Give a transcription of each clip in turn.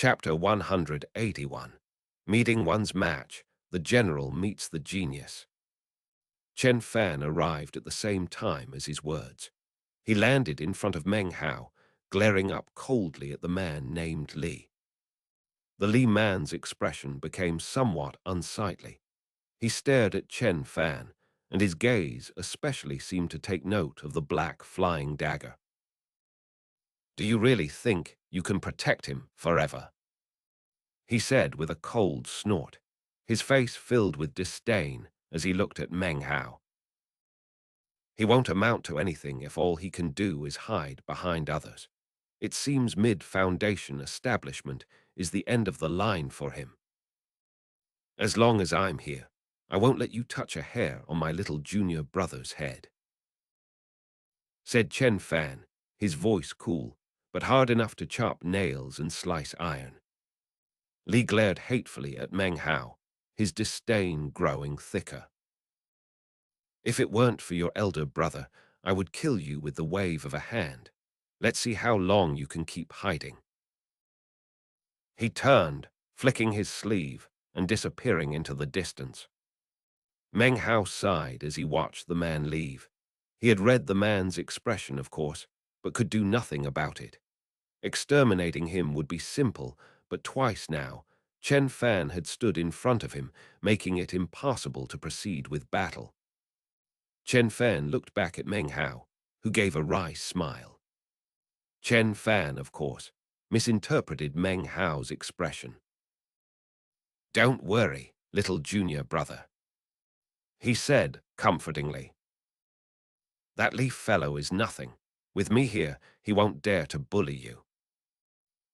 Chapter 181. Meeting one's match, the general meets the genius. Chen Fan arrived at the same time as his words. He landed in front of Meng Hao, glaring up coldly at the man named Li. The Li man's expression became somewhat unsightly. He stared at Chen Fan, and his gaze especially seemed to take note of the black flying dagger. "Do you really think you can protect him forever?" he said with a cold snort. His face filled with disdain as he looked at Meng Hao. "He won't amount to anything if all he can do is hide behind others. It seems mid-foundation establishment is the end of the line for him. As long as I'm here, I won't let you touch a hair on my little junior brother's head," said Chen Fan, his voice cool, but hard enough to chop nails and slice iron. Li glared hatefully at Meng Hao, his disdain growing thicker. "If it weren't for your elder brother, I would kill you with the wave of a hand. Let's see how long you can keep hiding." He turned, flicking his sleeve and disappearing into the distance. Meng Hao sighed as he watched the man leave. He had read the man's expression, of course, but could do nothing about it. Exterminating him would be simple, but twice now, Chen Fan had stood in front of him, making it impossible to proceed with battle. Chen Fan looked back at Meng Hao, who gave a wry smile. Chen Fan, of course, misinterpreted Meng Hao's expression. "Don't worry, little junior brother," he said comfortingly. "That Leaf fellow is nothing. With me here, he won't dare to bully you."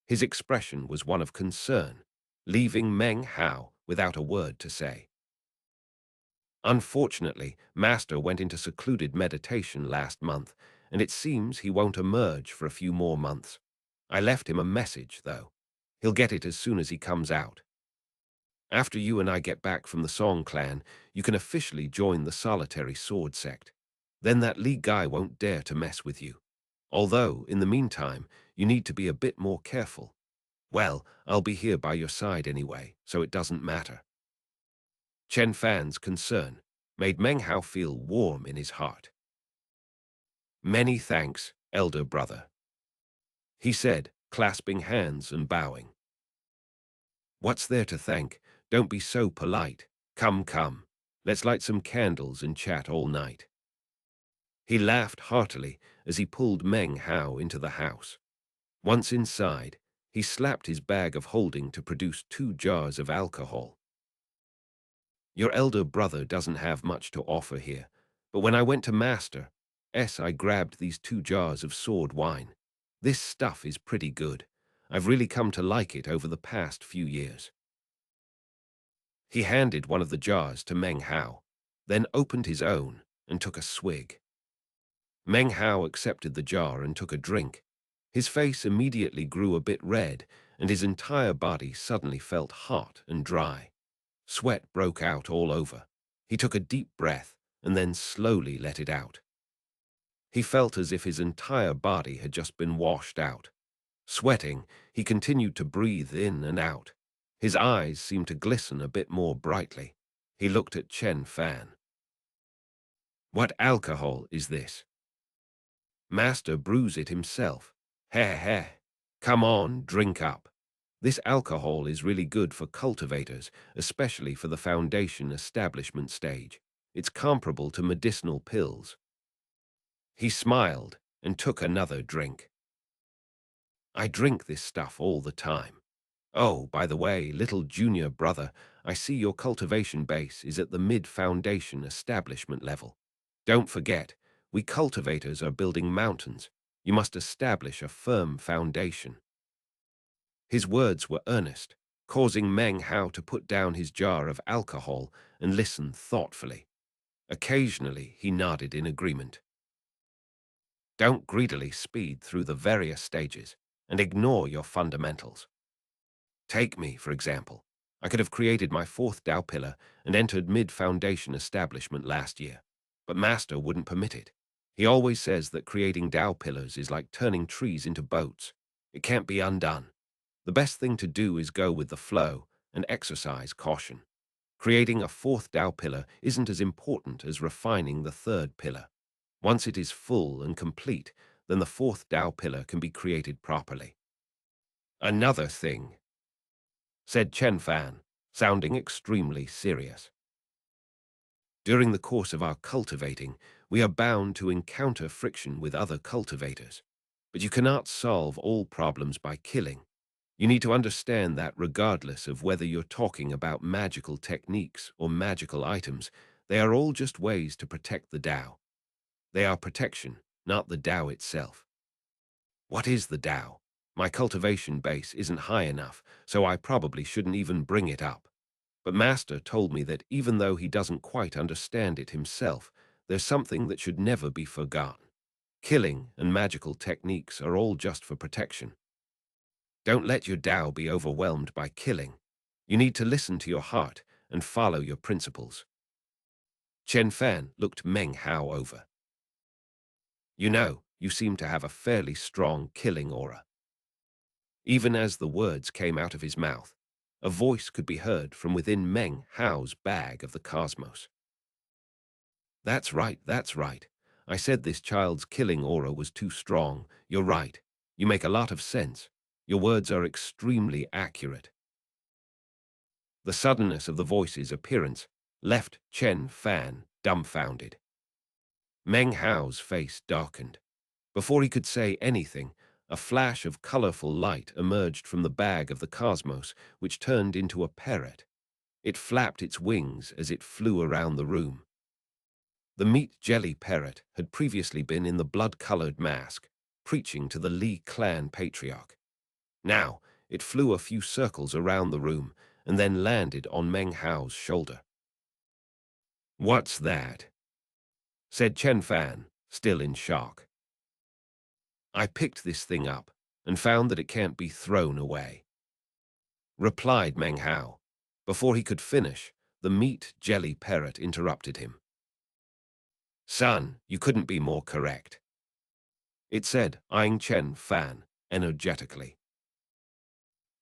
His expression was one of concern, leaving Meng Hao without a word to say. "Unfortunately, Master went into secluded meditation last month, and it seems he won't emerge for a few more months. I left him a message, though. He'll get it as soon as he comes out. After you and I get back from the Song clan, you can officially join the solitary sword sect. Then that Li guy won't dare to mess with you. Although, in the meantime, you need to be a bit more careful. Well, I'll be here by your side anyway, so it doesn't matter." Chen Fan's concern made Meng Hao feel warm in his heart. "Many thanks, elder brother," he said, clasping hands and bowing. "What's there to thank? Don't be so polite. Come, come. Let's light some candles and chat all night." He laughed heartily as he pulled Meng Hao into the house. Once inside, he slapped his bag of holding to produce 2 jars of alcohol. "Your elder brother doesn't have much to offer here, but when I went to Master S, I grabbed these 2 jars of sword wine. This stuff is pretty good. I've really come to like it over the past few years." He handed one of the jars to Meng Hao, then opened his own and took a swig. Meng Hao accepted the jar and took a drink. His face immediately grew a bit red, and his entire body suddenly felt hot and dry. Sweat broke out all over. He took a deep breath and then slowly let it out. He felt as if his entire body had just been washed out. Sweating, he continued to breathe in and out. His eyes seemed to glisten a bit more brightly. He looked at Chen Fan. "What alcohol is this?" "Master brews it himself." "Heh heh. Come on, drink up. This alcohol is really good for cultivators, especially for the foundation establishment stage. It's comparable to medicinal pills." He smiled and took another drink. "I drink this stuff all the time. Oh, by the way, little junior brother, I see your cultivation base is at the mid-foundation establishment level. Don't forget, we cultivators are building mountains. You must establish a firm foundation." His words were earnest, causing Meng Hao to put down his jar of alcohol and listen thoughtfully. Occasionally, he nodded in agreement. "Don't greedily speed through the various stages and ignore your fundamentals. Take me, for example. I could have created my 4th Tao pillar and entered mid-foundation establishment last year, but Master wouldn't permit it. He always says that creating Tao pillars is like turning trees into boats. It can't be undone. The best thing to do is go with the flow and exercise caution. Creating a fourth Tao pillar isn't as important as refining the third pillar. Once it is full and complete, then the fourth Tao pillar can be created properly. Another thing, said Chen Fan, sounding extremely serious. During the course of our cultivating, we are bound to encounter friction with other cultivators. But you cannot solve all problems by killing. You need to understand that regardless of whether you're talking about magical techniques or magical items, they are all just ways to protect the Tao. They are protection, not the Tao itself. What is the Tao? My cultivation base isn't high enough, so I probably shouldn't even bring it up. But Master told me that even though he doesn't quite understand it himself, there's something that should never be forgotten. Killing and magical techniques are all just for protection. Don't let your Tao be overwhelmed by killing. You need to listen to your heart and follow your principles. Chen Fan looked Meng Hao over. You know, you seem to have a fairly strong killing aura. Even as the words came out of his mouth, a voice could be heard from within Meng Hao's bag of the cosmos. That's right, that's right. I said this child's killing aura was too strong. You're right. You make a lot of sense. Your words are extremely accurate. The suddenness of the voice's appearance left Chen Fan dumbfounded. Meng Hao's face darkened. Before he could say anything, a flash of colorful light emerged from the bag of the cosmos, which turned into a parrot. It flapped its wings as it flew around the room. The meat jelly parrot had previously been in the blood-colored mask, preaching to the Li clan patriarch. Now, it flew a few circles around the room and then landed on Meng Hao's shoulder. "What's that?" said Chen Fan, still in shock. "I picked this thing up and found that it can't be thrown away," replied Meng Hao. Before he could finish, the meat jelly parrot interrupted him. "Son, you couldn't be more correct," it said, eyeing Chen Fan energetically.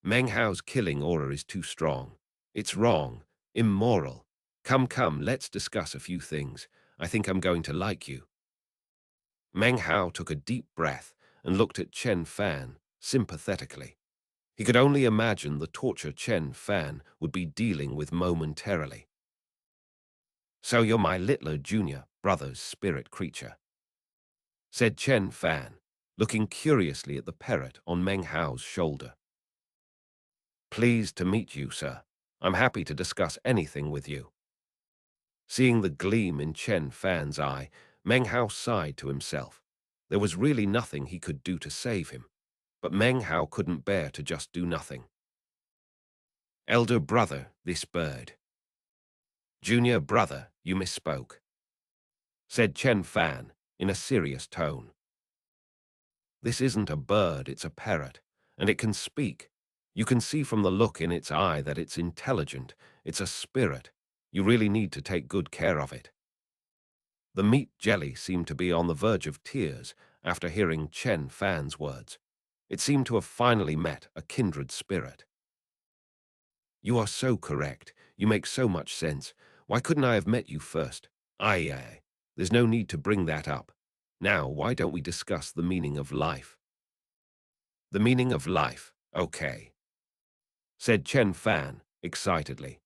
"Meng Hao's killing aura is too strong. It's wrong, immoral. Come, let's discuss a few things. I think I'm going to like you." Meng Hao took a deep breath and looked at Chen Fan sympathetically. He could only imagine the torture Chen Fan would be dealing with momentarily. "So you're my littler junior brother's spirit creature," said Chen Fan, looking curiously at the parrot on Meng Hao's shoulder. "Pleased to meet you, sir. I'm happy to discuss anything with you." Seeing the gleam in Chen Fan's eye, Meng Hao sighed to himself. There was really nothing he could do to save him, but Meng Hao couldn't bear to just do nothing. "Elder brother, this bird." "Junior brother, you misspoke," said Chen Fan in a serious tone. "This isn't a bird, it's a parrot, and it can speak. You can see from the look in its eye that it's intelligent. It's a spirit. You really need to take good care of it." The meat jelly seemed to be on the verge of tears after hearing Chen Fan's words. It seemed to have finally met a kindred spirit. "You are so correct. You make so much sense. Why couldn't I have met you first? Aye. There's no need to bring that up. Now, why don't we discuss the meaning of life?" "The meaning of life, okay," said Chen Fan excitedly.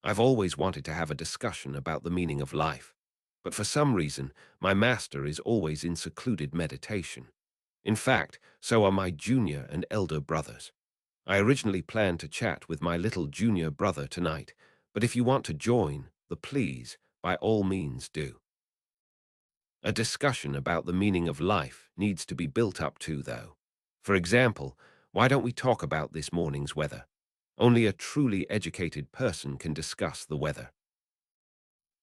"I've always wanted to have a discussion about the meaning of life, but for some reason, my master is always in secluded meditation. In fact, so are my junior and elder brothers. I originally planned to chat with my little junior brother tonight, but if you want to join, please, by all means do." A discussion about the meaning of life needs to be built up too, though. For example, why don't we talk about this morning's weather? Only a truly educated person can discuss the weather.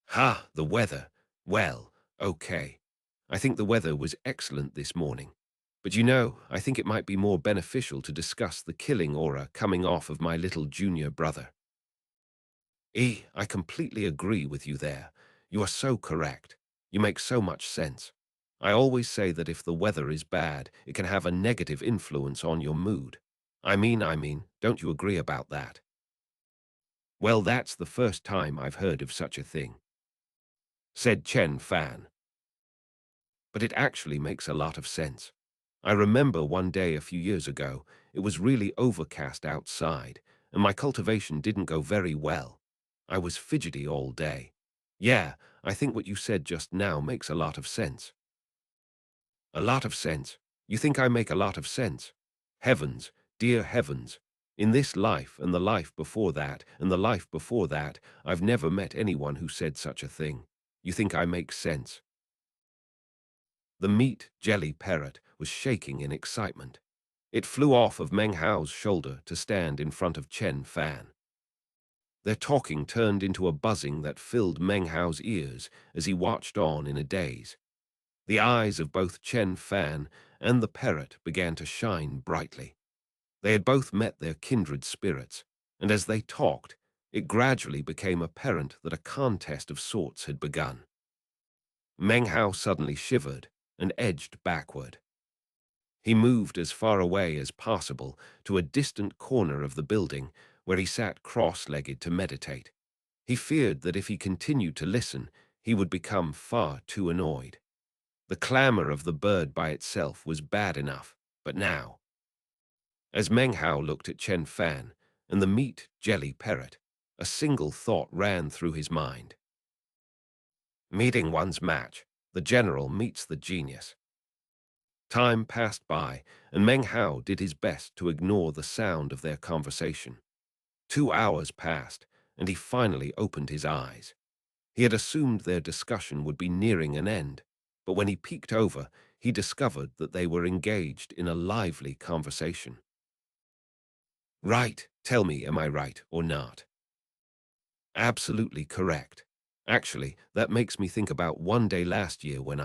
"Ha, the weather. Well, okay. I think the weather was excellent this morning. But you know, I think it might be more beneficial to discuss the killing aura coming off of my little junior brother." I completely agree with you there. You are so correct. You make so much sense. I always say that if the weather is bad, it can have a negative influence on your mood. don't you agree about that? Well, that's the first time I've heard of such a thing, said Chen Fan. But it actually makes a lot of sense. I remember one day a few years ago, it was really overcast outside, and my cultivation didn't go very well. I was fidgety all day. Yeah, I think what you said just now makes a lot of sense. A lot of sense? You think I make a lot of sense? Heavens, dear heavens. In this life and the life before that and the life before that, I've never met anyone who said such a thing. You think I make sense? The meat jelly parrot was shaking in excitement. It flew off of Meng Hao's shoulder to stand in front of Chen Fan. Their talking turned into a buzzing that filled Meng Hao's ears as he watched on in a daze. The eyes of both Chen Fan and the parrot began to shine brightly. They had both met their kindred spirits, and as they talked, it gradually became apparent that a contest of sorts had begun. Meng Hao suddenly shivered and edged backward. He moved as far away as possible to a distant corner of the building where he sat cross-legged to meditate. He feared that if he continued to listen, he would become far too annoyed. The clamor of the bird by itself was bad enough, but now, as Meng Hao looked at Chen Fan and the meat jelly parrot, a single thought ran through his mind. Meeting one's match, the general meets the genius. Time passed by, and Meng Hao did his best to ignore the sound of their conversation. 2 hours passed, and he finally opened his eyes. He had assumed their discussion would be nearing an end, but when he peeked over, he discovered that they were engaged in a lively conversation. Right, tell me, am I right or not? Absolutely correct. Actually, that makes me think about one day last year when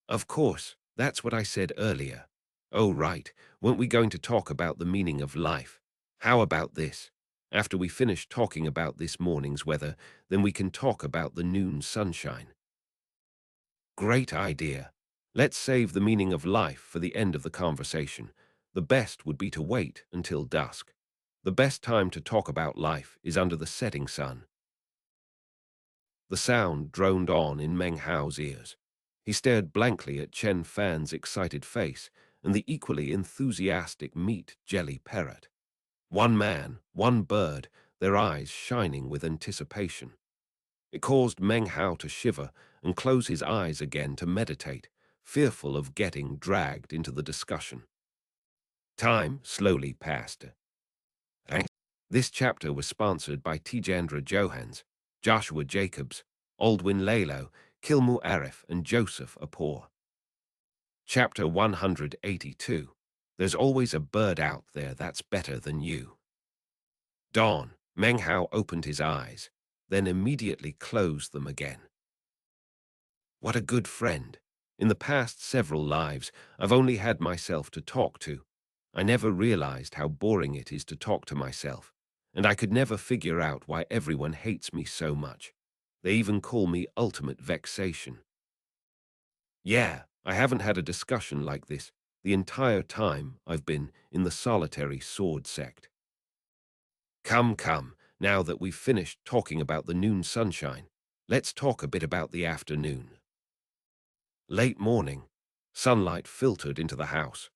Of course, that's what I said earlier. Oh, right, weren't we going to talk about the meaning of life? How about this? After we finish talking about this morning's weather, then we can talk about the noon sunshine. Great idea. Let's save the meaning of life for the end of the conversation. The best would be to wait until dusk. The best time to talk about life is under the setting sun. The sound droned on in Meng Hao's ears. He stared blankly at Chen Fan's excited face and the equally enthusiastic meat jelly parrot. One man, one bird, their eyes shining with anticipation. It caused Meng Hao to shiver and close his eyes again to meditate, fearful of getting dragged into the discussion. Time slowly passed. This chapter was sponsored by Tijandra Johans, Joshua Jacobs, Aldwin Lalo, Kilmu Arif, and Joseph Apor. Chapter 182. There's always a bird out there that's better than you. Dawn. Meng Hao opened his eyes, then immediately closed them again. What a good friend. In the past several lives, I've only had myself to talk to. I never realized how boring it is to talk to myself, and I could never figure out why everyone hates me so much. They even call me ultimate vexation. Yeah, I haven't had a discussion like this the entire time I've been in the solitary sword sect. Come, now that we've finished talking about the noon sunshine, let's talk a bit about the afternoon. Late morning, sunlight filtered into the house.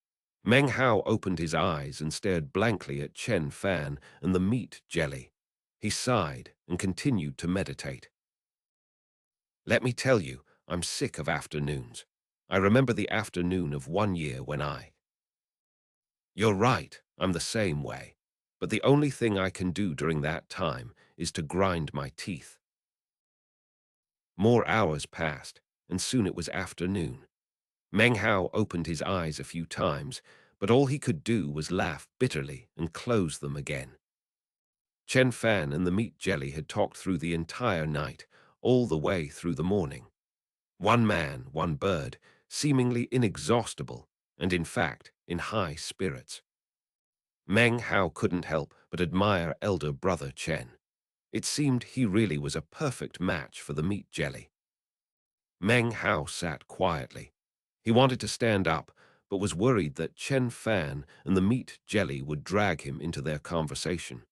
Meng Hao opened his eyes and stared blankly at Chen Fan and the meat jelly. He sighed and continued to meditate. Let me tell you, I'm sick of afternoons. I remember the afternoon of one year when You're right, I'm the same way. But the only thing I can do during that time is to grind my teeth. More hours passed, and soon it was afternoon. Meng Hao opened his eyes a few times, but all he could do was laugh bitterly and close them again. Chen Fan and the meat jelly had talked through the entire night, all the way through the morning. One man, one bird, seemingly inexhaustible, and in fact, in high spirits. Meng Hao couldn't help but admire elder brother Chen. It seemed he really was a perfect match for the meat jelly. Meng Hao sat quietly. He wanted to stand up, but was worried that Chen Fan and the meat jelly would drag him into their conversation.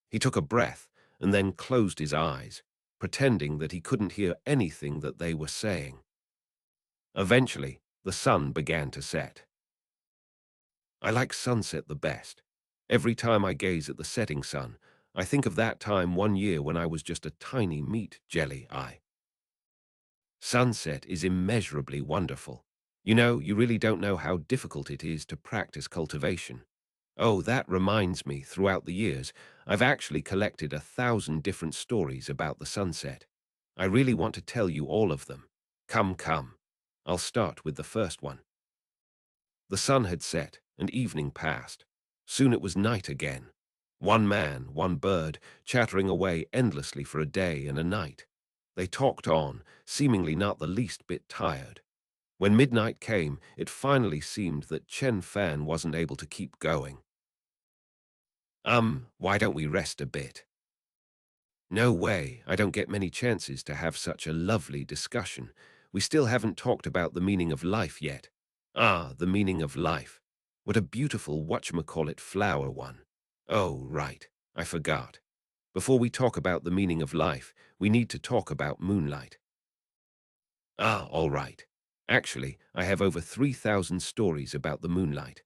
He took a breath and then closed his eyes, pretending that he couldn't hear anything that they were saying. Eventually, the sun began to set. I like sunset the best. Every time I gaze at the setting sun, I think of that time one year when I was just a tiny meat jelly. Sunset is immeasurably wonderful. You know, you really don't know how difficult it is to practice cultivation. Oh, that reminds me, throughout the years, I've actually collected 1,000 different stories about the sunset. I really want to tell you all of them. Come, come. I'll start with the first one. The sun had set, and evening passed. Soon it was night again. One man, one bird, chattering away endlessly for a day and a night. They talked on, seemingly not the least bit tired. When midnight came, it finally seemed that Chen Fan wasn't able to keep going. Why don't we rest a bit? No way, I don't get many chances to have such a lovely discussion. We still haven't talked about the meaning of life yet. Ah, the meaning of life. What a beautiful whatchamacallit flower one. Oh, right, I forgot. Before we talk about the meaning of life, we need to talk about moonlight. Ah, all right. Actually, I have over 3,000 stories about the moonlight.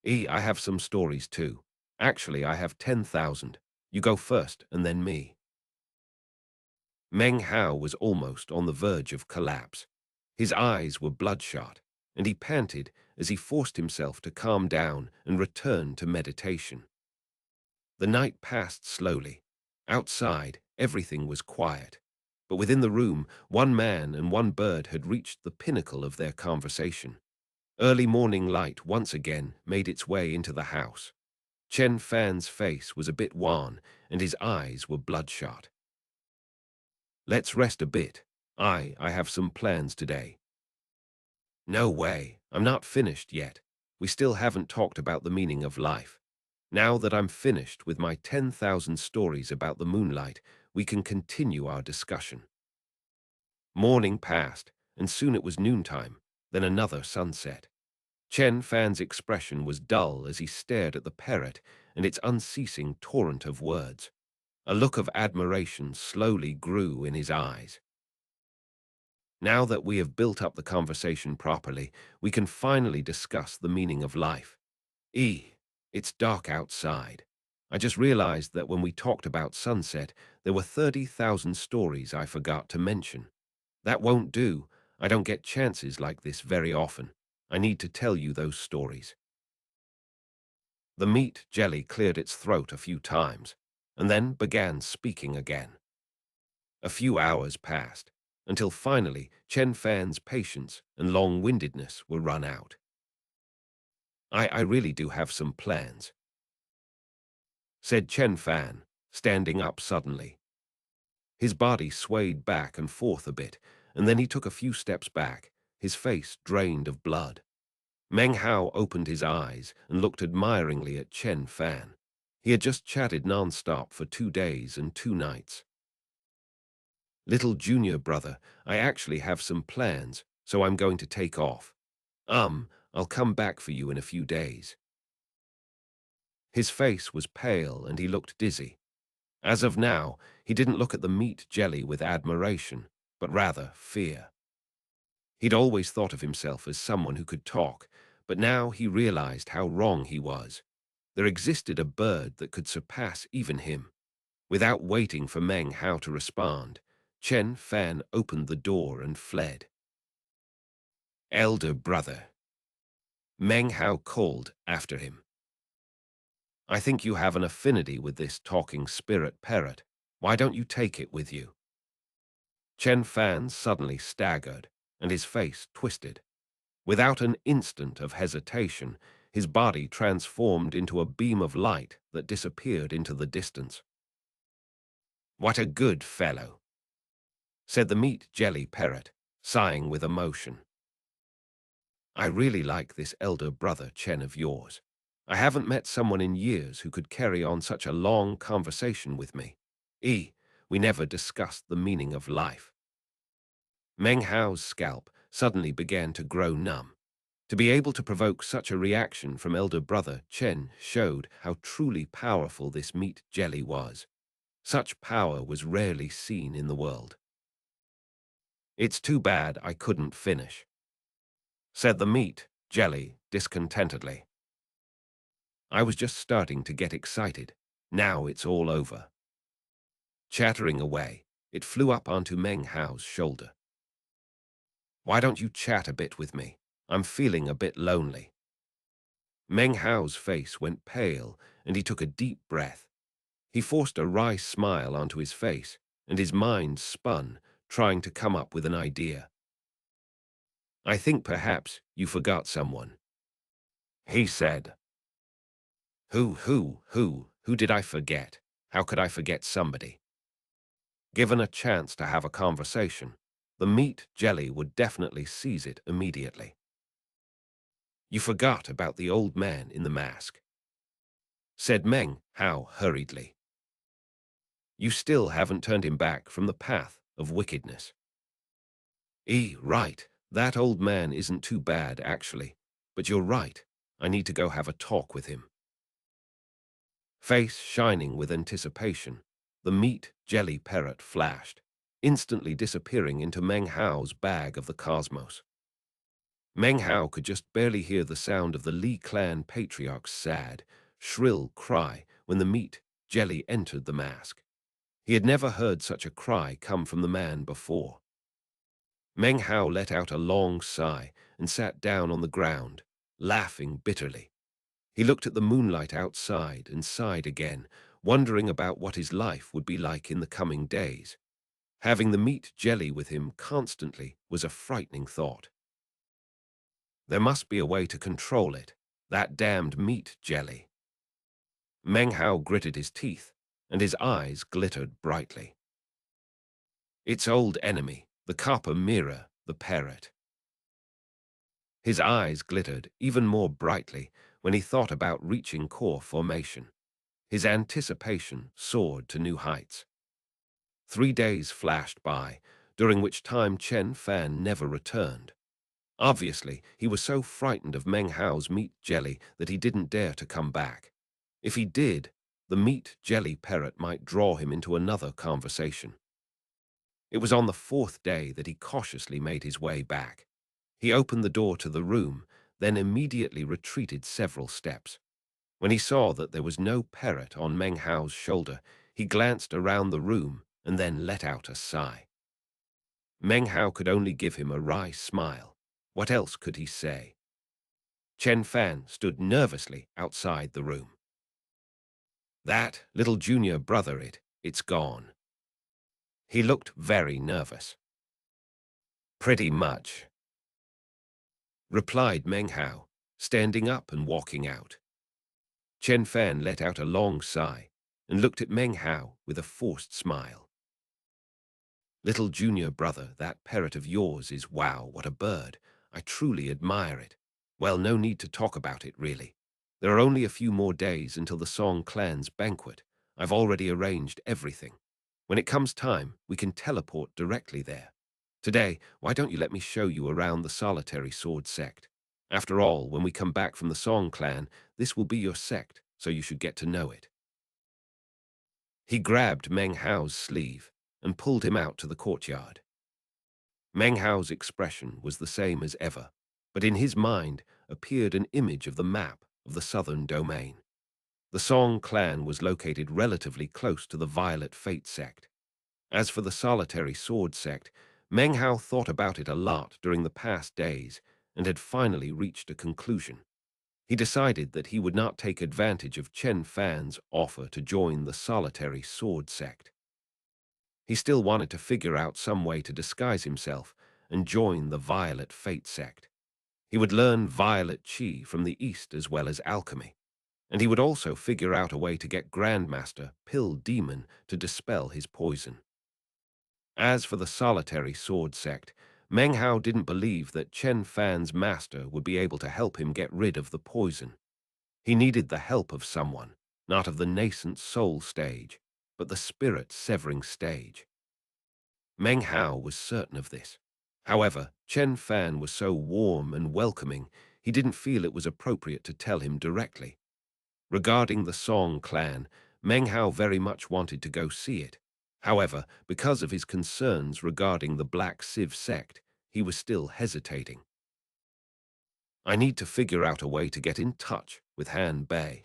I have some stories too. Actually, I have 10,000. You go first, and then me. Meng Hao was almost on the verge of collapse. His eyes were bloodshot, and he panted as he forced himself to calm down and return to meditation. The night passed slowly. Outside, everything was quiet. But within the room, one man and one bird had reached the pinnacle of their conversation. Early morning light once again made its way into the house. Chen Fan's face was a bit wan, and his eyes were bloodshot. Let's rest a bit. I have some plans today. No way, I'm not finished yet. We still haven't talked about the meaning of life. Now that I'm finished with my 10,000 stories about the moonlight, we can continue our discussion. Morning passed, and soon it was noontime, then another sunset. Chen Fan's expression was dull as he stared at the parrot and its unceasing torrent of words. A look of admiration slowly grew in his eyes. Now that we have built up the conversation properly, we can finally discuss the meaning of life. It's dark outside. I just realized that when we talked about sunset, there were 30,000 stories I forgot to mention. That won't do. I don't get chances like this very often. I need to tell you those stories. The meat jelly cleared its throat a few times, and then began speaking again. A few hours passed, until finally Chen Fan's patience and long-windedness were run out. I really do have some plans, said Chen Fan, standing up suddenly. His body swayed back and forth a bit, and then he took a few steps back, his face drained of blood. Meng Hao opened his eyes and looked admiringly at Chen Fan. He had just chatted non-stop for 2 days and 2 nights. Little junior brother, I actually have some plans, so I'm going to take off. I'll come back for you in a few days. His face was pale and he looked dizzy. As of now, he didn't look at the meat jelly with admiration, but rather fear. He'd always thought of himself as someone who could talk, but now he realized how wrong he was. There existed a bird that could surpass even him. Without waiting for Meng Hao to respond, Chen Fan opened the door and fled. Elder brother, Meng Hao called after him. I think you have an affinity with this talking spirit parrot. Why don't you take it with you? Chen Fan suddenly staggered, and his face twisted. Without an instant of hesitation, his body transformed into a beam of light that disappeared into the distance. What a good fellow, said the meat jelly parrot, sighing with emotion. I really like this elder brother Chen of yours. I haven't met someone in years who could carry on such a long conversation with me. We never discussed the meaning of life. Meng Hao's scalp suddenly began to grow numb. To be able to provoke such a reaction from elder brother Chen showed how truly powerful this meat jelly was. Such power was rarely seen in the world. "It's too bad I couldn't finish," said the meat jelly discontentedly. "I was just starting to get excited. Now it's all over." Chattering away, it flew up onto Meng Hao's shoulder. "Why don't you chat a bit with me? I'm feeling a bit lonely." Meng Hao's face went pale, and he took a deep breath. He forced a wry smile onto his face, and his mind spun, trying to come up with an idea. "I think perhaps you forgot someone," he said. Who did I forget? How could I forget somebody?" Given a chance to have a conversation, the meat jelly would definitely seize it immediately. "You forgot about the old man in the mask," said Meng Hao hurriedly. "You still haven't turned him back from the path of wickedness." Right. That old man isn't too bad, actually. But you're right. I need to go have a talk with him." Face shining with anticipation, the meat jelly parrot flashed, instantly disappearing into Meng Hao's bag of the cosmos. Meng Hao could just barely hear the sound of the Li clan patriarch's sad, shrill cry when the meat jelly entered the mask. He had never heard such a cry come from the man before. Meng Hao let out a long sigh and sat down on the ground, laughing bitterly. He looked at the moonlight outside and sighed again, wondering about what his life would be like in the coming days. Having the meat jelly with him constantly was a frightening thought. There must be a way to control it, that damned meat jelly. Meng Hao gritted his teeth, and his eyes glittered brightly. Its old enemy, the copper mirror, the parrot. His eyes glittered even more brightly when he thought about reaching core formation. His anticipation soared to new heights. 3 days flashed by, during which time Chen Fan never returned. Obviously, he was so frightened of Meng Hao's meat jelly that he didn't dare to come back. If he did, the meat jelly parrot might draw him into another conversation. It was on the 4th day that he cautiously made his way back. He opened the door to the room, then immediately retreated several steps. When he saw that there was no parrot on Meng Hao's shoulder, he glanced around the room and then let out a sigh. Meng Hao could only give him a wry smile. What else could he say? Chen Fan stood nervously outside the room. "That little junior brother, it's gone." He looked very nervous. "Pretty much," replied Meng Hao, standing up and walking out. Chen Fan let out a long sigh and looked at Meng Hao with a forced smile. "Little junior brother, that parrot of yours is wow, what a bird. I truly admire it. Well, no need to talk about it, really. There are only a few more days until the Song clan's banquet. I've already arranged everything. When it comes time, we can teleport directly there. Today, why don't you let me show you around the solitary sword sect? After all, when we come back from the Song clan, this will be your sect, so you should get to know it." He grabbed Meng Hao's sleeve and pulled him out to the courtyard. Meng Hao's expression was the same as ever, but in his mind appeared an image of the map of the southern domain. The Song clan was located relatively close to the Violet Fate sect. As for the solitary sword sect, Meng Hao thought about it a lot during the past days and had finally reached a conclusion. He decided that he would not take advantage of Chen Fan's offer to join the solitary sword sect. He still wanted to figure out some way to disguise himself and join the Violet Fate sect. He would learn Violet Chi from the East as well as alchemy, and he would also figure out a way to get Grandmaster Pill Demon to dispel his poison. As for the solitary sword sect, Meng Hao didn't believe that Chen Fan's master would be able to help him get rid of the poison. He needed the help of someone, not of the nascent soul stage, but the spirit-severing stage. Meng Hao was certain of this. However, Chen Fan was so warm and welcoming, he didn't feel it was appropriate to tell him directly. Regarding the Song clan, Meng Hao very much wanted to go see it. However, because of his concerns regarding the Black Civ sect, he was still hesitating. I need to figure out a way to get in touch with Han Bei,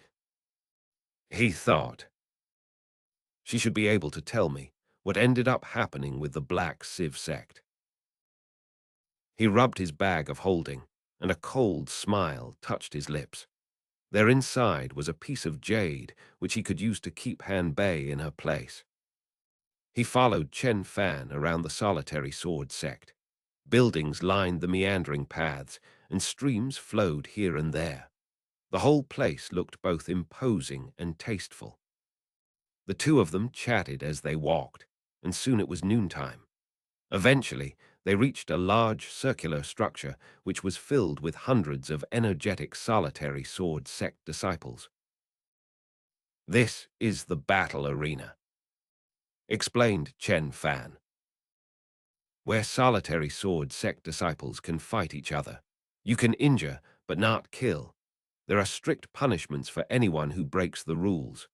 he thought. She should be able to tell me what ended up happening with the Black Civ sect. He rubbed his bag of holding, and a cold smile touched his lips. There inside was a piece of jade which he could use to keep Han Bei in her place. He followed Chen Fan around the solitary sword sect. Buildings lined the meandering paths, and streams flowed here and there. The whole place looked both imposing and tasteful. The two of them chatted as they walked, and soon it was noontime. Eventually, they reached a large circular structure which was filled with hundreds of energetic solitary sword sect disciples. This is the battle arena, explained Chen Fan, where solitary sword sect disciples can fight each other. You can injure, but not kill. There are strict punishments for anyone who breaks the rules.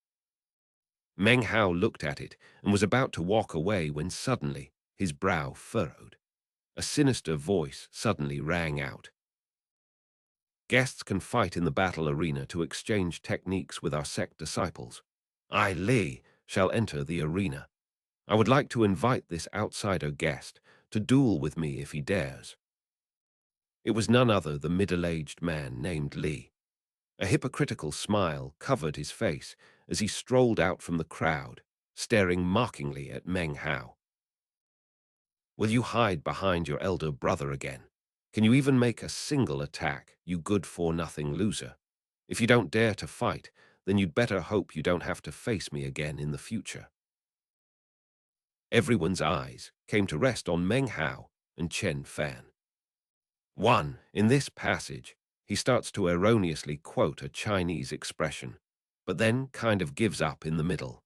Meng Hao looked at it and was about to walk away when suddenly his brow furrowed. A sinister voice suddenly rang out. Guests can fight in the battle arena to exchange techniques with our sect disciples. I, Li, shall enter the arena. I would like to invite this outsider guest to duel with me if he dares. It was none other than the middle-aged man named Li. A hypocritical smile covered his face as he strolled out from the crowd, staring mockingly at Meng Hao. Will you hide behind your elder brother again? Can you even make a single attack, you good-for-nothing loser? If you don't dare to fight, then you'd better hope you don't have to face me again in the future. Everyone's eyes came to rest on Meng Hao and Chen Fan. In this passage, he starts to erroneously quote a Chinese expression, but then kind of gives up in the middle.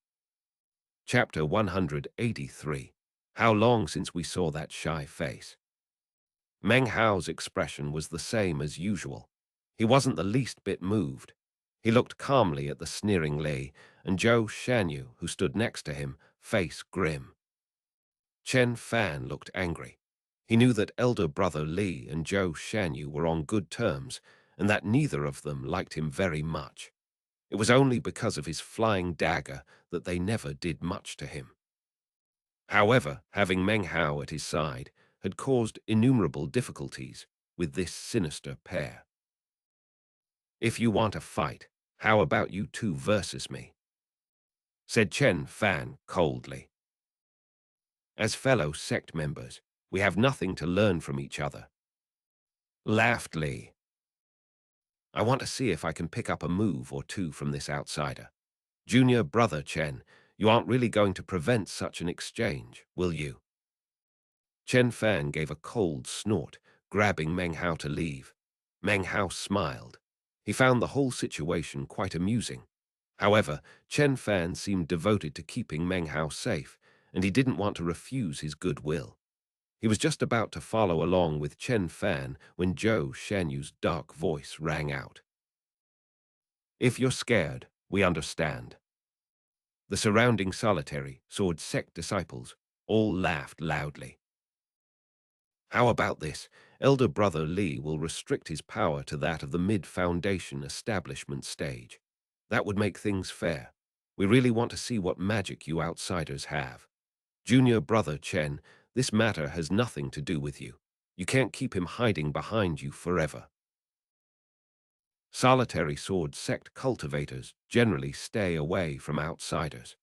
Chapter 183. How long since we saw that shy face? Meng Hao's expression was the same as usual. He wasn't the least bit moved. He looked calmly at the sneering Li, and Zhou Shanyu, who stood next to him, face grim. Chen Fan looked angry. He knew that elder brother Li and Zhou Shanyu were on good terms, and that neither of them liked him very much. It was only because of his flying dagger that they never did much to him. However, having Meng Hao at his side had caused innumerable difficulties with this sinister pair. If you want a fight, how about you two versus me? Said Chen Fan coldly. As fellow sect members, we have nothing to learn from each other. Laughed Li. I want to see if I can pick up a move or two from this outsider. Junior brother Chen, you aren't really going to prevent such an exchange, will you? Chen Fan gave a cold snort, grabbing Meng Hao to leave. Meng Hao smiled. He found the whole situation quite amusing. However, Chen Fan seemed devoted to keeping Meng Hao safe, and he didn't want to refuse his goodwill. He was just about to follow along with Chen Fan when Zhou Shanyu's dark voice rang out. If you're scared, we understand. The surrounding solitary sword sect disciples all laughed loudly. How about this? Elder brother Li will restrict his power to that of the mid-foundation establishment stage. That would make things fair. We really want to see what magic you outsiders have. Junior brother Chen, this matter has nothing to do with you. You can't keep him hiding behind you forever. Solitary sword sect cultivators generally stay away from outsiders.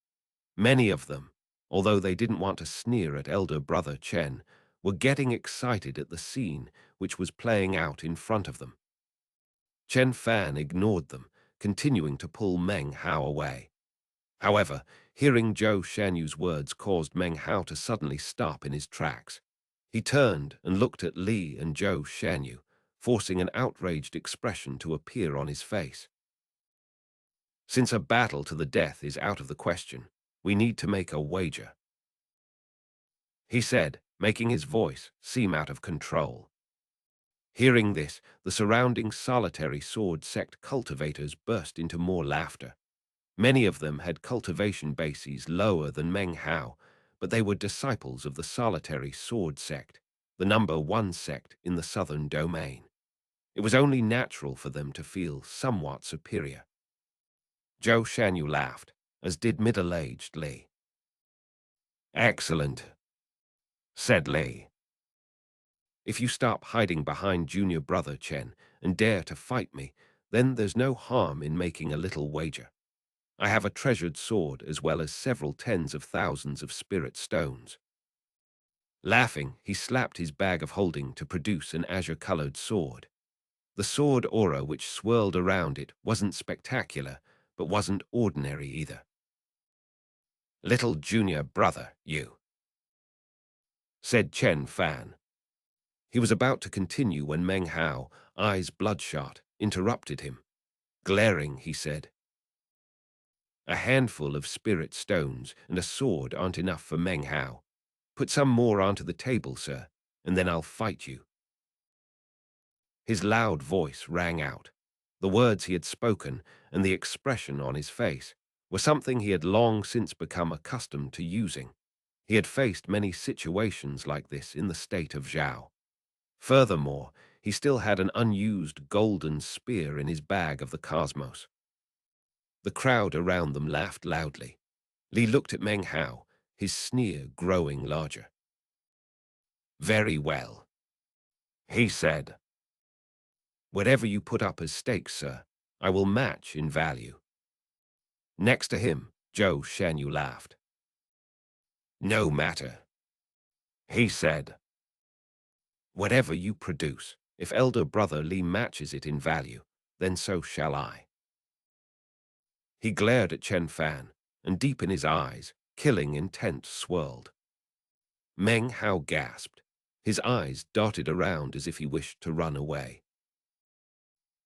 Many of them, although they didn't want to sneer at elder brother Chen, were getting excited at the scene which was playing out in front of them. Chen Fan ignored them, continuing to pull Meng Hao away. However, hearing Zhou Shanyu's words caused Meng Hao to suddenly stop in his tracks. He turned and looked at Li and Zhou Shanyu, forcing an outraged expression to appear on his face. Since a battle to the death is out of the question, we need to make a wager, he said, making his voice seem out of control. Hearing this, the surrounding solitary sword sect cultivators burst into more laughter. Many of them had cultivation bases lower than Meng Hao, but they were disciples of the solitary sword sect, the #1 sect in the southern domain. It was only natural for them to feel somewhat superior. Zhou Shanyu laughed, as did middle-aged Li. "Excellent," said Li. "If you stop hiding behind junior brother Chen and dare to fight me, then there's no harm in making a little wager. I have a treasured sword as well as several tens of thousands of spirit stones." Laughing, he slapped his bag of holding to produce an azure-colored sword. The sword aura which swirled around it wasn't spectacular, but wasn't ordinary either. "Little junior brother, you," said Chen Fan. He was about to continue when Meng Hao, eyes bloodshot, interrupted him. Glaring, he said, "A handful of spirit stones and a sword aren't enough for Meng Hao. Put some more onto the table, sir, and then I'll fight you." His loud voice rang out. The words he had spoken and the expression on his face were something he had long since become accustomed to using. He had faced many situations like this in the state of Zhao. Furthermore, he still had an unused golden spear in his bag of the cosmos. The crowd around them laughed loudly. Li looked at Meng Hao, his sneer growing larger. "Very well," he said. "Whatever you put up as stakes, sir, I will match in value." Next to him, Zhou Shanyu laughed. "No matter," he said. "Whatever you produce, if elder brother Li matches it in value, then so shall I." He glared at Chen Fan, and deep in his eyes, killing intent swirled. Meng Hao gasped. His eyes darted around as if he wished to run away.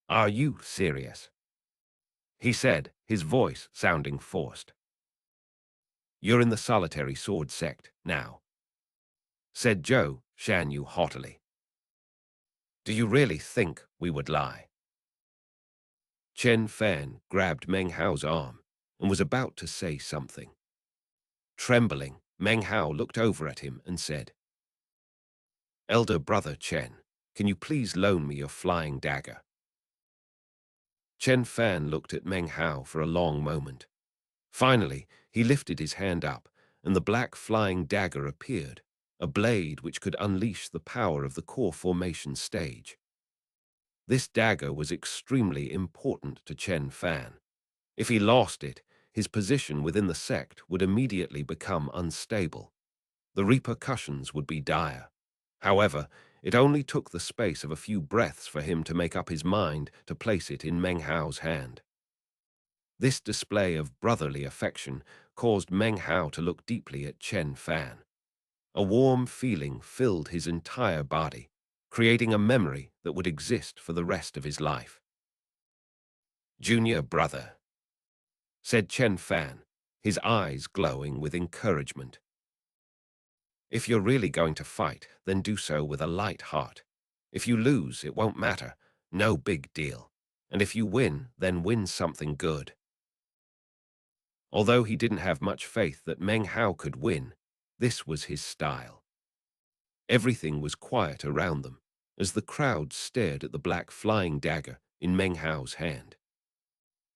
"Are you serious?" he said, his voice sounding forced. "You're in the solitary sword sect now," said Zhou Shanyu haughtily. "Do you really think we would lie?" Chen Fan grabbed Meng Hao's arm and was about to say something. Trembling, Meng Hao looked over at him and said, "Elder brother Chen, can you please loan me your flying dagger?" Chen Fan looked at Meng Hao for a long moment. Finally, he lifted his hand up, and the black flying dagger appeared, a blade which could unleash the power of the core formation stage. This dagger was extremely important to Chen Fan. If he lost it, his position within the sect would immediately become unstable. The repercussions would be dire. However, it only took the space of a few breaths for him to make up his mind to place it in Meng Hao's hand. This display of brotherly affection caused Meng Hao to look deeply at Chen Fan. A warm feeling filled his entire body, creating a memory that would exist for the rest of his life. "Junior brother," said Chen Fan, his eyes glowing with encouragement. "If you're really going to fight, then do so with a light heart. If you lose, it won't matter. No big deal. And if you win, then win something good." Although he didn't have much faith that Meng Hao could win, this was his style. Everything was quiet around them, as the crowd stared at the black flying dagger in Meng Hao's hand.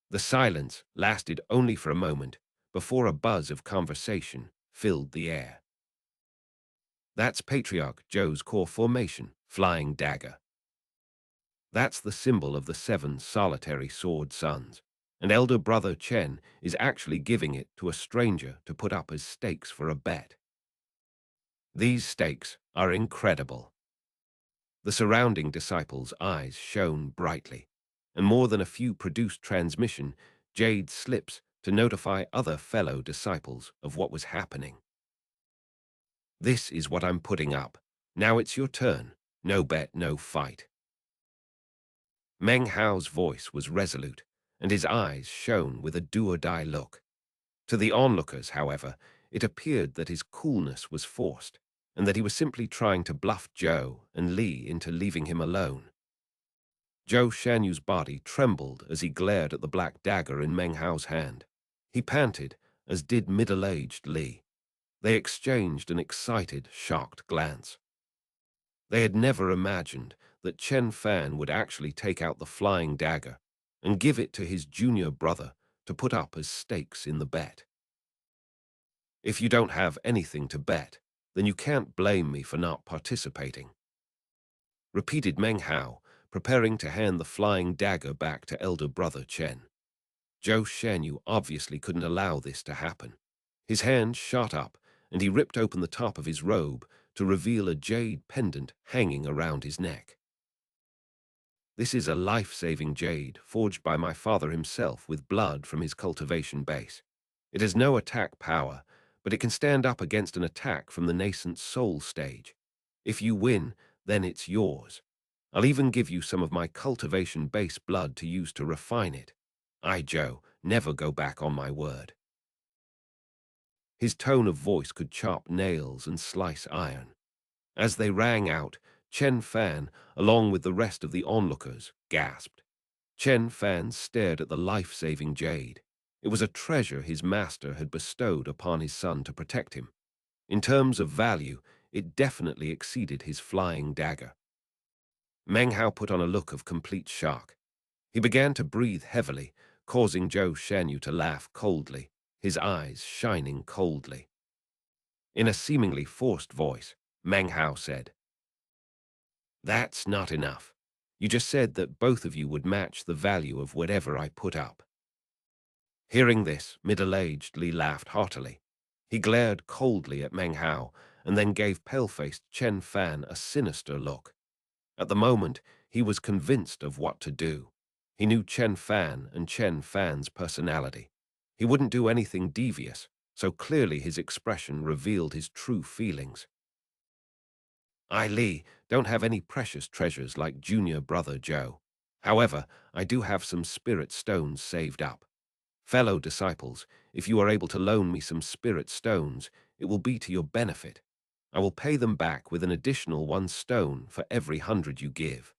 The silence lasted only for a moment before a buzz of conversation filled the air. "That's Patriarch Zhou's core formation, flying dagger. That's the symbol of the 7 solitary sword sons, and elder brother Chen is actually giving it to a stranger to put up as stakes for a bet. These stakes are incredible." The surrounding disciples' eyes shone brightly, and more than a few produced transmission, jade slips to notify other fellow disciples of what was happening. "This is what I'm putting up. Now it's your turn. No bet, no fight." Meng Hao's voice was resolute, and his eyes shone with a do-or-die look. To the onlookers, however, it appeared that his coolness was forced, and that he was simply trying to bluff Zhou and Li into leaving him alone. Zhou Shanyu's body trembled as he glared at the black dagger in Meng Hao's hand. He panted, as did middle-aged Li. They exchanged an excited, shocked glance. They had never imagined that Chen Fan would actually take out the flying dagger and give it to his junior brother to put up as stakes in the bet. If you don't have anything to bet, then you can't blame me for not participating, repeated Meng Hao, preparing to hand the flying dagger back to elder brother Chen. Zhou Shanyu obviously couldn't allow this to happen. His hand shot up, and he ripped open the top of his robe to reveal a jade pendant hanging around his neck. This is a life-saving jade forged by my father himself with blood from his cultivation base. It has no attack power, but it can stand up against an attack from the nascent soul stage. If you win, then it's yours. I'll even give you some of my cultivation base blood to use to refine it. I, Joe, never go back on my word. His tone of voice could chop nails and slice iron. As they rang out, Chen Fan, along with the rest of the onlookers, gasped. Chen Fan stared at the life-saving jade. It was a treasure his master had bestowed upon his son to protect him. In terms of value, it definitely exceeded his flying dagger. Meng Hao put on a look of complete shock. He began to breathe heavily, causing Zhou Shanyu to laugh coldly, his eyes shining coldly. In a seemingly forced voice, Meng Hao said, "That's not enough. You just said that both of you would match the value of whatever I put up." Hearing this, middle-aged Li laughed heartily. He glared coldly at Meng Hao and then gave pale-faced Chen Fan a sinister look. At the moment, he was convinced of what to do. He knew Chen Fan and Chen Fan's personality. He wouldn't do anything devious, so clearly his expression revealed his true feelings. I, Li, don't have any precious treasures like junior brother Joe. However, I do have some spirit stones saved up. Fellow disciples, if you are able to loan me some spirit stones, it will be to your benefit. I will pay them back with an additional 1 stone for every 100 you give.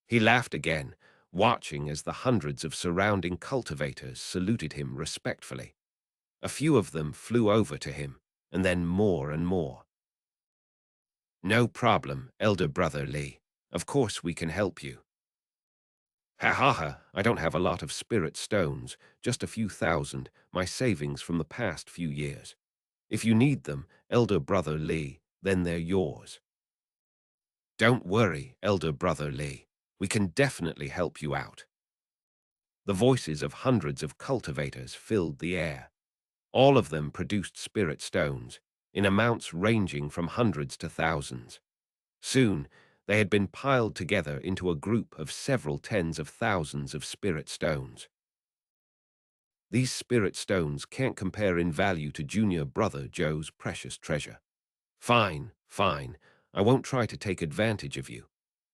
He laughed again, watching as the hundreds of surrounding cultivators saluted him respectfully. A few of them flew over to him, and then more and more. No problem, elder brother Li. Of course we can help you. Ha ha ha, I don't have a lot of spirit stones, just a few thousand, my savings from the past few years. If you need them, elder brother Li, then they're yours. Don't worry, elder brother Li. We can definitely help you out. The voices of hundreds of cultivators filled the air. All of them produced spirit stones, in amounts ranging from hundreds to thousands. Soon, they had been piled together into a group of several tens of thousands of spirit stones. These spirit stones can't compare in value to junior brother Joe's precious treasure. Fine, fine. I won't try to take advantage of you.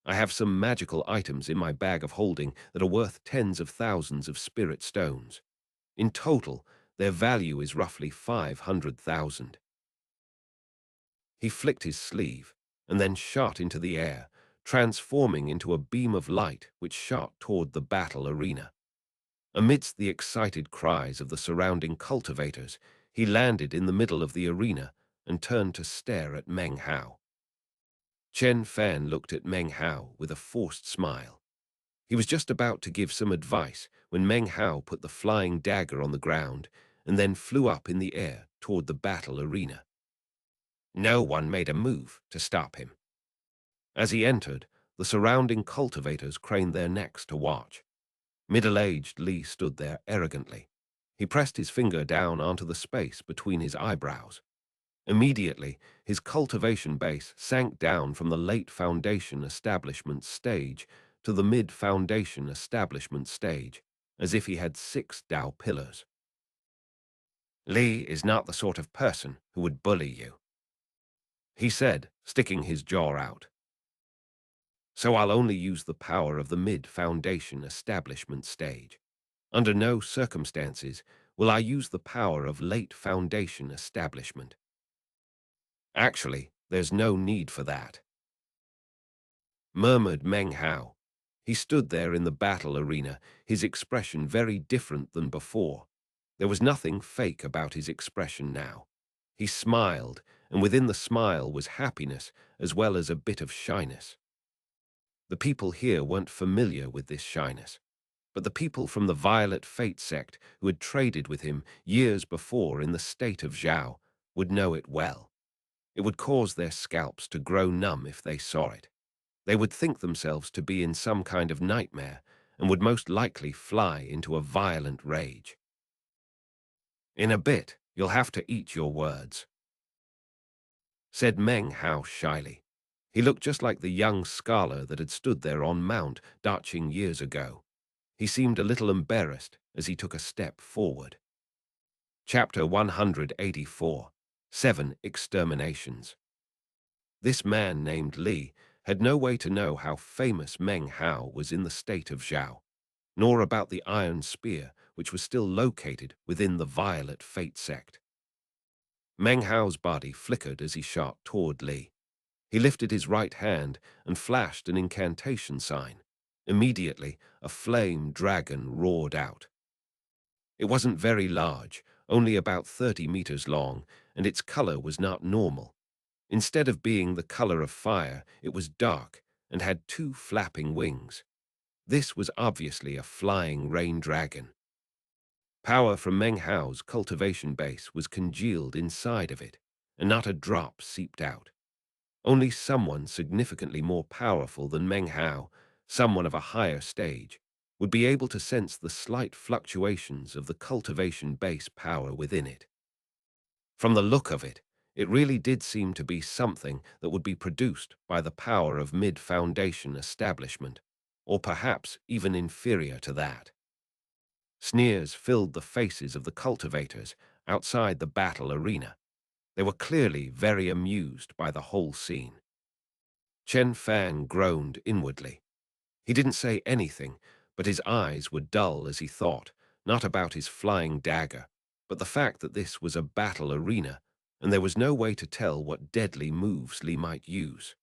I have some magical items in my bag of holding that are worth tens of thousands of spirit stones. In total, their value is roughly 500,000. He flicked his sleeve and then shot into the air, transforming into a beam of light which shot toward the battle arena. Amidst the excited cries of the surrounding cultivators, he landed in the middle of the arena and turned to stare at Meng Hao. Chen Fan looked at Meng Hao with a forced smile. He was just about to give some advice when Meng Hao put the flying dagger on the ground and then flew up in the air toward the battle arena. No one made a move to stop him. As he entered, the surrounding cultivators craned their necks to watch. Middle-aged Li stood there arrogantly. He pressed his finger down onto the space between his eyebrows. Immediately, his cultivation base sank down from the late foundation establishment stage to the mid-foundation establishment stage, as if he had 6 Tao pillars. Li is not the sort of person who would bully you, he said, sticking his jaw out. So I'll only use the power of the mid-foundation establishment stage. Under no circumstances will I use the power of late foundation establishment. Actually, there's no need for that, murmured Meng Hao. He stood there in the battle arena, his expression very different than before. There was nothing fake about his expression now. He smiled, and within the smile was happiness as well as a bit of shyness. The people here weren't familiar with this shyness, but the people from the Violet Fate sect who had traded with him years before in the state of Zhao would know it well. It would cause their scalps to grow numb if they saw it. They would think themselves to be in some kind of nightmare and would most likely fly into a violent rage. In a bit, you'll have to eat your words, said Meng Hao shyly. He looked just like the young scholar that had stood there on Mount Daching years ago. He seemed a little embarrassed as he took a step forward. Chapter 184. 7 Exterminations. This man named Li had no way to know how famous Meng Hao was in the state of Zhao, nor about the iron spear which was still located within the Violet Fate sect. Meng Hao's body flickered as he shot toward Li. He lifted his right hand and flashed an incantation sign. Immediately, a flame dragon roared out. It wasn't very large, only about 30 meters long, and its color was not normal. Instead of being the color of fire, it was dark and had 2 flapping wings. This was obviously a flying rain dragon. Power from Meng Hao's cultivation base was congealed inside of it, and not a drop seeped out. Only someone significantly more powerful than Meng Hao, someone of a higher stage, would be able to sense the slight fluctuations of the cultivation base power within it. From the look of it, it really did seem to be something that would be produced by the power of mid-foundation establishment, or perhaps even inferior to that. Sneers filled the faces of the cultivators outside the battle arena. They were clearly very amused by the whole scene. Chen Fan groaned inwardly. He didn't say anything, but his eyes were dull as he thought, not about his flying dagger, but the fact that this was a battle arena, and there was no way to tell what deadly moves Li might use.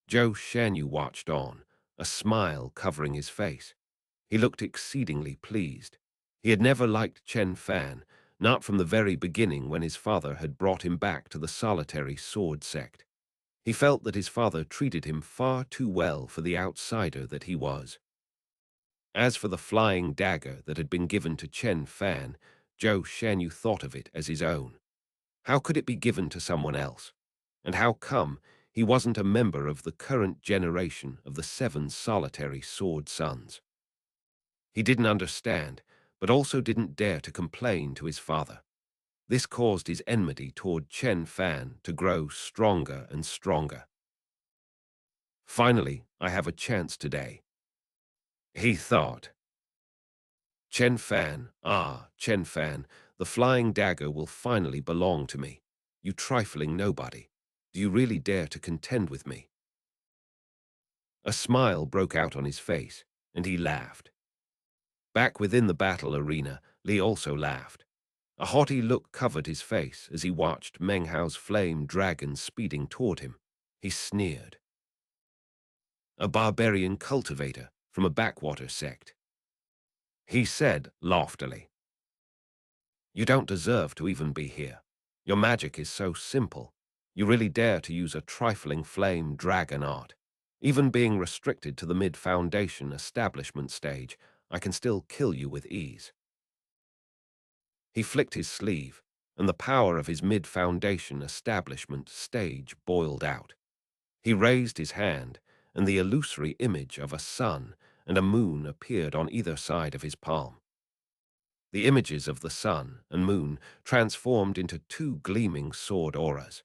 Zhou Shanyu watched on, a smile covering his face. He looked exceedingly pleased. He had never liked Chen Fan, not from the very beginning when his father had brought him back to the solitary sword sect. He felt that his father treated him far too well for the outsider that he was. As for the flying dagger that had been given to Chen Fan, Zhou Shanyu thought of it as his own. How could it be given to someone else? And how come he wasn't a member of the current generation of the 7 solitary sword sons? He didn't understand, but also didn't dare to complain to his father. This caused his enmity toward Chen Fan to grow stronger and stronger. Finally, I have a chance today, he thought. Chen Fan, the flying dagger will finally belong to me. You trifling nobody. Do you really dare to contend with me? A smile broke out on his face, and he laughed. Back within the battle arena, Li also laughed. A haughty look covered his face as he watched Meng Hao's flame dragon speeding toward him. He sneered. A barbarian cultivator from a backwater sect, he said loftily. You don't deserve to even be here. Your magic is so simple. You really dare to use a trifling flame dragon art. Even being restricted to the mid-foundation establishment stage, I can still kill you with ease. He flicked his sleeve, and the power of his mid-foundation establishment stage boiled out. He raised his hand, and the illusory image of a sun and a moon appeared on either side of his palm. The images of the sun and moon transformed into 2 gleaming sword auras.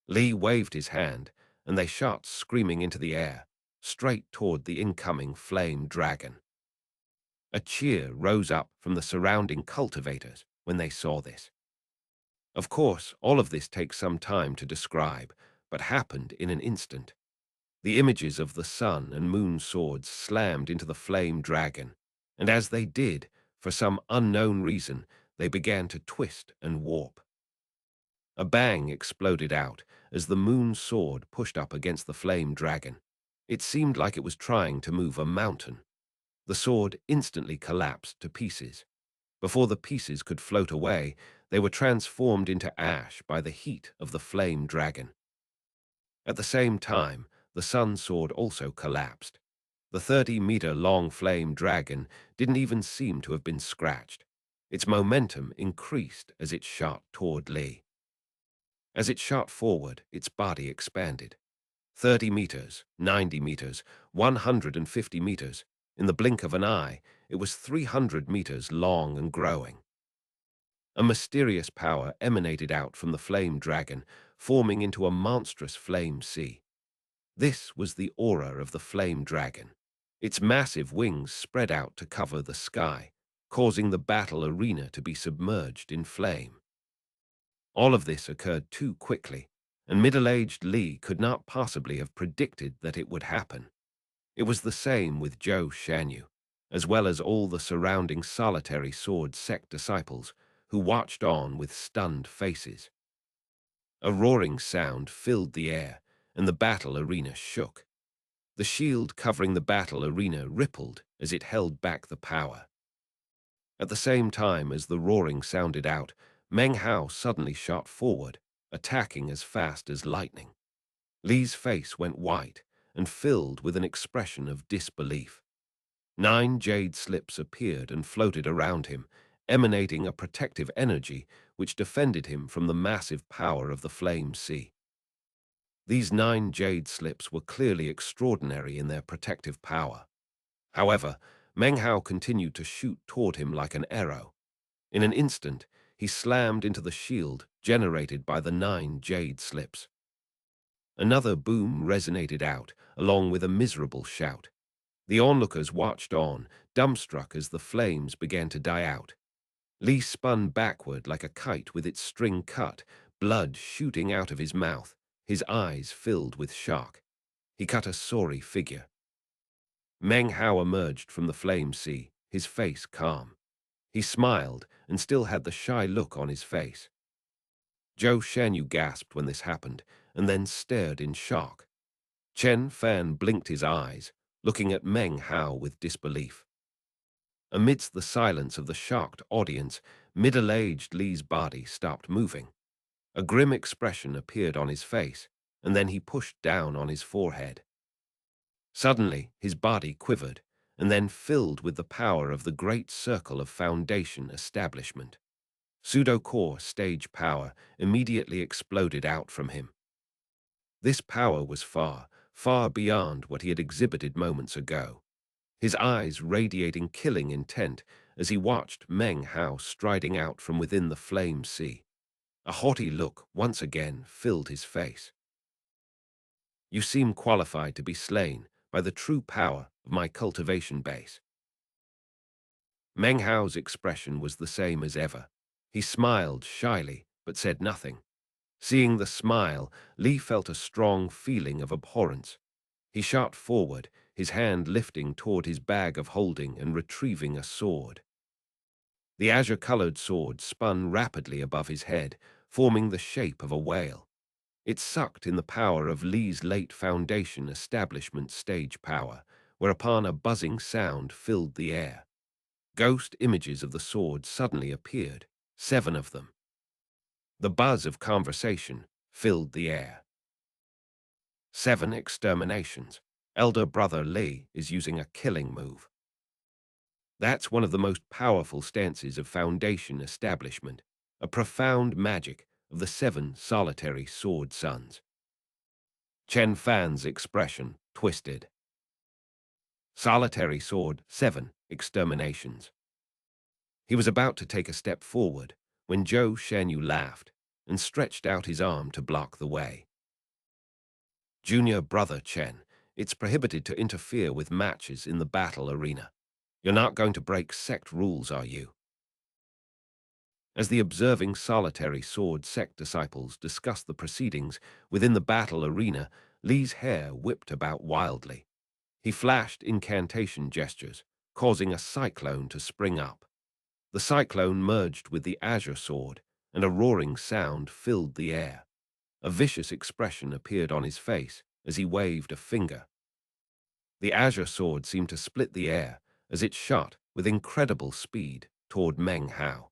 Li waved his hand, and they shot screaming into the air, straight toward the incoming flame dragon. A cheer rose up from the surrounding cultivators when they saw this. Of course, all of this takes some time to describe, but happened in an instant. The images of the sun and moon swords slammed into the flame dragon, and as they did, for some unknown reason, they began to twist and warp. A bang exploded out as the moon sword pushed up against the flame dragon. It seemed like it was trying to move a mountain. The sword instantly collapsed to pieces. Before the pieces could float away, they were transformed into ash by the heat of the flame dragon. At the same time, the sun sword also collapsed. The 30-meter-long flame dragon didn't even seem to have been scratched. Its momentum increased as it shot toward Lee. As it shot forward, its body expanded. 30 meters, 90 meters, 150 meters. In the blink of an eye, it was 300 meters long and growing. A mysterious power emanated out from the flame dragon, forming into a monstrous flame sea. This was the aura of the flame dragon. Its massive wings spread out to cover the sky, causing the battle arena to be submerged in flame. All of this occurred too quickly, and middle-aged Li could not possibly have predicted that it would happen. It was the same with Zhou Shanyu, as well as all the surrounding solitary sword sect disciples who watched on with stunned faces. A roaring sound filled the air, and the battle arena shook. The shield covering the battle arena rippled as it held back the power. At the same time as the roaring sounded out, Meng Hao suddenly shot forward, attacking as fast as lightning. Li's face went white and filled with an expression of disbelief. 9 jade slips appeared and floated around him, emanating a protective energy which defended him from the massive power of the flame sea. These 9 jade slips were clearly extraordinary in their protective power. However, Meng Hao continued to shoot toward him like an arrow. In an instant, he slammed into the shield generated by the 9 jade slips. Another boom resonated out, along with a miserable shout. The onlookers watched on, dumbstruck as the flames began to die out. Li spun backward like a kite with its string cut, blood shooting out of his mouth, his eyes filled with shock. He cut a sorry figure. Meng Hao emerged from the flame sea, his face calm. He smiled and still had the shy look on his face. Zhou Shanyu gasped when this happened, and then stared in shock. Chen Fan blinked his eyes, looking at Meng Hao with disbelief. Amidst the silence of the shocked audience, middle-aged Li's body stopped moving. A grim expression appeared on his face, and then he pushed down on his forehead. Suddenly, his body quivered, and then filled with the power of the great circle of foundation establishment. Pseudo-core stage power immediately exploded out from him. This power was far, far beyond what he had exhibited moments ago, his eyes radiating killing intent as he watched Meng Hao striding out from within the flame sea. A haughty look once again filled his face. "You seem qualified to be slain by the true power of my cultivation base." Meng Hao's expression was the same as ever. He smiled shyly, but said nothing. Seeing the smile, Li felt a strong feeling of abhorrence. He shot forward, his hand lifting toward his bag of holding and retrieving a sword. The azure-colored sword spun rapidly above his head, forming the shape of a whale. It sucked in the power of Li's late foundation establishment stage power, whereupon a buzzing sound filled the air. Ghost images of the sword suddenly appeared, 7 of them. The buzz of conversation filled the air. 7 exterminations. Elder brother Li is using a killing move. That's one of the most powerful stances of foundation establishment, a profound magic of the 7 solitary sword sons. Chen Fan's expression twisted. Solitary sword, 7 exterminations. He was about to take a step forward when Zhou Shanyu laughed and stretched out his arm to block the way. "Junior brother Chen, it's prohibited to interfere with matches in the battle arena. You're not going to break sect rules, are you?" As the observing solitary sword sect disciples discussed the proceedings within the battle arena, Li's hair whipped about wildly. He flashed incantation gestures, causing a cyclone to spring up. The cyclone merged with the azure sword, and a roaring sound filled the air. A vicious expression appeared on his face as he waved a finger. The azure sword seemed to split the air as it shot with incredible speed toward Meng Hao.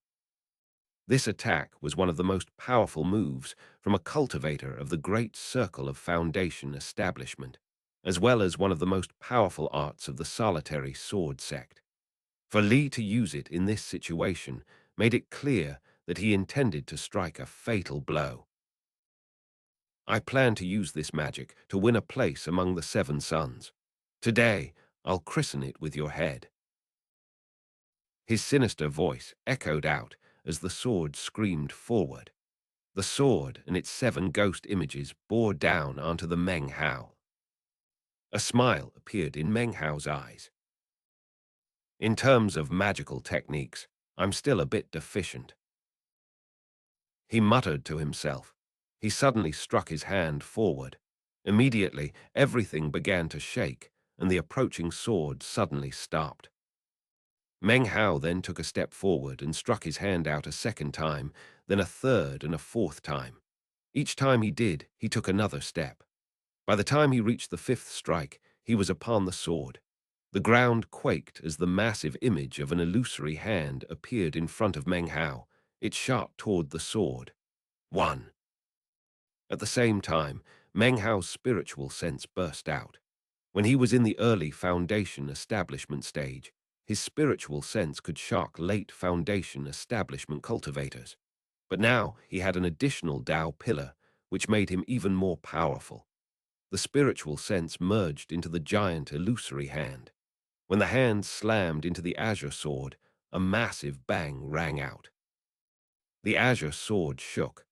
This attack was one of the most powerful moves from a cultivator of the great circle of foundation establishment, as well as one of the most powerful arts of the solitary sword sect. For Li to use it in this situation made it clear that he intended to strike a fatal blow. I plan to use this magic to win a place among the seven sons. Today, I'll christen it with your head. His sinister voice echoed out as the sword screamed forward. The sword and its seven ghost images bore down onto the Meng Hao. A smile appeared in Meng Hao's eyes. In terms of magical techniques, I'm still a bit deficient. He muttered to himself. He suddenly struck his hand forward. Immediately, everything began to shake, and the approaching sword suddenly stopped. Meng Hao then took a step forward and struck his hand out a second time, then a third and a fourth time. Each time he did, he took another step. By the time he reached the fifth strike, he was upon the sword. The ground quaked as the massive image of an illusory hand appeared in front of Meng Hao. It shot toward the sword. 1. At the same time, Meng Hao's spiritual sense burst out. When he was in the early foundation establishment stage, his spiritual sense could shock late foundation establishment cultivators. But now he had an additional Tao pillar, which made him even more powerful. The spiritual sense merged into the giant illusory hand. When the hand slammed into the azure sword, a massive bang rang out. The azure sword shook.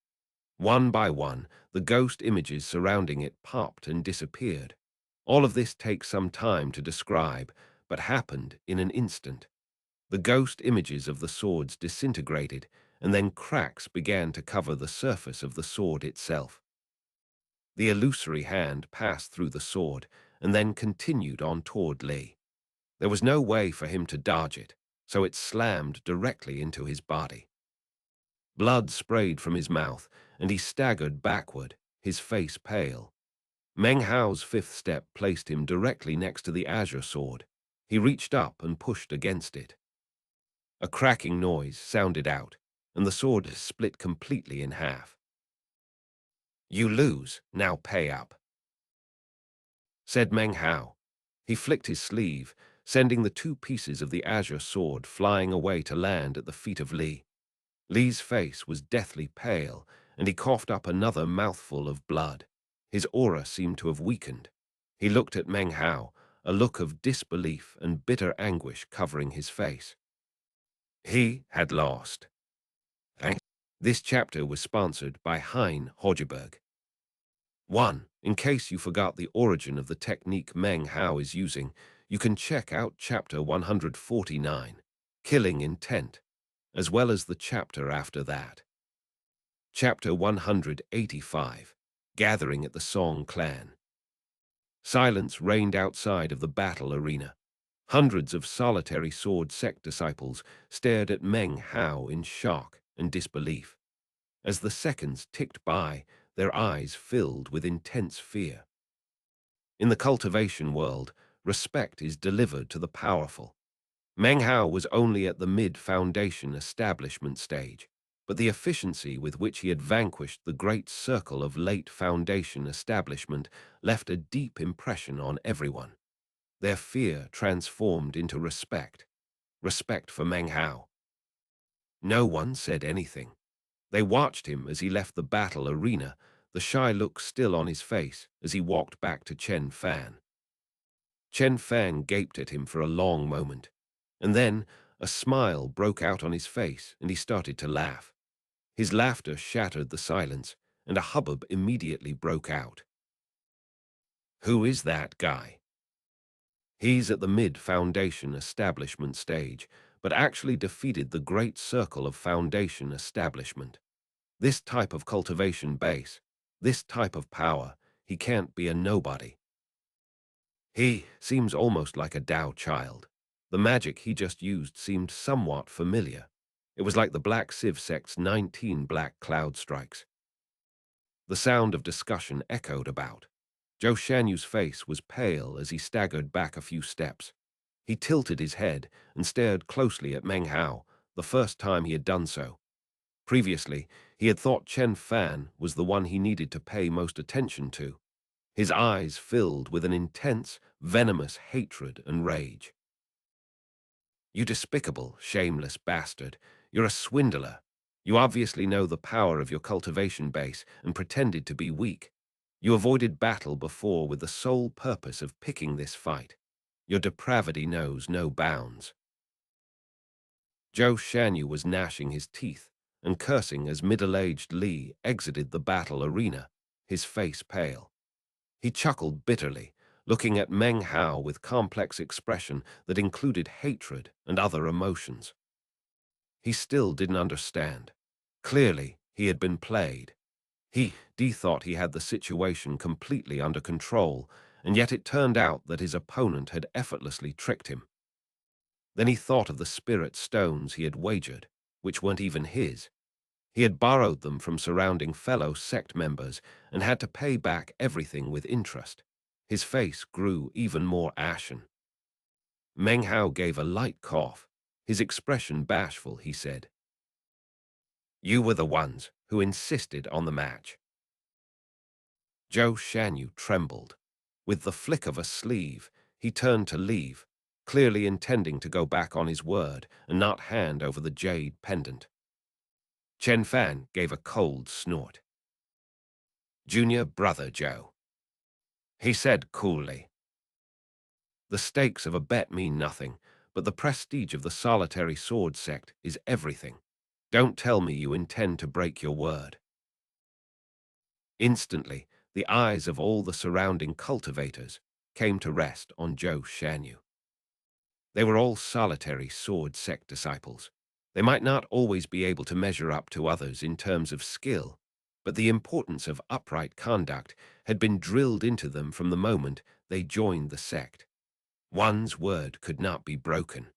One by one, the ghost images surrounding it popped and disappeared. All of this takes some time to describe, but happened in an instant. The ghost images of the swords disintegrated, and then cracks began to cover the surface of the sword itself. The illusory hand passed through the sword, and then continued on toward Li. There was no way for him to dodge it, so it slammed directly into his body. Blood sprayed from his mouth, and he staggered backward, his face pale. Meng Hao's fifth step placed him directly next to the azure sword. He reached up and pushed against it. A cracking noise sounded out, and the sword split completely in half. "You lose, now pay up," said Meng Hao. He flicked his sleeve, sending the two pieces of the azure sword flying away to land at the feet of Li. Li's face was deathly pale, and he coughed up another mouthful of blood. His aura seemed to have weakened. He looked at Meng Hao, a look of disbelief and bitter anguish covering his face. He had lost. Thanks. This chapter was sponsored by Audiobook. 1. In case you forgot the origin of the technique Meng Hao is using, you can check out Chapter 149, Killing Intent, as well as the chapter after that. Chapter 185, Gathering at the Song Clan. Silence reigned outside of the battle arena. Hundreds of solitary sword sect disciples stared at Meng Hao in shock and disbelief. As the seconds ticked by, their eyes filled with intense fear. In the cultivation world, respect is delivered to the powerful. Meng Hao was only at the mid-foundation establishment stage, but the efficiency with which he had vanquished the great circle of late foundation establishment left a deep impression on everyone. Their fear transformed into respect. Respect for Meng Hao. No one said anything. They watched him as he left the battle arena, the shy look still on his face as he walked back to Chen Fan. Chen Fan gaped at him for a long moment, and then a smile broke out on his face and he started to laugh. His laughter shattered the silence, and a hubbub immediately broke out. "Who is that guy?" "He's at the mid-foundation establishment stage, but actually defeated the great circle of foundation establishment. This type of cultivation base, this type of power, he can't be a nobody. He seems almost like a Tao child. The magic he just used seemed somewhat familiar. It was like the Black Civ sect's 19 black cloud strikes. The sound of discussion echoed about. Zhou Shanyu's face was pale as he staggered back a few steps. He tilted his head and stared closely at Meng Hao, the first time he had done so. Previously, he had thought Chen Fan was the one he needed to pay most attention to. His eyes filled with an intense, venomous hatred and rage. "You despicable, shameless bastard. You're a swindler. You obviously know the power of your cultivation base and pretended to be weak. You avoided battle before with the sole purpose of picking this fight. Your depravity knows no bounds." Zhou Shanyu was gnashing his teeth and cursing as middle-aged Li exited the battle arena, his face pale. He chuckled bitterly, looking at Meng Hao with complex expression that included hatred and other emotions. He still didn't understand. Clearly, he had been played. He thought he had the situation completely under control, and yet it turned out that his opponent had effortlessly tricked him. Then he thought of the spirit stones he had wagered, which weren't even his. He had borrowed them from surrounding fellow sect members and had to pay back everything with interest. His face grew even more ashen. Meng Hao gave a light cough, his expression bashful. He said, "You were the ones who insisted on the match." Zhou Shanyu trembled. With the flick of a sleeve, he turned to leave, clearly intending to go back on his word and not hand over the jade pendant. Chen Fan gave a cold snort. "Junior brother Zhou," he said coolly. "The stakes of a bet mean nothing, but the prestige of the solitary sword sect is everything. Don't tell me you intend to break your word." Instantly, the eyes of all the surrounding cultivators came to rest on Zhou Shanyu. They were all solitary sword sect disciples. They might not always be able to measure up to others in terms of skill, but the importance of upright conduct had been drilled into them from the moment they joined the sect. One's word could not be broken.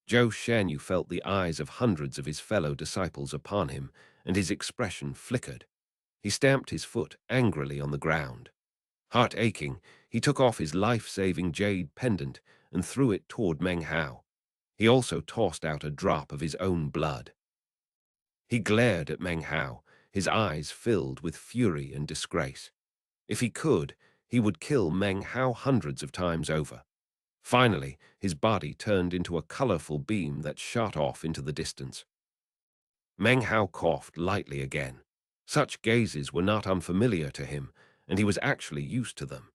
Zhou Shanyu felt the eyes of hundreds of his fellow disciples upon him, and his expression flickered. He stamped his foot angrily on the ground. Heart aching, he took off his life-saving jade pendant and threw it toward Meng Hao. He also tossed out a drop of his own blood. He glared at Meng Hao, his eyes filled with fury and disgrace. If he could, he would kill Meng Hao hundreds of times over. Finally, his body turned into a colorful beam that shot off into the distance. Meng Hao coughed lightly again. Such gazes were not unfamiliar to him, and he was actually used to them.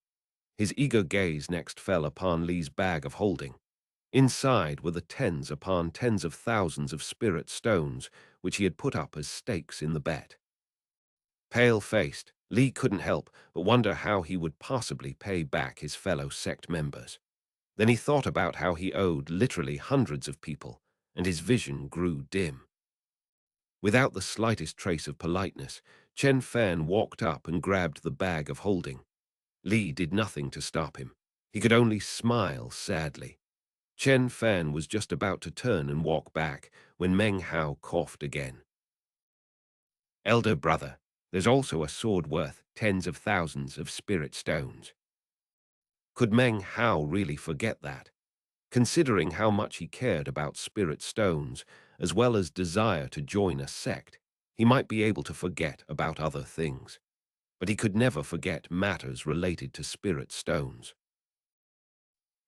His eager gaze next fell upon Li's bag of holding. Inside were the tens upon tens of thousands of spirit stones, which he had put up as stakes in the bet. Pale-faced, Li couldn't help but wonder how he would possibly pay back his fellow sect members. Then he thought about how he owed literally hundreds of people, and his vision grew dim. Without the slightest trace of politeness, Chen Fan walked up and grabbed the bag of holding. Li did nothing to stop him. He could only smile sadly. Chen Fan was just about to turn and walk back when Meng Hao coughed again. "Elder brother, there's also a sword worth tens of thousands of spirit stones." Could Meng Hao really forget that? Considering how much he cared about spirit stones, as well as desire to join a sect, he might be able to forget about other things. But he could never forget matters related to spirit stones.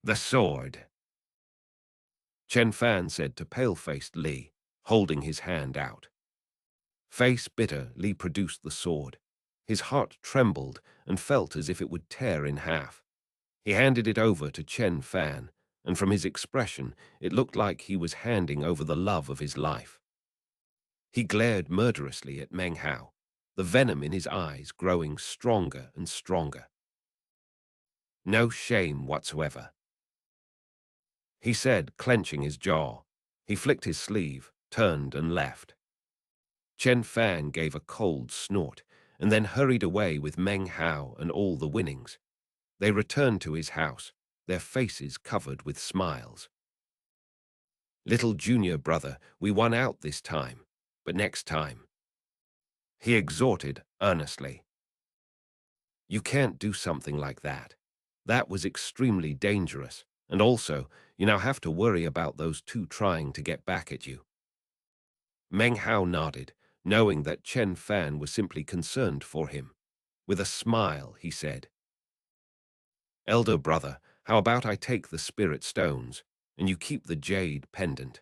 "The sword," Chen Fan said to pale-faced Li, holding his hand out. Face bitter, Li produced the sword. His heart trembled and felt as if it would tear in half. He handed it over to Chen Fan, and from his expression, it looked like he was handing over the love of his life. He glared murderously at Meng Hao, the venom in his eyes growing stronger and stronger. "No shame whatsoever," he said, clenching his jaw. He flicked his sleeve, turned and left. Chen Fan gave a cold snort, and then hurried away with Meng Hao and all the winnings. They returned to his house, their faces covered with smiles. Little junior brother, we won out this time, but next time, he exhorted earnestly. You can't do something like that. That was extremely dangerous, and also, you now have to worry about those two trying to get back at you. Meng Hao nodded, knowing that Chen Fan was simply concerned for him. With a smile, he said, Elder brother, how about I take the spirit stones, and you keep the jade pendant?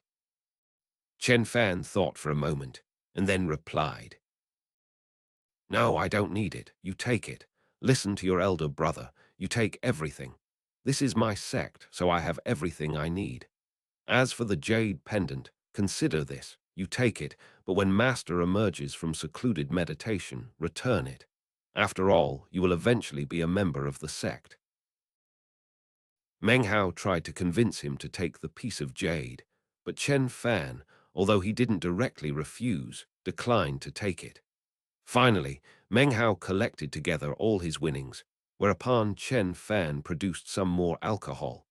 Chen Fan thought for a moment, and then replied, No, I don't need it. You take it. Listen to your elder brother. You take everything. This is my sect, so I have everything I need. As for the jade pendant, consider this. You take it, but when Master emerges from secluded meditation, return it. After all, you will eventually be a member of the sect. Meng Hao tried to convince him to take the piece of jade, but Chen Fan, although he didn't directly refuse, declined to take it. Finally, Meng Hao collected together all his winnings, whereupon Chen Fan produced some more alcohol.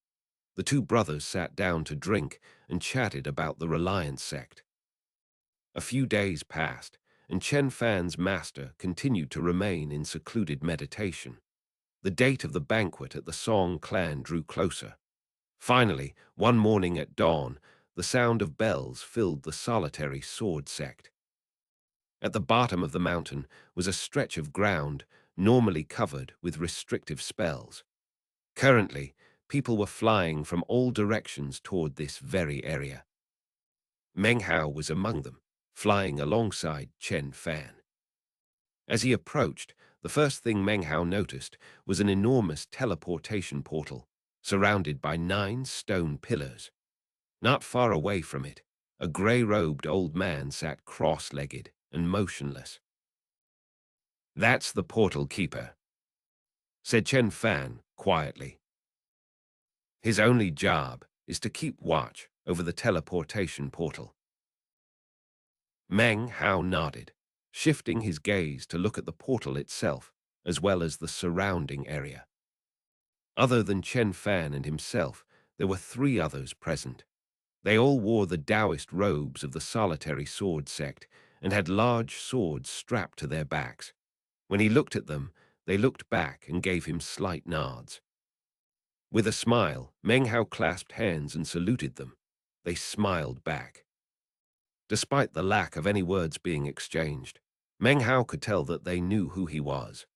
The two brothers sat down to drink and chatted about the Reliance sect. A few days passed, and Chen Fan's master continued to remain in secluded meditation. The date of the banquet at the Song clan drew closer. Finally, one morning at dawn, the sound of bells filled the solitary sword sect. At the bottom of the mountain was a stretch of ground normally covered with restrictive spells. Currently, people were flying from all directions toward this very area. Meng Hao was among them, flying alongside Chen Fan. As he approached, the first thing Meng Hao noticed was an enormous teleportation portal, surrounded by 9 stone pillars. Not far away from it, a gray-robed old man sat cross-legged and motionless. That's the portal keeper, said Chen Fan quietly. His only job is to keep watch over the teleportation portal. Meng Hao nodded, shifting his gaze to look at the portal itself, as well as the surrounding area. Other than Chen Fan and himself, there were 3 others present. They all wore the Taoist robes of the solitary sword sect and had large swords strapped to their backs. When he looked at them, they looked back and gave him slight nods. With a smile, Meng Hao clasped hands and saluted them. They smiled back. Despite the lack of any words being exchanged, Meng Hao could tell that they knew who he was.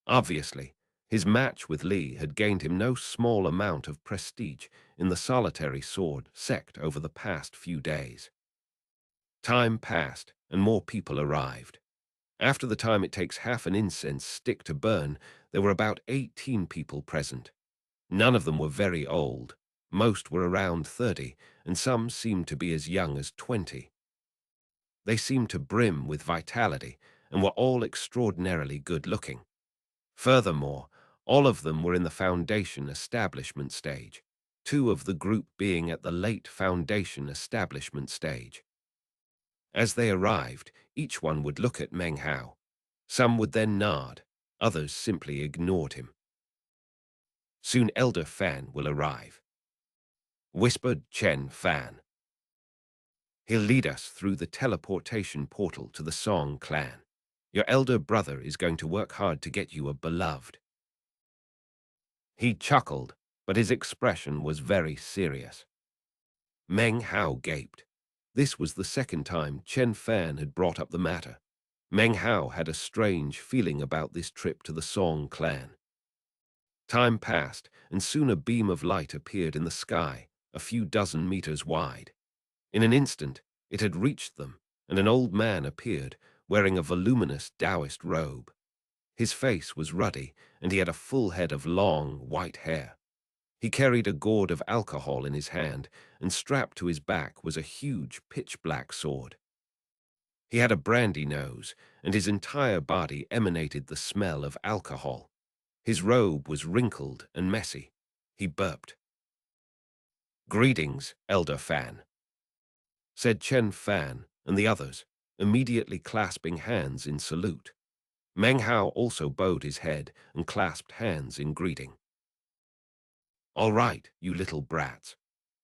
Obviously, his match with Li had gained him no small amount of prestige in the solitary sword sect over the past few days. Time passed, and more people arrived. After the time it takes half an incense stick to burn, there were about 18 people present. None of them were very old. Most were around 30, and some seemed to be as young as 20. They seemed to brim with vitality and were all extraordinarily good-looking. Furthermore, all of them were in the foundation establishment stage, 2 of the group being at the late foundation establishment stage. As they arrived, each one would look at Meng Hao. Some would then nod, others simply ignored him. Soon Elder Fan will arrive, whispered Chen Fan. He'll lead us through the teleportation portal to the Song clan. Your elder brother is going to work hard to get you a beloved. He chuckled, but his expression was very serious. Meng Hao gaped. This was the second time Chen Fan had brought up the matter. Meng Hao had a strange feeling about this trip to the Song clan. Time passed, and soon a beam of light appeared in the sky, a few dozen meters wide. In an instant, it had reached them, and an old man appeared, wearing a voluminous Taoist robe. His face was ruddy, and he had a full head of long, white hair. He carried a gourd of alcohol in his hand, and strapped to his back was a huge pitch-black sword. He had a brandy nose, and his entire body emanated the smell of alcohol. His robe was wrinkled and messy. He burped. "Greetings, Elder Fan," said Chen Fan and the others, immediately clasping hands in salute. Meng Hao also bowed his head and clasped hands in greeting. "All right, you little brats.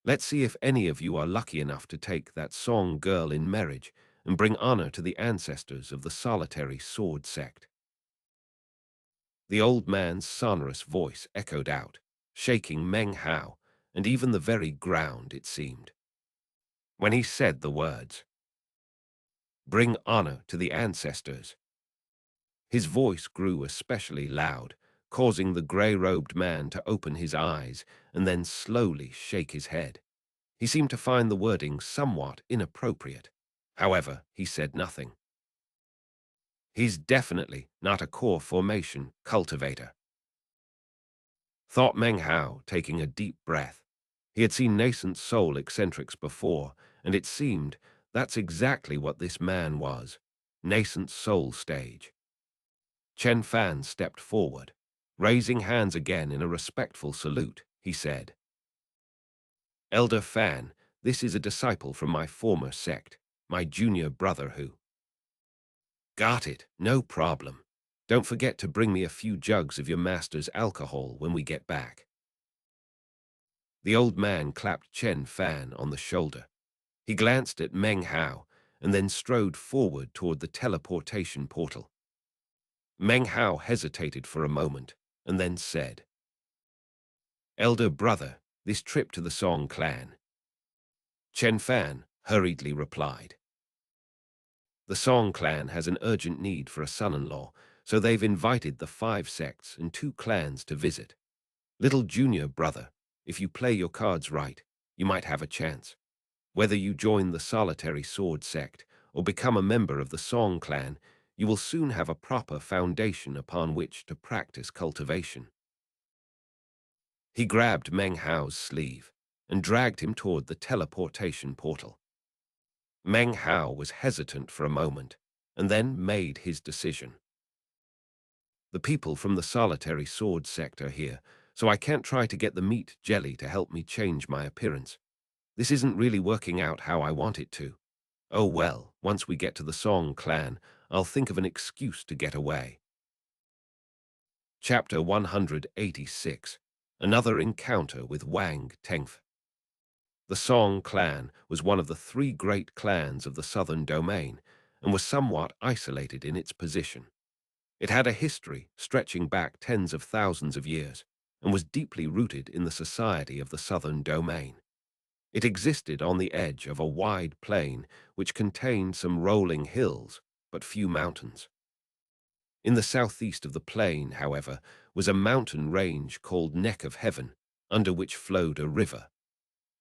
Let's see if any of you are lucky enough to take that song girl in marriage and bring honor to the ancestors of the solitary sword sect." The old man's sonorous voice echoed out, shaking Meng Hao and even the very ground, it seemed. When he said the words, "Bring honor to the ancestors," his voice grew especially loud, causing the gray-robed man to open his eyes and then slowly shake his head. He seemed to find the wording somewhat inappropriate. However, he said nothing. "He's definitely not a core formation cultivator," thought Meng Hao, taking a deep breath. He had seen nascent soul eccentrics before, and it seemed that's exactly what this man was. Nascent soul stage. Chen Fan stepped forward. Raising hands again in a respectful salute, he said, "Elder Fan, this is a disciple from my former sect, my junior brother who—" "Got it, no problem. Don't forget to bring me a few jugs of your master's alcohol when we get back." The old man clapped Chen Fan on the shoulder. He glanced at Meng Hao and then strode forward toward the teleportation portal. Meng Hao hesitated for a moment and then said, "Elder brother, this trip to the Song clan." Chen Fan hurriedly replied, "The Song clan has an urgent need for a son-in-law, so they've invited the 5 sects and 2 clans to visit. Little junior brother, if you play your cards right, you might have a chance. Whether you join the solitary sword sect or become a member of the Song clan, you will soon have a proper foundation upon which to practice cultivation." He grabbed Meng Hao's sleeve and dragged him toward the teleportation portal. Meng Hao was hesitant for a moment and then made his decision. "The people from the solitary sword sect are here, so I can't try to get the meat jelly to help me change my appearance. This isn't really working out how I want it to. Oh well, once we get to the Song clan, I'll think of an excuse to get away." Chapter 186. Another Encounter with Wang Tengf. The Song clan was one of the 3 great clans of the southern domain and was somewhat isolated in its position. It had a history stretching back tens of thousands of years and was deeply rooted in the society of the southern domain. It existed on the edge of a wide plain which contained some rolling hills, but few mountains. In the southeast of the plain, however, was a mountain range called Neck of Heaven, under which flowed a river.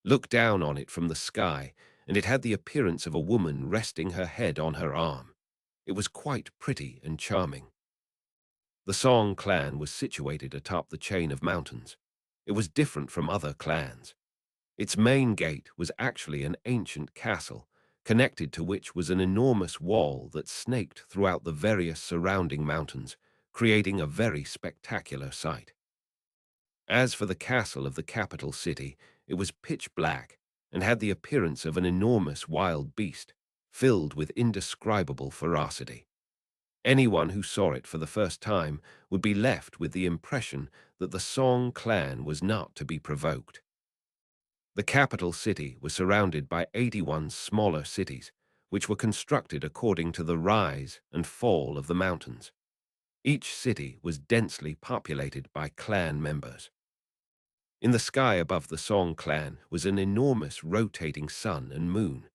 Look down on it from the sky, and it had the appearance of a woman resting her head on her arm. It was quite pretty and charming. The Song clan was situated atop the chain of mountains. It was different from other clans. Its main gate was actually an ancient castle, connected to which was an enormous wall that snaked throughout the various surrounding mountains, creating a very spectacular sight. As for the castle of the capital city, it was pitch black and had the appearance of an enormous wild beast, filled with indescribable ferocity. Anyone who saw it for the first time would be left with the impression that the Song clan was not to be provoked. The capital city was surrounded by 81 smaller cities, which were constructed according to the rise and fall of the mountains. Each city was densely populated by clan members. In the sky above the Song clan was an enormous rotating sun and moon.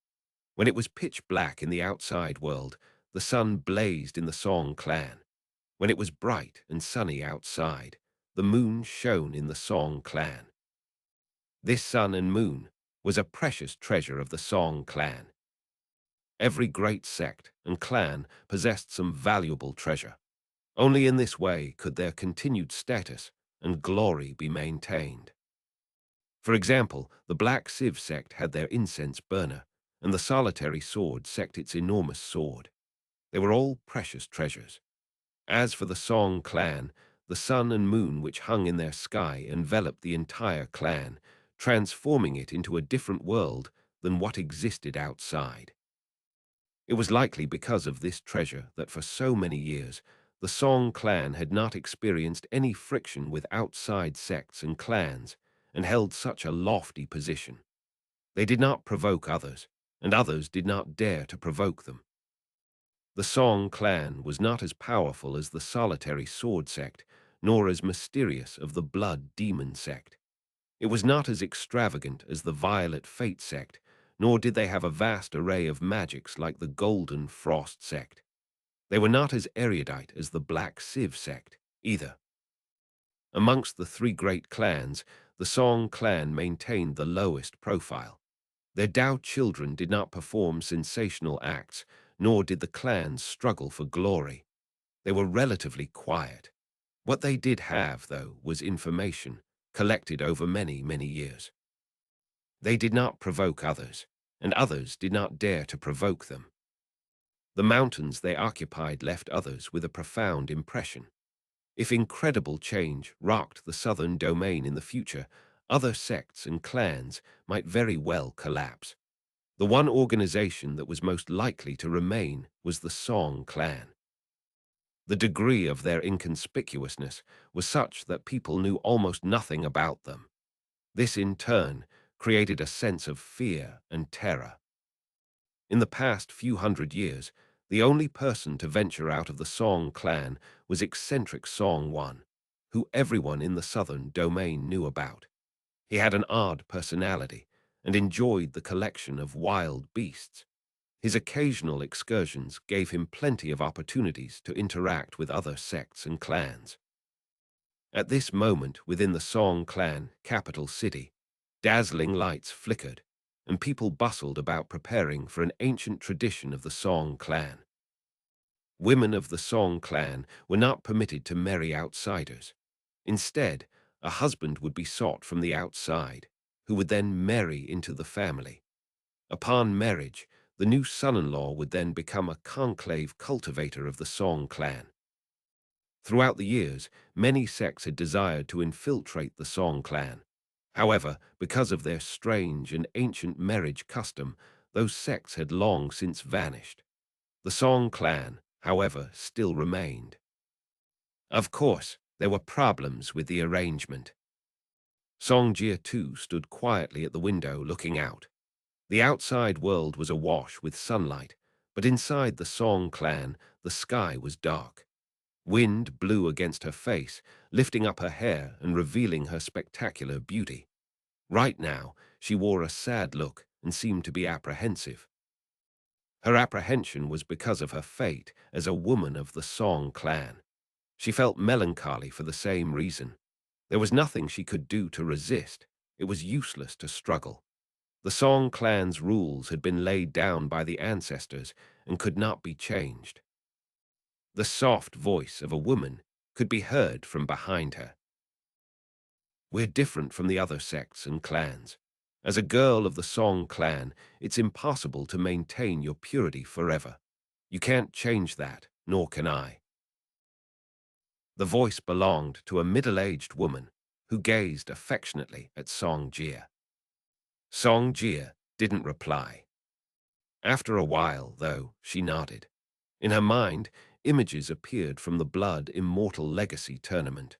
When it was pitch black in the outside world, the sun blazed in the Song clan. When it was bright and sunny outside, the moon shone in the Song clan. This sun and moon was a precious treasure of the Song clan. Every great sect and clan possessed some valuable treasure. Only in this way could their continued status and glory be maintained. For example, the Black Civ sect had their incense burner, and the Solitary Sword sect its enormous sword. They were all precious treasures. As for the Song clan, the sun and moon which hung in their sky enveloped the entire clan, transforming it into a different world than what existed outside. It was likely because of this treasure that for so many years, the Song clan had not experienced any friction with outside sects and clans, and held such a lofty position. They did not provoke others, and others did not dare to provoke them. The Song clan was not as powerful as the solitary sword sect, nor as mysterious of the blood demon sect. It was not as extravagant as the violet fate sect, nor did they have a vast array of magics like the golden frost sect. They were not as erudite as the black sieve sect, either. Amongst the three great clans, the Song clan maintained the lowest profile. Their Dao children did not perform sensational acts, nor did the clans struggle for glory. They were relatively quiet. What they did have, though, was information, collected over many, many years. They did not provoke others, and others did not dare to provoke them. The mountains they occupied left others with a profound impression. If incredible change rocked the southern domain in the future, other sects and clans might very well collapse. The one organization that was most likely to remain was the Song clan. The degree of their inconspicuousness was such that people knew almost nothing about them. This, in turn, created a sense of fear and terror. In the past few hundred years, the only person to venture out of the Song clan was eccentric Song One, who everyone in the southern domain knew about. He had an odd personality and enjoyed the collection of wild beasts. His occasional excursions gave him plenty of opportunities to interact with other sects and clans. At this moment, within the Song clan capital city, dazzling lights flickered, and people bustled about preparing for an ancient tradition of the Song clan. Women of the Song clan were not permitted to marry outsiders. Instead, a husband would be sought from the outside, who would then marry into the family. Upon marriage, the new son-in-law would then become a conclave cultivator of the Song clan. Throughout the years, many sects had desired to infiltrate the Song clan. However, because of their strange and ancient marriage custom, those sects had long since vanished. The Song clan, however, still remained. Of course, there were problems with the arrangement. Songjia too stood quietly at the window looking out. The outside world was awash with sunlight, but inside the Song clan, the sky was dark. Wind blew against her face, lifting up her hair and revealing her spectacular beauty. Right now, she wore a sad look and seemed to be apprehensive. Her apprehension was because of her fate as a woman of the Song clan. She felt melancholy for the same reason. There was nothing she could do to resist. It was useless to struggle. The Song clan's rules had been laid down by the ancestors and could not be changed. The soft voice of a woman could be heard from behind her. We're different from the other sects and clans. As a girl of the Song clan, it's impossible to maintain your purity forever. You can't change that, nor can I. The voice belonged to a middle-aged woman who gazed affectionately at Song Jia. Song Jia didn't reply. After a while, though, she nodded. In her mind, images appeared from the Blood Immortal Legacy tournament.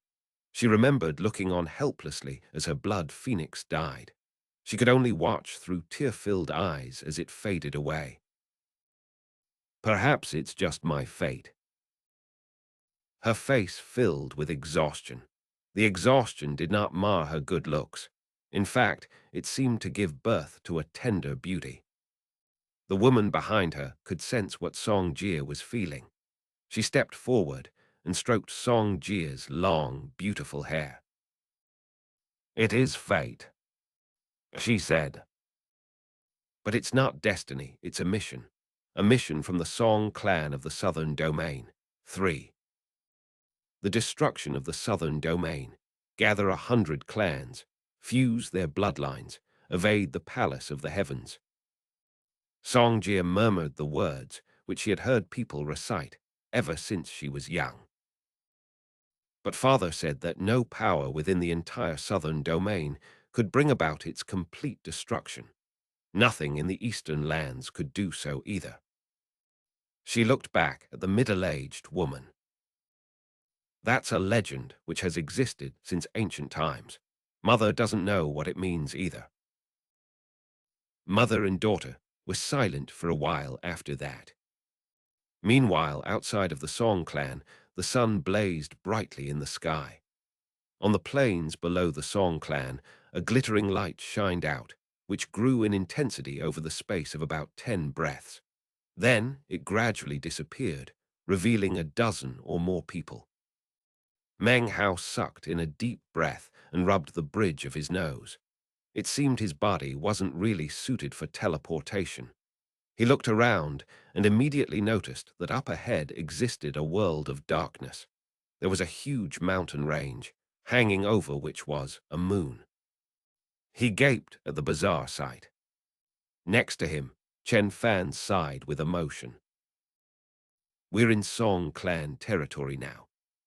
She remembered looking on helplessly as her blood phoenix died. She could only watch through tear-filled eyes as it faded away. Perhaps it's just my fate. Her face filled with exhaustion. The exhaustion did not mar her good looks. In fact, it seemed to give birth to a tender beauty. The woman behind her could sense what Song Jia was feeling. She stepped forward and stroked Song Jia's long, beautiful hair. It is fate, she said. But it's not destiny, it's a mission. A mission from the Song clan of the Southern Domain. 3. The destruction of the Southern Domain. Gather 100 clans, fuse their bloodlines, evade the palace of the heavens. Song Jia murmured the words which she had heard people recite ever since she was young. But father said that no power within the entire Southern Domain could bring about its complete destruction. Nothing in the eastern lands could do so either. She looked back at the middle-aged woman. That's a legend which has existed since ancient times. Mother doesn't know what it means either. Mother and daughter were silent for a while after that. Meanwhile, outside of the Song clan, the sun blazed brightly in the sky. On the plains below the Song clan, a glittering light shined out, which grew in intensity over the space of about 10 breaths. Then it gradually disappeared, revealing a dozen or more people. Meng Hao sucked in a deep breath and rubbed the bridge of his nose. It seemed his body wasn't really suited for teleportation. He looked around and immediately noticed that up ahead existed a world of darkness. There was a huge mountain range, hanging over which was a moon. He gaped at the bizarre sight. Next to him, Chen Fan sighed with emotion. We're in Song clan territory now.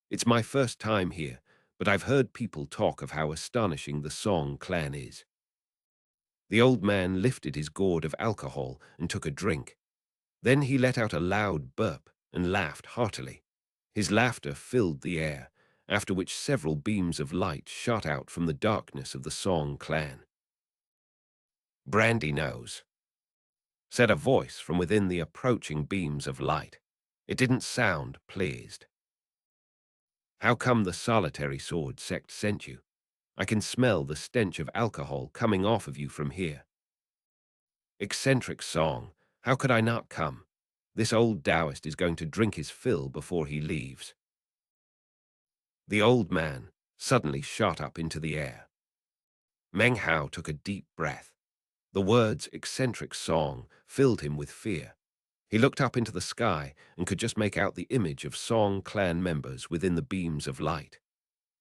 It's my first time here, but I've heard people talk of how astonishing the Song clan is. The old man lifted his gourd of alcohol and took a drink. Then he let out a loud burp and laughed heartily. His laughter filled the air, after which several beams of light shot out from the darkness of the Song clan. "Brandy nose," said a voice from within the approaching beams of light. It didn't sound pleased. "How come the solitary sword sect sent you? I can smell the stench of alcohol coming off of you from here." "Eccentric Song, how could I not come? This old Taoist is going to drink his fill before he leaves." The old man suddenly shot up into the air. Meng Hao took a deep breath. The words "eccentric Song" filled him with fear. He looked up into the sky and could just make out the image of Song clan members within the beams of light.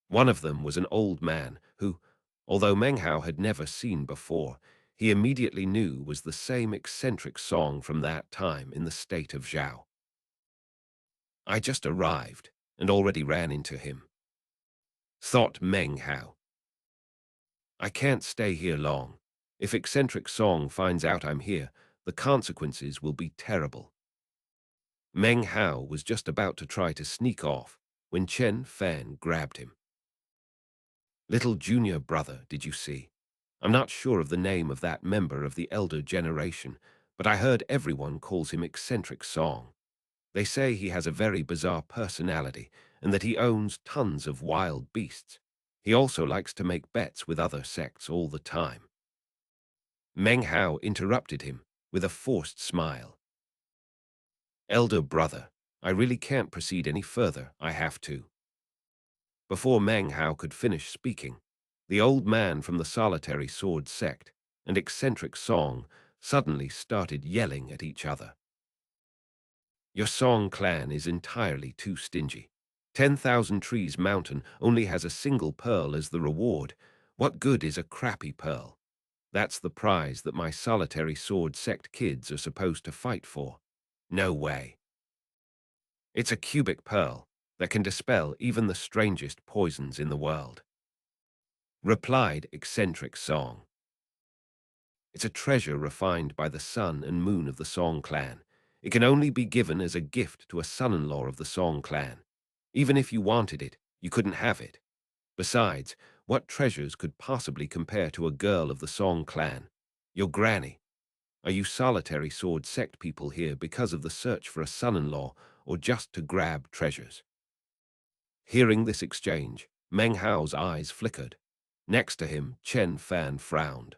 One of them was an old man who, although Meng Hao had never seen before, he immediately knew was the same eccentric Song from that time in the state of Zhao. "I just arrived and already ran into him," thought Meng Hao. "I can't stay here long. If eccentric Song finds out I'm here, the consequences will be terrible." Meng Hao was just about to try to sneak off when Chen Fan grabbed him. "Little junior brother, did you see? I'm not sure of the name of that member of the elder generation, but I heard everyone calls him eccentric Song. They say he has a very bizarre personality and that he owns tons of wild beasts. He also likes to make bets with other sects all the time." Meng Hao interrupted him with a forced smile. "Elder brother, I really can't proceed any further, I have to." Before Meng Hao could finish speaking, the old man from the solitary sword sect and eccentric Song suddenly started yelling at each other. "Your Song clan is entirely too stingy. 10,000 Trees Mountain only has a single pearl as the reward. What good is a crappy pearl? That's the prize that my solitary sword sect kids are supposed to fight for. No way. It's a cubic pearl that can dispel even the strangest poisons in the world," replied eccentric Song. "It's a treasure refined by the sun and moon of the Song clan. It can only be given as a gift to a son-in-law of the Song clan. Even if you wanted it, you couldn't have it. Besides, what treasures could possibly compare to a girl of the Song clan? Your granny. Are you solitary sword sect people here because of the search for a son-in-law or just to grab treasures?" Hearing this exchange, Meng Hao's eyes flickered. Next to him, Chen Fan frowned.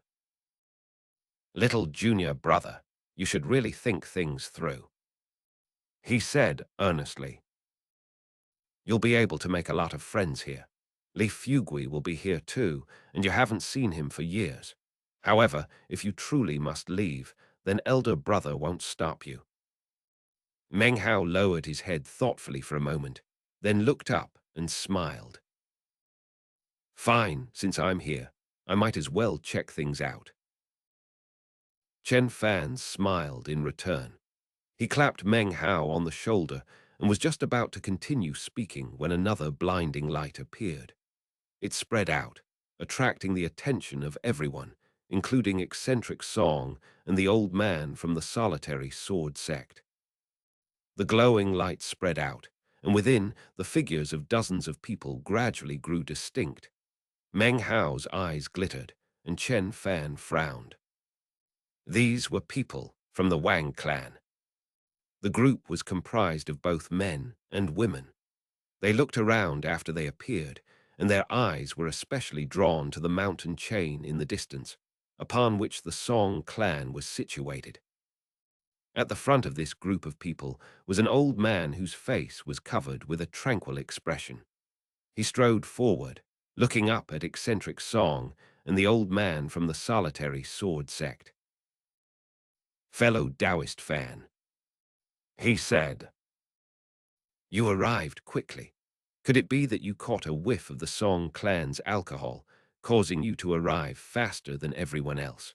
"Little junior brother, you should really think things through," he said earnestly. "You'll be able to make a lot of friends here. Li Fugui will be here too, and you haven't seen him for years. However, if you truly must leave, then elder brother won't stop you." Meng Hao lowered his head thoughtfully for a moment, then looked up and smiled. "Fine, since I'm here, I might as well check things out." Chen Fan smiled in return. He clapped Meng Hao on the shoulder and was just about to continue speaking when another blinding light appeared. It spread out, attracting the attention of everyone, including eccentric Song and the old man from the solitary sword sect. The glowing light spread out, and within, the figures of dozens of people gradually grew distinct. Meng Hao's eyes glittered, and Chen Fan frowned. These were people from the Wang clan. The group was comprised of both men and women. They looked around after they appeared, and their eyes were especially drawn to the mountain chain in the distance, upon which the Song clan was situated. At the front of this group of people was an old man whose face was covered with a tranquil expression. He strode forward, looking up at eccentric Song and the old man from the solitary sword sect. "Fellow Taoist fan," he said, "you arrived quickly. Could it be that you caught a whiff of the Song clan's alcohol, causing you to arrive faster than everyone else?"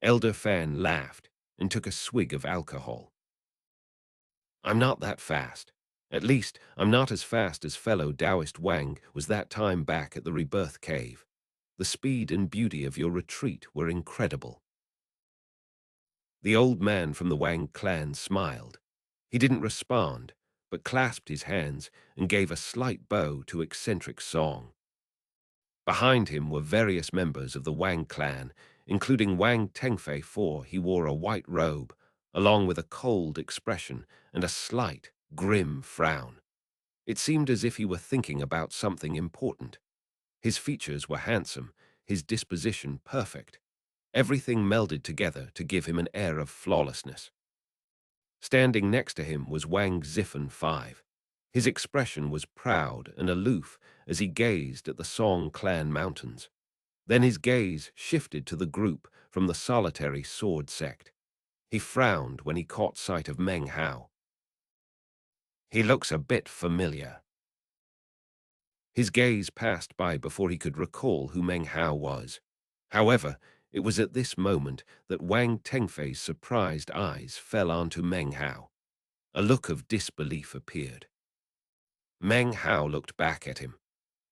Elder Fan laughed and took a swig of alcohol. "I'm not that fast. At least, I'm not as fast as fellow Taoist Wang was that time back at the Rebirth Cave. The speed and beauty of your retreat were incredible." The old man from the Wang clan smiled. He didn't respond, but clasped his hands and gave a slight bow to eccentric Song. Behind him were various members of the Wang clan, including Wang Tengfei, for he wore a white robe, along with a cold expression and a slight, grim frown. It seemed as if he were thinking about something important. His features were handsome, his disposition perfect. Everything melded together to give him an air of flawlessness. Standing next to him was Wang Zifen V. His expression was proud and aloof as he gazed at the Song clan mountains. Then his gaze shifted to the group from the solitary sword sect. He frowned when he caught sight of Meng Hao. "He looks a bit familiar." His gaze passed by before he could recall who Meng Hao was. However, it was at this moment that Wang Tengfei's surprised eyes fell onto Meng Hao. A look of disbelief appeared. Meng Hao looked back at him.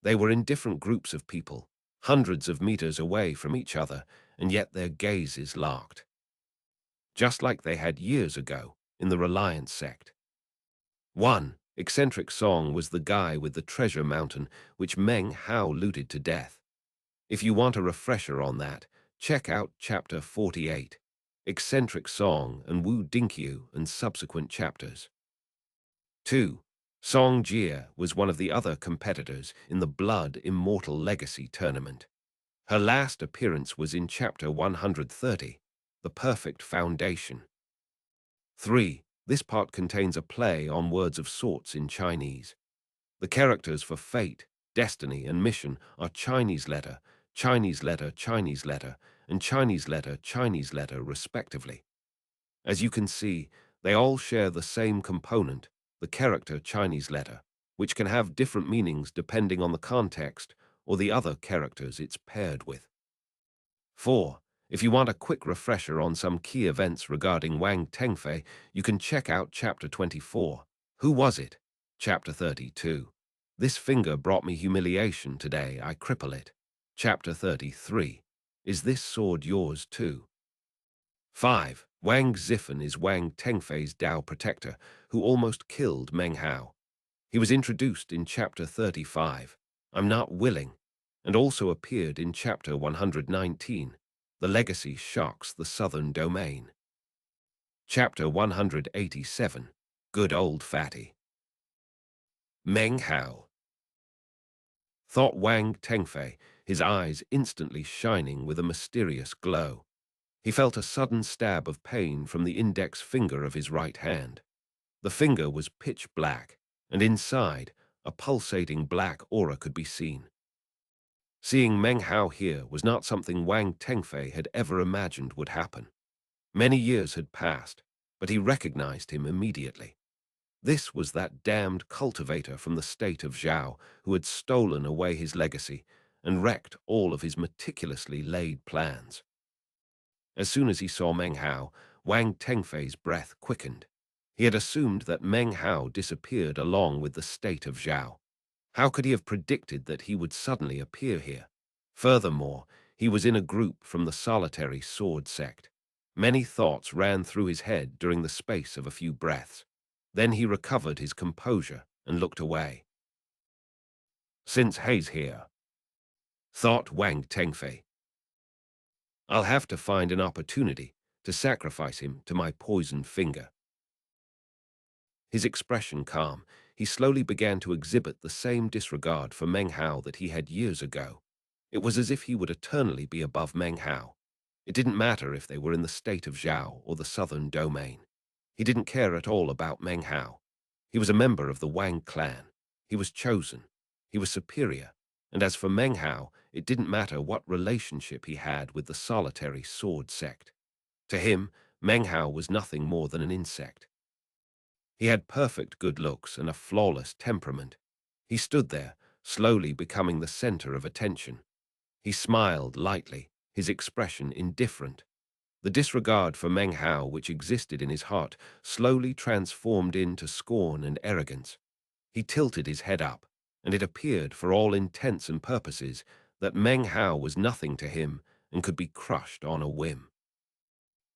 They were in different groups of people, hundreds of meters away from each other, and yet their gazes locked. Just like they had years ago in the Reliance sect. One eccentric Song was the guy with the treasure mountain which Meng Hao looted to death. If you want a refresher on that, check out Chapter 48, Eccentric Song and Wu Dinkyu and subsequent chapters. 2. Song Jia was one of the other competitors in the Blood Immortal Legacy tournament. Her last appearance was in Chapter 130, The Perfect Foundation. 3. This part contains a play on words of sorts in Chinese. The characters for fate, destiny, and mission are Chinese letter, Chinese letter, Chinese letter, and Chinese letter, Chinese letter, respectively. As you can see, they all share the same component, the character Chinese letter, which can have different meanings depending on the context or the other characters it's paired with. 4. If you want a quick refresher on some key events regarding Wang Tengfei, you can check out Chapter 24. Who was it? Chapter 32. This finger brought me humiliation today, I cripple it. Chapter 33. Is this sword yours too? 5. Wang Zifen is Wang Tengfei's Dao protector, who almost killed Meng Hao. He was introduced in Chapter 35, I'm Not Willing, and also appeared in Chapter 119, The Legacy Shocks the Southern Domain. Chapter 187, Good Old Fatty. Meng Hao thought Wang Tengfei, his eyes instantly shining with a mysterious glow. He felt a sudden stab of pain from the index finger of his right hand. The finger was pitch black, and inside, a pulsating black aura could be seen. Seeing Meng Hao here was not something Wang Tengfei had ever imagined would happen. Many years had passed, but he recognized him immediately. This was that damned cultivator from the state of Zhao who had stolen away his legacy and wrecked all of his meticulously laid plans. As soon as he saw Meng Hao, Wang Tengfei's breath quickened. He had assumed that Meng Hao disappeared along with the state of Zhao. How could he have predicted that he would suddenly appear here? Furthermore, he was in a group from the solitary sword sect. Many thoughts ran through his head during the space of a few breaths. Then he recovered his composure and looked away. Since he's here, thought Wang Tengfei, I'll have to find an opportunity to sacrifice him to my poisoned finger. His expression calm, he slowly began to exhibit the same disregard for Meng Hao that he had years ago. It was as if he would eternally be above Meng Hao. It didn't matter if they were in the state of Zhao or the southern domain. He didn't care at all about Meng Hao. He was a member of the Wang clan. He was chosen. He was superior. And as for Meng Hao, it didn't matter what relationship he had with the solitary sword sect. To him, Meng Hao was nothing more than an insect. He had perfect good looks and a flawless temperament. He stood there, slowly becoming the center of attention. He smiled lightly, his expression indifferent. The disregard for Meng Hao which existed in his heart slowly transformed into scorn and arrogance. He tilted his head up, and it appeared for all intents and purposes that Meng Hao was nothing to him and could be crushed on a whim.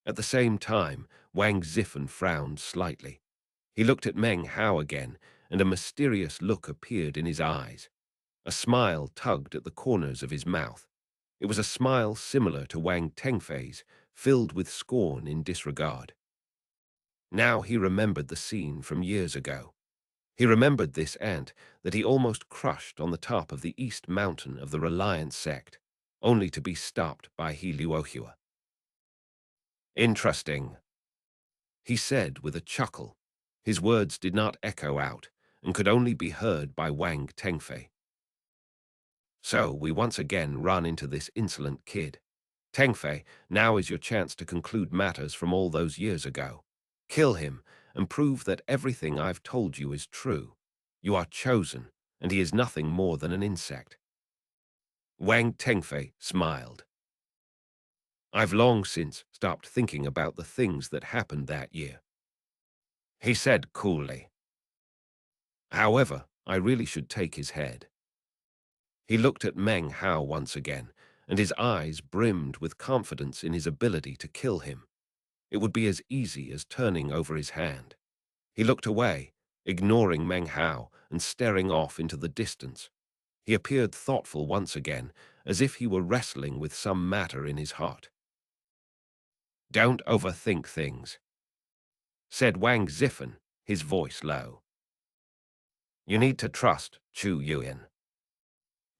At the same time, Wang Zifen frowned slightly. He looked at Meng Hao again, and a mysterious look appeared in his eyes. A smile tugged at the corners of his mouth. It was a smile similar to Wang Tengfei's, filled with scorn and disregard. Now he remembered the scene from years ago. He remembered this ant that he almost crushed on the top of the east mountain of the Reliance sect, only to be stopped by He Luohua. Interesting, he said with a chuckle. His words did not echo out and could only be heard by Wang Tengfei. So we once again run into this insolent kid. Tengfei, now is your chance to conclude matters from all those years ago. Kill him and prove that everything I've told you is true. You are chosen, and he is nothing more than an insect. Wang Tengfei smiled. I've long since stopped thinking about the things that happened that year, he said coolly. However, I really should take his head. He looked at Meng Hao once again, and his eyes brimmed with confidence in his ability to kill him. It would be as easy as turning over his hand. He looked away, ignoring Meng Hao and staring off into the distance. He appeared thoughtful once again, as if he were wrestling with some matter in his heart. Don't overthink things, said Wang Zifen, his voice low. You need to trust Chu Yuan.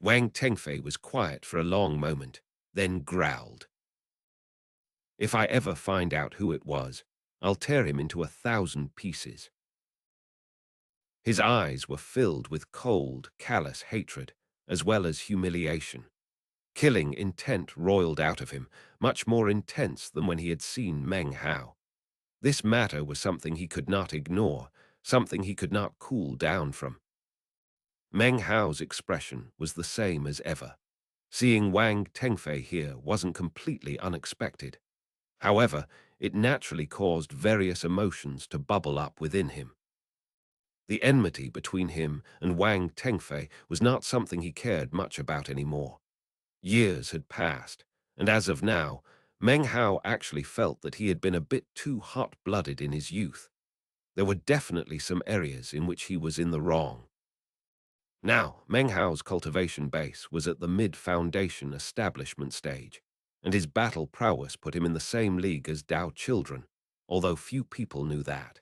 Wang Tengfei was quiet for a long moment, then growled. If I ever find out who it was, I'll tear him into 1,000 pieces. His eyes were filled with cold, callous hatred, as well as humiliation. Killing intent roiled out of him, much more intense than when he had seen Meng Hao. This matter was something he could not ignore, something he could not cool down from. Meng Hao's expression was the same as ever. Seeing Wang Tengfei here wasn't completely unexpected. However, it naturally caused various emotions to bubble up within him. The enmity between him and Wang Tengfei was not something he cared much about anymore. Years had passed, and as of now, Meng Hao actually felt that he had been a bit too hot-blooded in his youth. There were definitely some areas in which he was in the wrong. Now, Meng Hao's cultivation base was at the mid-foundation establishment stage, and his battle prowess put him in the same league as Dao children, although few people knew that.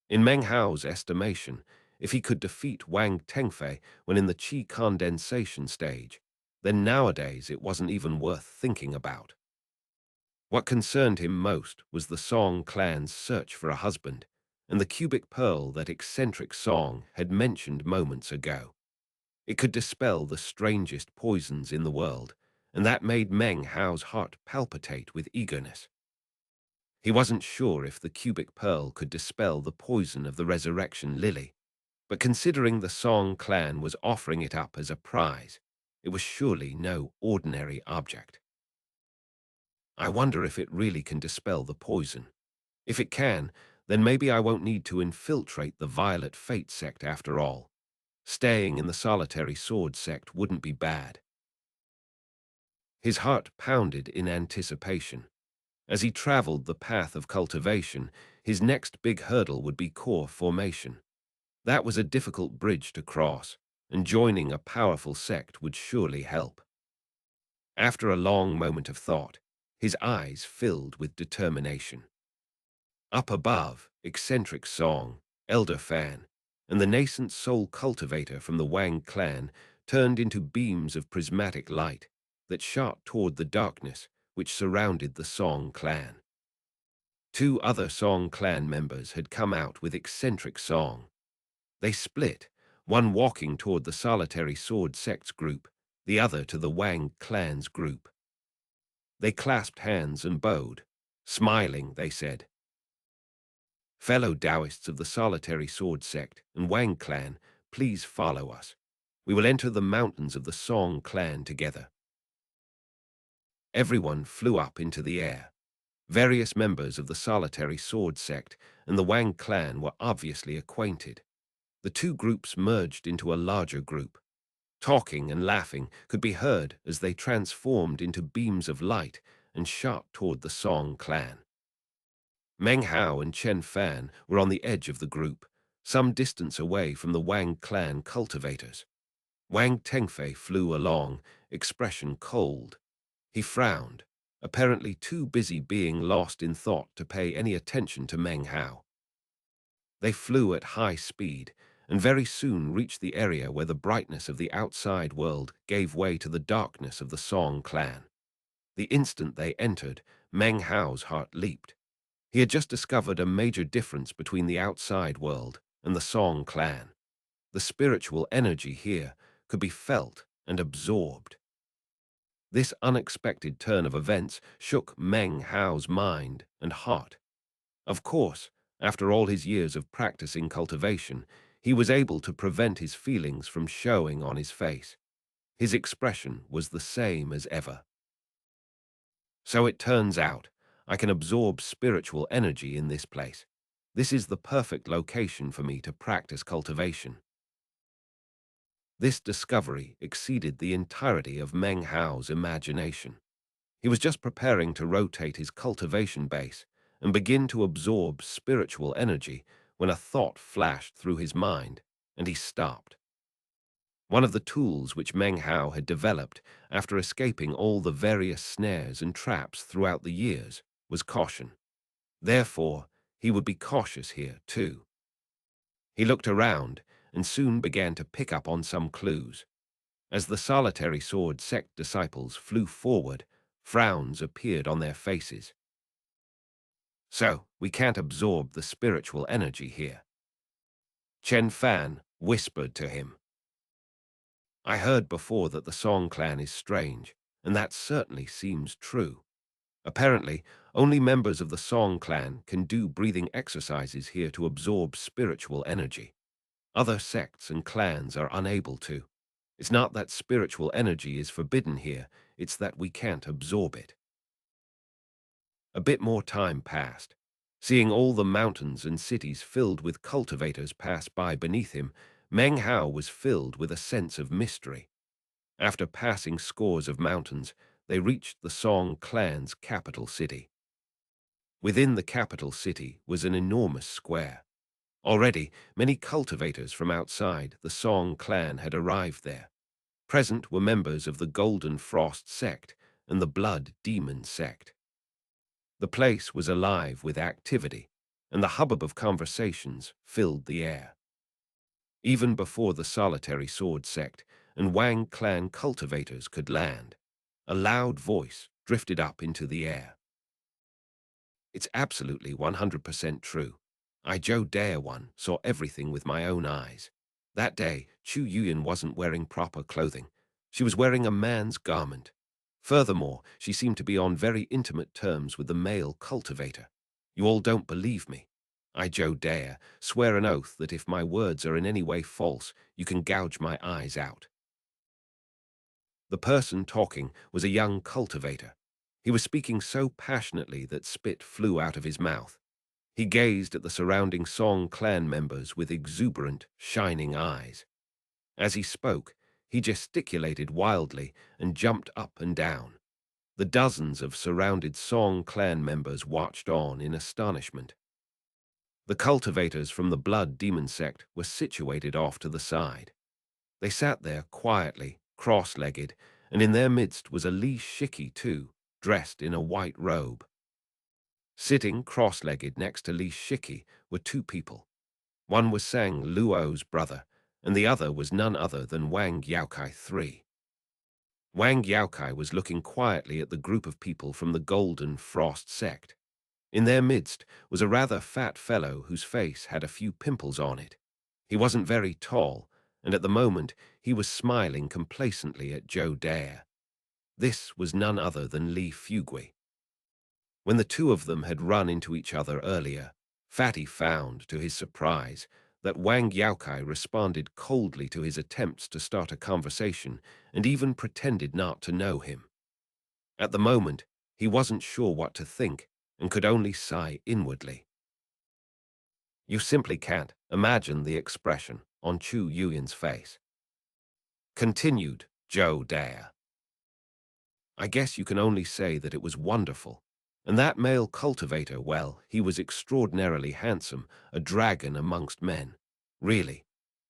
In Meng Hao's estimation, if he could defeat Wang Tengfei when in the qi condensation stage, then nowadays it wasn't even worth thinking about. What concerned him most was the Song clan's search for a husband, and the cubic pearl that eccentric Song had mentioned moments ago. It could dispel the strangest poisons in the world, and that made Meng Hao's heart palpitate with eagerness. He wasn't sure if the cubic pearl could dispel the poison of the resurrection lily, but considering the Song clan was offering it up as a prize, it was surely no ordinary object. I wonder if it really can dispel the poison. If it can, then maybe I won't need to infiltrate the Violet Fate sect after all. Staying in the solitary sword sect wouldn't be bad. His heart pounded in anticipation. As he traveled the path of cultivation, his next big hurdle would be core formation. That was a difficult bridge to cross, and joining a powerful sect would surely help. After a long moment of thought, his eyes filled with determination. Up above, eccentric song, elder fan, and the nascent soul cultivator from the Wang clan turned into beams of prismatic light that shot toward the darkness which surrounded the Song clan. Two other Song clan members had come out with eccentric song. They split, one walking toward the solitary sword sect's group, the other to the Wang clan's group. They clasped hands and bowed. Smiling, they said, "Fellow Taoists of the solitary sword sect and Wang clan, please follow us. We will enter the mountains of the Song clan together." Everyone flew up into the air. Various members of the solitary sword sect and the Wang clan were obviously acquainted. The two groups merged into a larger group. Talking and laughing could be heard as they transformed into beams of light and shot toward the Song clan. Meng Hao and Chen Fan were on the edge of the group, some distance away from the Wang clan cultivators. Wang Tengfei flew along, expression cold. He frowned, apparently too busy being lost in thought to pay any attention to Meng Hao. They flew at high speed, and very soon reached the area where the brightness of the outside world gave way to the darkness of the Song clan. The instant they entered, Meng Hao's heart leaped. He had just discovered a major difference between the outside world and the Song clan. The spiritual energy here could be felt and absorbed. This unexpected turn of events shook Meng Hao's mind and heart. Of course, after all his years of practicing cultivation, he was able to prevent his feelings from showing on his face. His expression was the same as ever. So it turns out, I can absorb spiritual energy in this place. This is the perfect location for me to practice cultivation. This discovery exceeded the entirety of Meng Hao's imagination. He was just preparing to rotate his cultivation base and begin to absorb spiritual energy when a thought flashed through his mind, and he stopped. One of the tools which Meng Hao had developed after escaping all the various snares and traps throughout the years was caution. Therefore, he would be cautious here, too. He looked around and soon began to pick up on some clues. As the solitary sword sect disciples flew forward, frowns appeared on their faces. "So, we can't absorb the spiritual energy here," Chen Fan whispered to him. "I heard before that the Song clan is strange, and that certainly seems true. Apparently, only members of the Song clan can do breathing exercises here to absorb spiritual energy. Other sects and clans are unable to. It's not that spiritual energy is forbidden here, it's that we can't absorb it." A bit more time passed. Seeing all the mountains and cities filled with cultivators pass by beneath him, Meng Hao was filled with a sense of mystery. After passing scores of mountains, they reached the Song clan's capital city. Within the capital city was an enormous square. Already, many cultivators from outside the Song clan had arrived there. Present were members of the Golden Frost sect and the Blood Demon sect. The place was alive with activity, and the hubbub of conversations filled the air. Even before the solitary sword sect and Wang clan cultivators could land, a loud voice drifted up into the air. "It's absolutely 100% true. I, Zhou Daewan, saw everything with my own eyes. That day, Chu Yuyan wasn't wearing proper clothing. She was wearing a man's garment. Furthermore, she seemed to be on very intimate terms with the male cultivator. You all don't believe me. I, Zhou Dare, swear an oath that if my words are in any way false, you can gouge my eyes out." The person talking was a young cultivator. He was speaking so passionately that spit flew out of his mouth. He gazed at the surrounding Song clan members with exuberant, shining eyes. As he spoke, he gesticulated wildly and jumped up and down. The dozens of surrounded Song clan members watched on in astonishment. The cultivators from the Blood Demon sect were situated off to the side. They sat there quietly, cross-legged, and in their midst was a Li Shiki too, dressed in a white robe. Sitting cross-legged next to Li Shiki were two people. One was Sang Luo's brother, and the other was none other than Wang Yaokai III. Wang Yaokai was looking quietly at the group of people from the Golden Frost sect. In their midst was a rather fat fellow whose face had a few pimples on it. He wasn't very tall, and at the moment he was smiling complacently at Zhou Dare. This was none other than Li Fugui. When the two of them had run into each other earlier, Fatty found, to his surprise, that Wang Yaokai responded coldly to his attempts to start a conversation and even pretended not to know him. At the moment, he wasn't sure what to think and could only sigh inwardly. You simply can't imagine the expression on Chu Yuyan's face. Continued Zhou Dare. I guess you can only say that it was wonderful. And that male cultivator, well, he was extraordinarily handsome, a dragon amongst men. Really.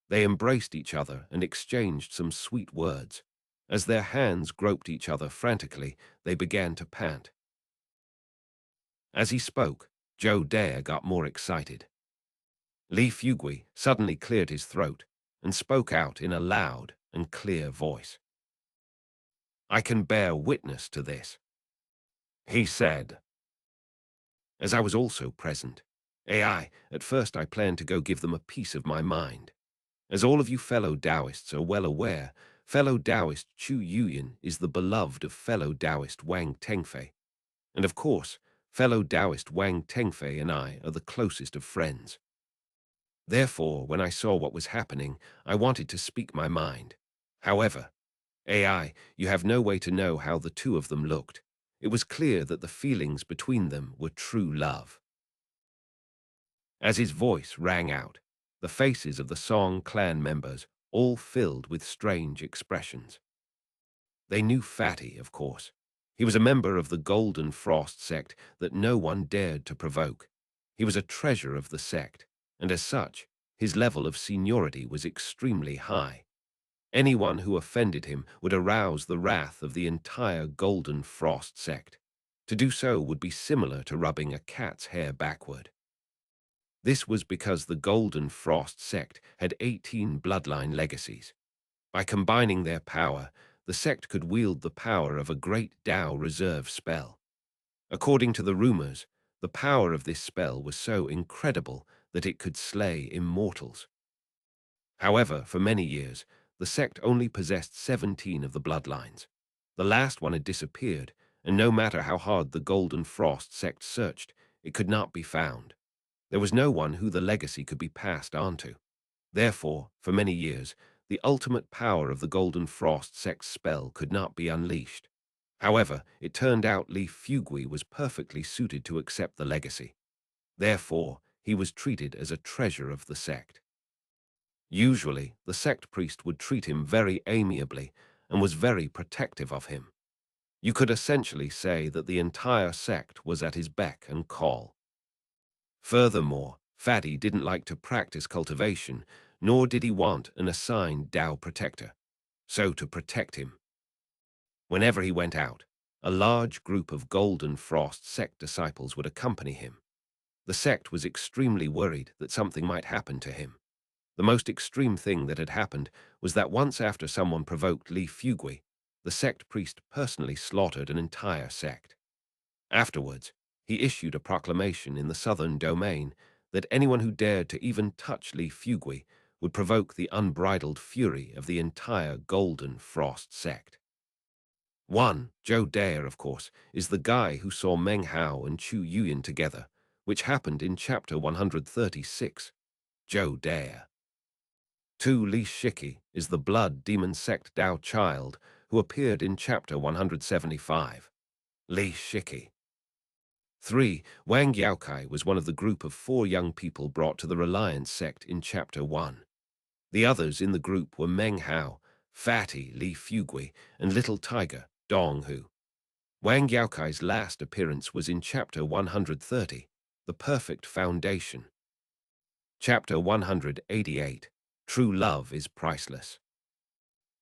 They embraced each other and exchanged some sweet words. As their hands groped each other frantically, they began to pant. As he spoke, Zhou Dare got more excited. Li Fugui suddenly cleared his throat and spoke out in a loud and clear voice. I can bear witness to this, he said. As I was also present, at first I planned to go give them a piece of my mind. As all of you fellow Taoists are well aware, fellow Taoist Chu Yuyan is the beloved of fellow Taoist Wang Tengfei. And of course, fellow Taoist Wang Tengfei and I are the closest of friends. Therefore, when I saw what was happening, I wanted to speak my mind. However, you have no way to know how the two of them looked. It was clear that the feelings between them were true love. As his voice rang out, the faces of the Song clan members all filled with strange expressions. They knew Fatty, of course. He was a member of the Golden Frost sect that no one dared to provoke. He was a treasure of the sect, and as such, his level of seniority was extremely high. Anyone who offended him would arouse the wrath of the entire Golden Frost sect. To do so would be similar to rubbing a cat's hair backward. This was because the Golden Frost sect had 18 bloodline legacies. By combining their power, the sect could wield the power of a great Tao reserve spell. According to the rumors, the power of this spell was so incredible that it could slay immortals. However, for many years, the sect only possessed 17 of the bloodlines. The last one had disappeared, and no matter how hard the Golden Frost sect searched, it could not be found. There was no one who the legacy could be passed on to. Therefore, for many years, the ultimate power of the Golden Frost sect's spell could not be unleashed. However, it turned out Li Fugui was perfectly suited to accept the legacy. Therefore, he was treated as a treasure of the sect. Usually, the sect priest would treat him very amiably and was very protective of him. You could essentially say that the entire sect was at his beck and call. Furthermore, Fatty didn't like to practice cultivation, nor did he want an assigned Tao protector. So to protect him, whenever he went out, a large group of Golden Frost sect disciples would accompany him. The sect was extremely worried that something might happen to him. The most extreme thing that had happened was that once after someone provoked Li Fugui, the sect priest personally slaughtered an entire sect. Afterwards, he issued a proclamation in the southern domain that anyone who dared to even touch Li Fugui would provoke the unbridled fury of the entire Golden Frost sect. Zhou Dare, of course, is the guy who saw Meng Hao and Chu Yuyan together, which happened in chapter 136. Zhou Dare. 2. Li Shiki is the blood demon sect Tao child who appeared in chapter 175. Li Shiki. 3. Wang Yaokai was one of the group of 4 young people brought to the Reliance sect in chapter 1. The others in the group were Meng Hao, Fatty, Li Fugui, and Little Tiger, Donghu. Wang Yaokai's last appearance was in chapter 130, The Perfect Foundation. Chapter 188, True Love is Priceless.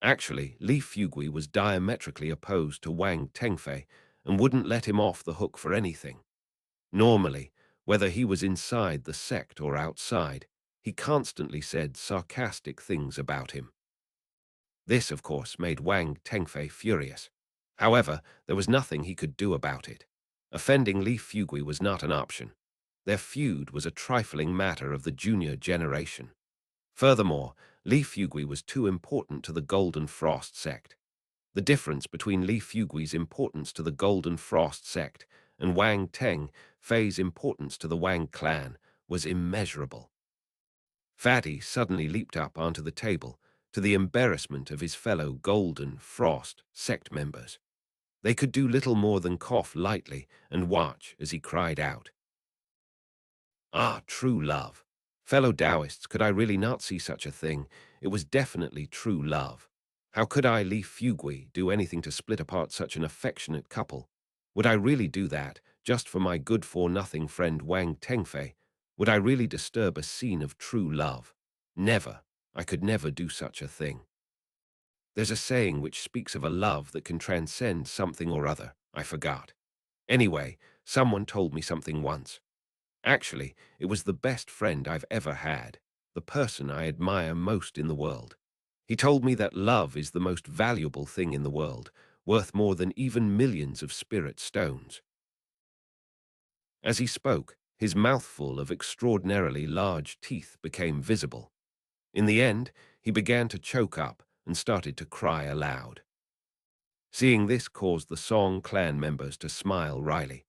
Actually, Li Fugui was diametrically opposed to Wang Tengfei, and wouldn't let him off the hook for anything. Normally, whether he was inside the sect or outside, he constantly said sarcastic things about him. This, of course, made Wang Tengfei furious. However, there was nothing he could do about it. Offending Li Fugui was not an option. Their feud was a trifling matter of the junior generation. Furthermore, Li Fugui was too important to the Golden Frost sect. The difference between Li Fugui's importance to the Golden Frost sect and Wang Tengfei's importance to the Wang clan was immeasurable. Fatty suddenly leaped up onto the table, to the embarrassment of his fellow Golden Frost sect members. They could do little more than cough lightly and watch as he cried out, "Ah, true love! Fellow Taoists, could I really not see such a thing? It was definitely true love. How could I, Li Fugui, do anything to split apart such an affectionate couple? Would I really do that, just for my good-for-nothing friend Wang Tengfei? Would I really disturb a scene of true love? Never. I could never do such a thing. There's a saying which speaks of a love that can transcend something or other. I forgot. Anyway, someone told me something once. Actually, it was the best friend I've ever had, the person I admire most in the world. He told me that love is the most valuable thing in the world, worth more than even millions of spirit stones." As he spoke, his mouthful of extraordinarily large teeth became visible. In the end, he began to choke up and started to cry aloud. Seeing this caused the Song clan members to smile wryly.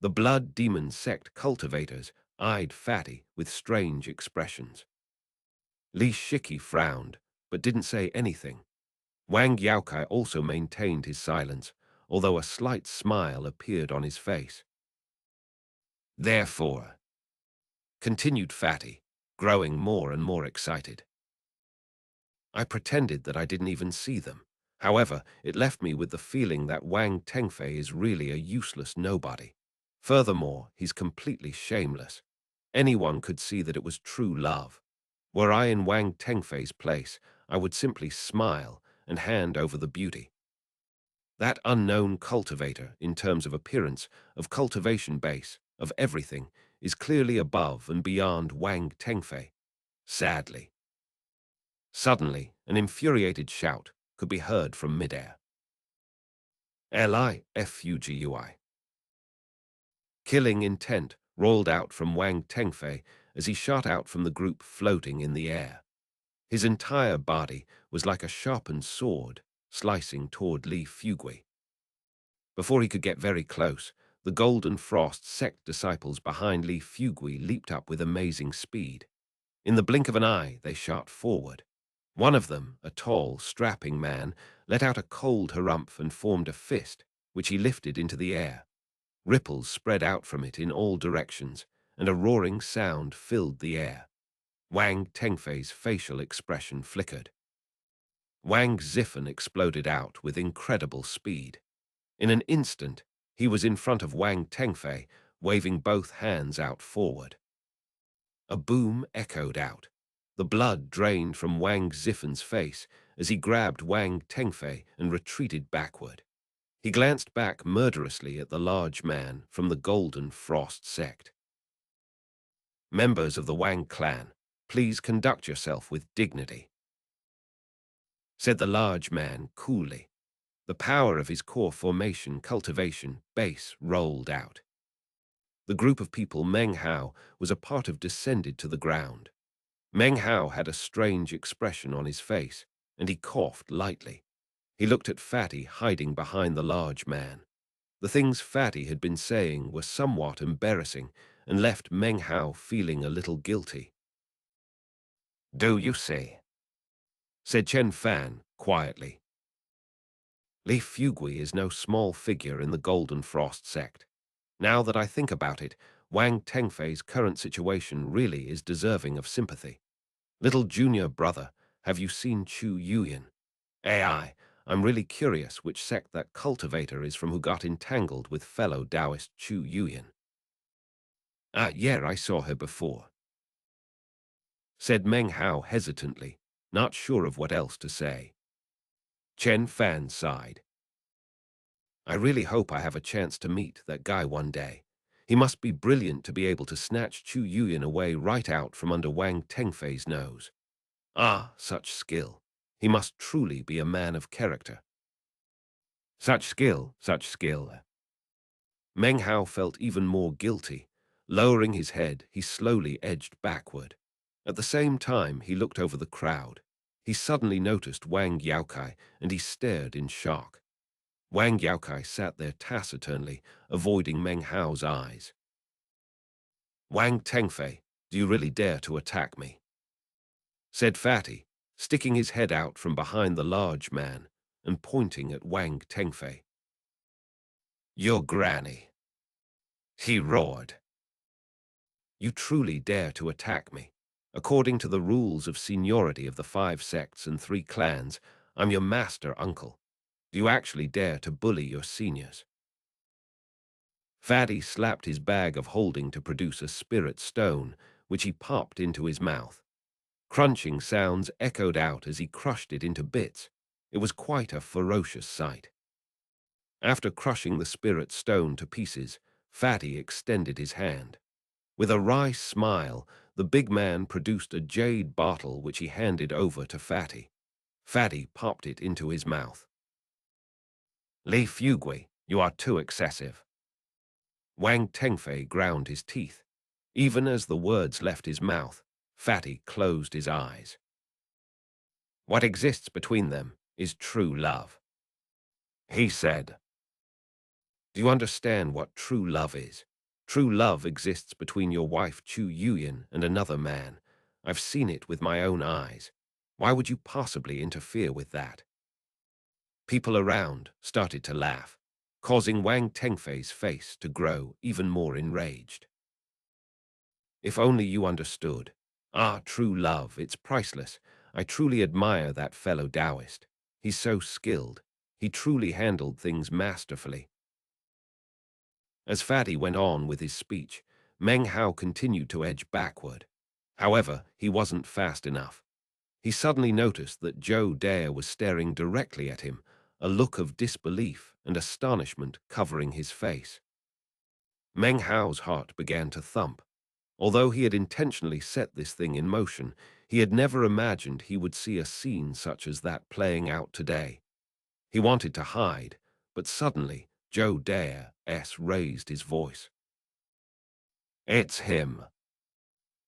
The Blood Demon sect cultivators eyed Fatty with strange expressions. Li Shiki frowned, but didn't say anything. Wang Yaokai also maintained his silence, although a slight smile appeared on his face. "Therefore," continued Fatty, growing more and more excited, "I pretended that I didn't even see them. However, it left me with the feeling that Wang Tengfei is really a useless nobody. Furthermore, he's completely shameless. Anyone could see that it was true love. Were I in Wang Tengfei's place, I would simply smile and hand over the beauty. That unknown cultivator, in terms of appearance, of cultivation base, of everything, is clearly above and beyond Wang Tengfei. Sadly." Suddenly, an infuriated shout could be heard from midair. "Lifugui." Killing intent rolled out from Wang Tengfei as he shot out from the group floating in the air. His entire body was like a sharpened sword, slicing toward Li Fugui. Before he could get very close, the Golden Frost sect disciples behind Li Fugui leaped up with amazing speed. In the blink of an eye, they shot forward. One of them, a tall, strapping man, let out a cold harumph and formed a fist, which he lifted into the air. Ripples spread out from it in all directions, and a roaring sound filled the air. Wang Tengfei's facial expression flickered. Wang's Ziffen exploded out with incredible speed. In an instant, he was in front of Wang Tengfei, waving both hands out forward. A boom echoed out. The blood drained from Wang Ziffen's face as he grabbed Wang Tengfei and retreated backward. He glanced back murderously at the large man from the Golden Frost sect. "Members of the Wang clan, please conduct yourself with dignity," said the large man coolly. The power of his core formation cultivation base rolled out. The group of people Meng Hao was a part of descended to the ground. Meng Hao had a strange expression on his face, and he coughed lightly. He looked at Fatty hiding behind the large man. The things Fatty had been saying were somewhat embarrassing and left Meng Hao feeling a little guilty. "Do you see?" said Chen Fan quietly. "Li Fugui is no small figure in the Golden Frost sect. Now that I think about it, Wang Tengfei's current situation really is deserving of sympathy. Little junior brother, have you seen Chu Yuyan? I'm really curious which sect that cultivator is from who got entangled with fellow Taoist Chu Yuyan." Yeah, I saw her before," said Meng Hao hesitantly, not sure of what else to say. Chen Fan sighed. I really hope I have a chance to meet that guy one day. He must be brilliant to be able to snatch Chu Yuyan away right out from under Wang Tengfei's nose. Ah, such skill. He must truly be a man of character. Such skill, such skill. Meng Hao felt even more guilty. Lowering his head, he slowly edged backward. At the same time, he looked over the crowd. He suddenly noticed Wang Yaokai, and he stared in shock. Wang Yaokai sat there taciturnly, avoiding Meng Hao's eyes. "Wang Tengfei, do you really dare to attack me?" said Fatty, sticking his head out from behind the large man and pointing at Wang Tengfei. "Your granny," he roared. "You truly dare to attack me? According to the rules of seniority of the 5 sects and 3 clans, I'm your master uncle. Do you actually dare to bully your seniors?" Fatty slapped his bag of holding to produce a spirit stone, which he popped into his mouth. Crunching sounds echoed out as he crushed it into bits. It was quite a ferocious sight. After crushing the spirit stone to pieces, Fatty extended his hand. With a wry smile, the big man produced a jade bottle which he handed over to Fatty. Fatty popped it into his mouth. "Li Fugui, you are too excessive." Wang Tengfei ground his teeth. Even as the words left his mouth, Fatty closed his eyes. "What exists between them is true love," he said. "Do you understand what true love is? True love exists between your wife Chu Yuyan and another man. I've seen it with my own eyes. Why would you possibly interfere with that?" People around started to laugh, causing Wang Tengfei's face to grow even more enraged. "If only you understood. Ah, true love, it's priceless. I truly admire that fellow Taoist. He's so skilled. He truly handled things masterfully." As Fatty went on with his speech, Meng Hao continued to edge backward. However, he wasn't fast enough. He suddenly noticed that Zhou Dare was staring directly at him, a look of disbelief and astonishment covering his face. Meng Hao's heart began to thump. Although he had intentionally set this thing in motion, he had never imagined he would see a scene such as that playing out today. He wanted to hide, but suddenly Zhou Dare's raised his voice. "It's him,"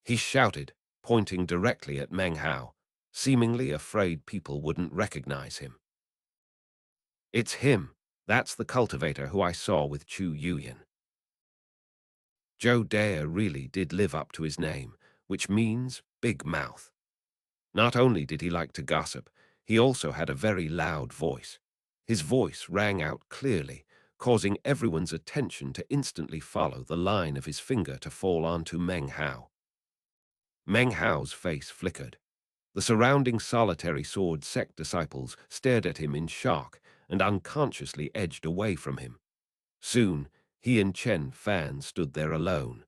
he shouted, pointing directly at Meng Hao, seemingly afraid people wouldn't recognize him. "It's him. That's the cultivator who I saw with Chu Yuyan." Zhou Dare really did live up to his name, which means big mouth. Not only did he like to gossip, he also had a very loud voice. His voice rang out clearly, causing everyone's attention to instantly follow the line of his finger to fall onto Meng Hao. Meng Hao's face flickered. The surrounding solitary sword sect disciples stared at him in shock and unconsciously edged away from him. Soon, he and Chen Fan stood there alone.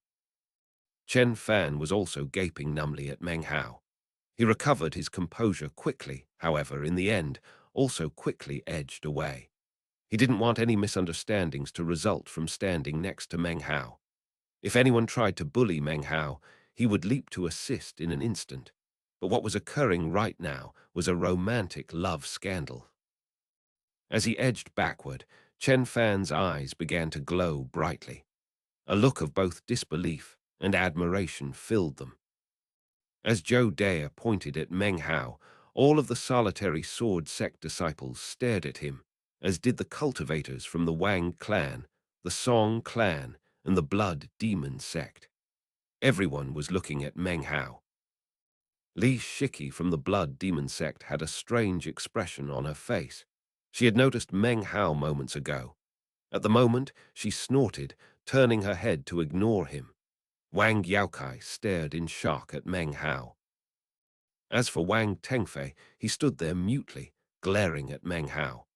Chen Fan was also gaping numbly at Meng Hao. He recovered his composure quickly, however, in the end, also quickly edged away. He didn't want any misunderstandings to result from standing next to Meng Hao. If anyone tried to bully Meng Hao, he would leap to assist in an instant. But what was occurring right now was a romantic love scandal. As he edged backward, Chen Fan's eyes began to glow brightly. A look of both disbelief and admiration filled them. As Zhou Dare pointed at Meng Hao, all of the solitary sword sect disciples stared at him, as did the cultivators from the Wang clan, the Song clan, and the Blood Demon sect. Everyone was looking at Meng Hao. Li Shiki from the Blood Demon sect had a strange expression on her face. She had noticed Meng Hao moments ago. At the moment, she snorted, turning her head to ignore him. Wang Yaokai stared in shock at Meng Hao. As for Wang Tengfei, he stood there mutely, glaring at Meng Hao.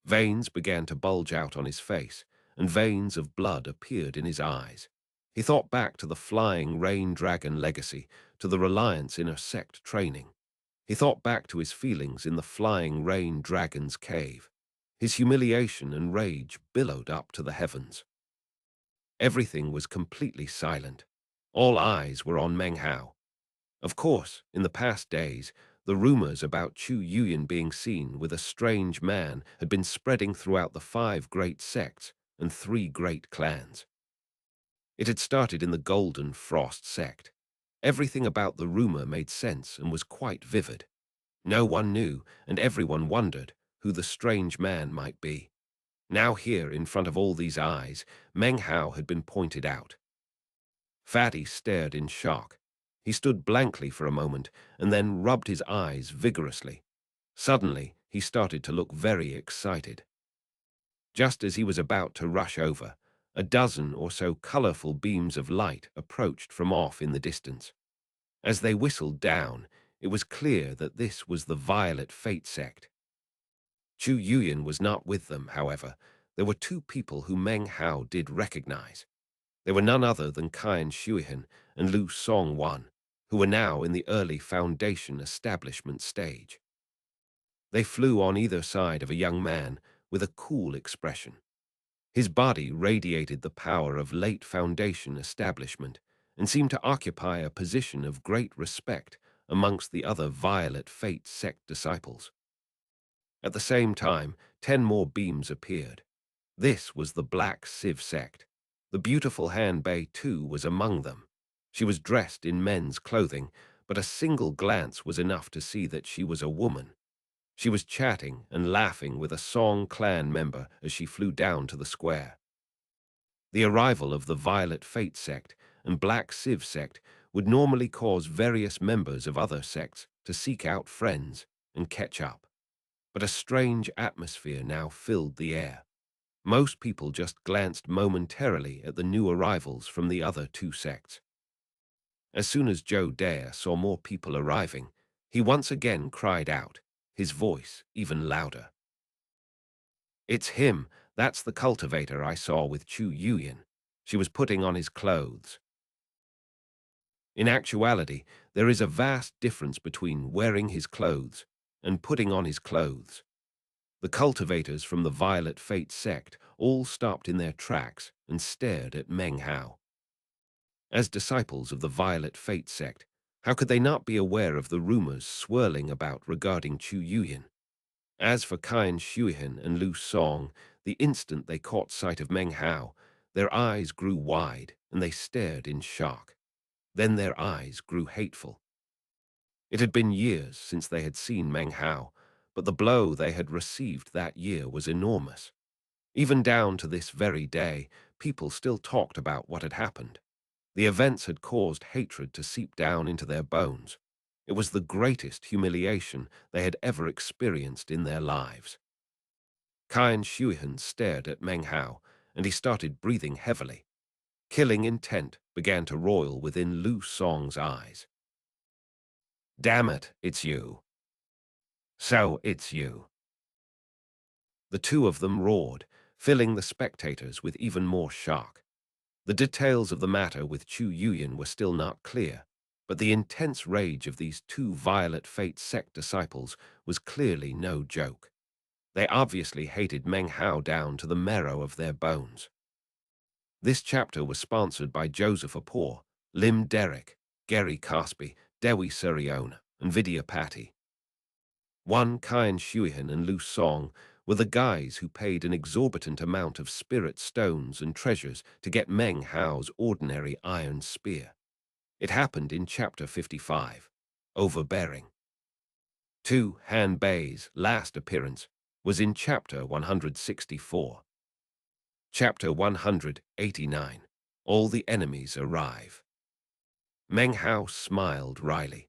Veins began to bulge out on his face, and veins of blood appeared in his eyes. He thought back to the flying rain dragon legacy, to the reliance in a sect training. He thought back to his feelings in the flying rain dragon's cave. His humiliation and rage billowed up to the heavens. Everything was completely silent. All eyes were on Meng Hao. Of course, in the past days, the rumors about Chu Yuyan being seen with a strange man had been spreading throughout the 5 great sects and 3 great clans. It had started in the Golden Frost sect. Everything about the rumor made sense and was quite vivid. No one knew, and everyone wondered, who the strange man might be. Now here, in front of all these eyes, Meng Hao had been pointed out. Fatty stared in shock. He stood blankly for a moment and then rubbed his eyes vigorously. Suddenly, he started to look very excited. Just as he was about to rush over, a dozen or so colorful beams of light approached from off in the distance. As they whistled down, it was clear that this was the Violet Fate sect. Chu Yuyan was not with them, however. There were 2 people who Meng Hao did recognize. They were none other than xianxia and Lu Song-wan, who were now in the early foundation establishment stage. They flew on either side of a young man with a cool expression. His body radiated the power of late foundation establishment and seemed to occupy a position of great respect amongst the other Violet Fate sect disciples. At the same time, 10 more beams appeared. This was the Black Civ sect. The beautiful Han Bei, too, was among them. She was dressed in men's clothing, but a single glance was enough to see that she was a woman. She was chatting and laughing with a Song clan member as she flew down to the square. The arrival of the Violet Fate sect and Black Civ sect would normally cause various members of other sects to seek out friends and catch up. But a strange atmosphere now filled the air. Most people just glanced momentarily at the new arrivals from the other 2 sects. As soon as Zhou Dare saw more people arriving, he once again cried out, his voice even louder. "It's him! That's the cultivator I saw with Chu Yuyan. She was putting on his clothes." In actuality, there is a vast difference between wearing his clothes and putting on his clothes. The cultivators from the Violet Fate sect all stopped in their tracks and stared at Meng Hao. As disciples of the Violet Fate sect, how could they not be aware of the rumors swirling about regarding Chu Yuyan? As for xianxia and Lu Song, the instant they caught sight of Meng Hao, their eyes grew wide and they stared in shock. Then their eyes grew hateful. It had been years since they had seen Meng Hao, but the blow they had received that year was enormous. Even down to this very day, people still talked about what had happened. The events had caused hatred to seep down into their bones. It was the greatest humiliation they had ever experienced in their lives. xianxia stared at Meng Hao, and he started breathing heavily. Killing intent began to roil within Lu Song's eyes. "Damn it, it's you. So it's you." The 2 of them roared, filling the spectators with even more shock. The details of the matter with Chu Yuyan were still not clear, but the intense rage of these 2 Violet Fate sect disciples was clearly no joke. They obviously hated Meng Hao down to the marrow of their bones. This chapter was sponsored by Joseph Apor, Lim Derrick, Gary Cosby, Dewi Suriona, and Vidya Patti. xianxia and Lu Song were the guys who paid an exorbitant amount of spirit stones and treasures to get Meng Hao's ordinary iron spear. It happened in Chapter 55, Overbearing. 2. Han Bei's last appearance was in Chapter 164. Chapter 189, All the Enemies Arrive. Meng Hao smiled wryly.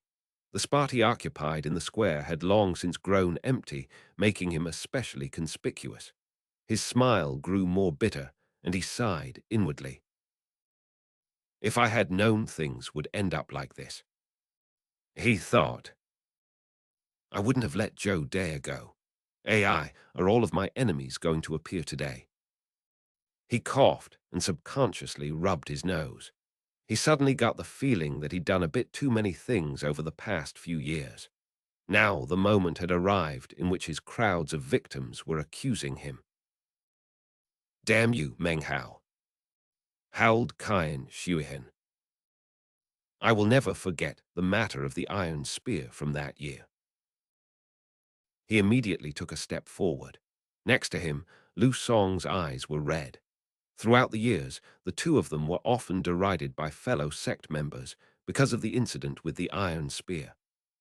The spot he occupied in the square had long since grown empty, making him especially conspicuous. His smile grew more bitter, and he sighed inwardly. "If I had known things would end up like this," he thought, "I wouldn't have let Zhou Dare go. AI, are all of my enemies going to appear today?" He coughed and subconsciously rubbed his nose. He suddenly got the feeling that he'd done a bit too many things over the past few years. Now the moment had arrived in which his crowds of victims were accusing him. "Damn you, Meng Hao," howled Qian Shuihen. "I will never forget the matter of the iron spear from that year." He immediately took a step forward. Next to him, Lu Song's eyes were red. Throughout the years, the two of them were often derided by fellow sect members because of the incident with the iron spear.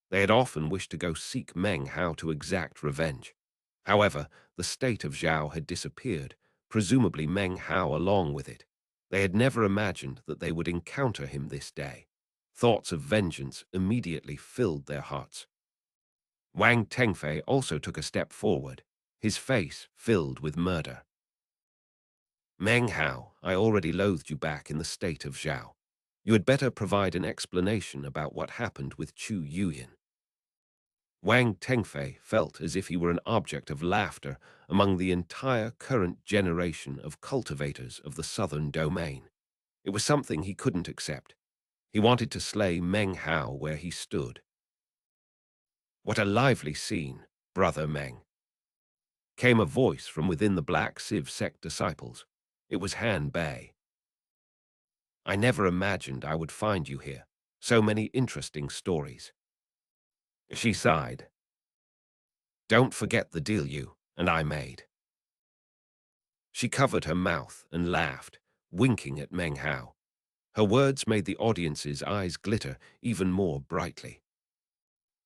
They had often wished to go seek Meng Hao to exact revenge. However, the state of Zhao had disappeared, presumably Meng Hao along with it. They had never imagined that they would encounter him this day. Thoughts of vengeance immediately filled their hearts. Wang Tengfei also took a step forward, his face filled with murder. "Meng Hao, I already loathed you back in the state of Zhao. You had better provide an explanation about what happened with Chu Yuyin." Wang Tengfei felt as if he were an object of laughter among the entire current generation of cultivators of the southern domain. It was something he couldn't accept. He wanted to slay Meng Hao where he stood. "What a lively scene, Brother Meng," came a voice from within the Black Civ sect disciples. It was Han Bei. "I never imagined I would find you here. So many interesting stories." She sighed. "Don't forget the deal you and I made." She covered her mouth and laughed, winking at Meng Hao. Her words made the audience's eyes glitter even more brightly.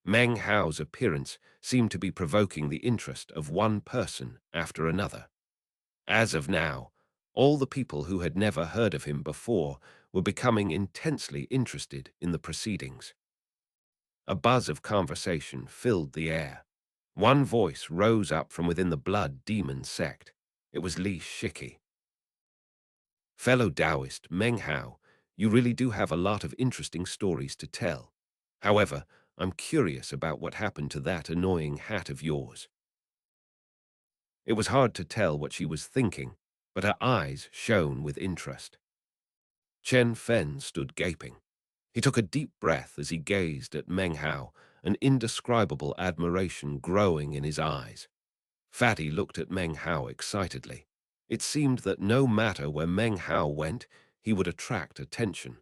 Meng Hao's appearance seemed to be provoking the interest of one person after another. As of now, all the people who had never heard of him before were becoming intensely interested in the proceedings. A buzz of conversation filled the air. One voice rose up from within the blood demon sect. It was Li Shiki. "Fellow Taoist Meng Hao, you really do have a lot of interesting stories to tell. However, I'm curious about what happened to that annoying hat of yours." It was hard to tell what she was thinking, but her eyes shone with interest. Chen Fen stood gaping. He took a deep breath as he gazed at Meng Hao, an indescribable admiration growing in his eyes. Fatty looked at Meng Hao excitedly. It seemed that no matter where Meng Hao went, he would attract attention.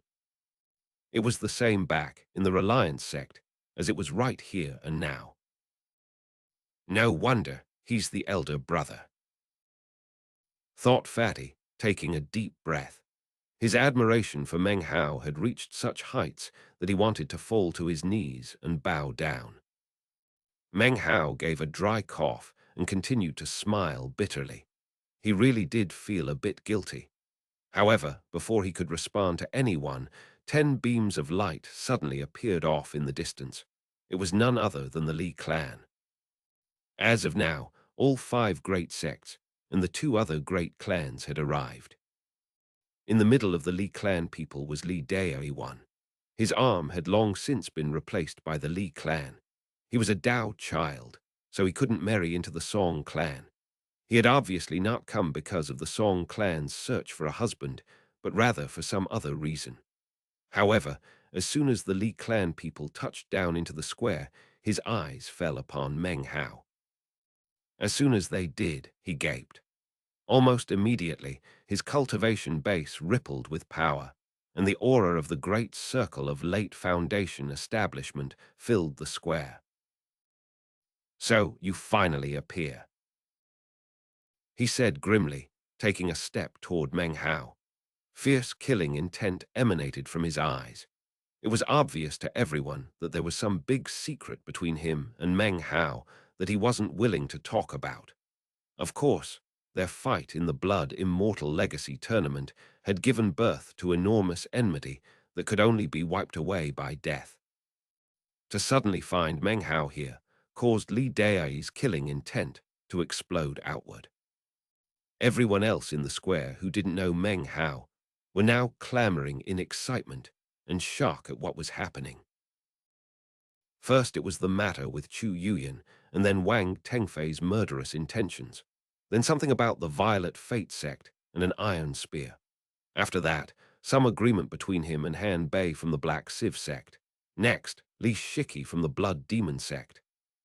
It was the same back in the Reliance sect as it was right here and now. No wonder he's the elder brother, thought Fatty, taking a deep breath. His admiration for Meng Hao had reached such heights that he wanted to fall to his knees and bow down. Meng Hao gave a dry cough and continued to smile bitterly. He really did feel a bit guilty. However, before he could respond to anyone, 10 beams of light suddenly appeared off in the distance. It was none other than the Li clan. As of now, all 5 great sects and the 2 other great clans had arrived. In the middle of the Li clan people was Li Daewon. His arm had long since been replaced by the Li clan. He was a Dao child, so he couldn't marry into the Song clan. He had obviously not come because of the Song clan's search for a husband, but rather for some other reason. However, as soon as the Li clan people touched down into the square, his eyes fell upon Meng Hao. As soon as they did, he gaped. Almost immediately, his cultivation base rippled with power, and the aura of the great circle of late Foundation establishment filled the square. "So you finally appear," he said grimly, taking a step toward Meng Hao. Fierce killing intent emanated from his eyes. It was obvious to everyone that there was some big secret between him and Meng Hao that he wasn't willing to talk about. Of course, their fight in the Blood Immortal Legacy tournament had given birth to enormous enmity that could only be wiped away by death. To suddenly find Meng Hao here caused Li Dao's killing intent to explode outward. Everyone else in the square who didn't know Meng Hao were now clamoring in excitement and shock at what was happening. First it was the matter with Chu Yuyin, and then Wang Tengfei's murderous intentions. Then something about the Violet Fate sect and an iron spear. After that, some agreement between him and Han Bei from the Black Civ sect. Next, Li Shiki from the Blood Demon sect.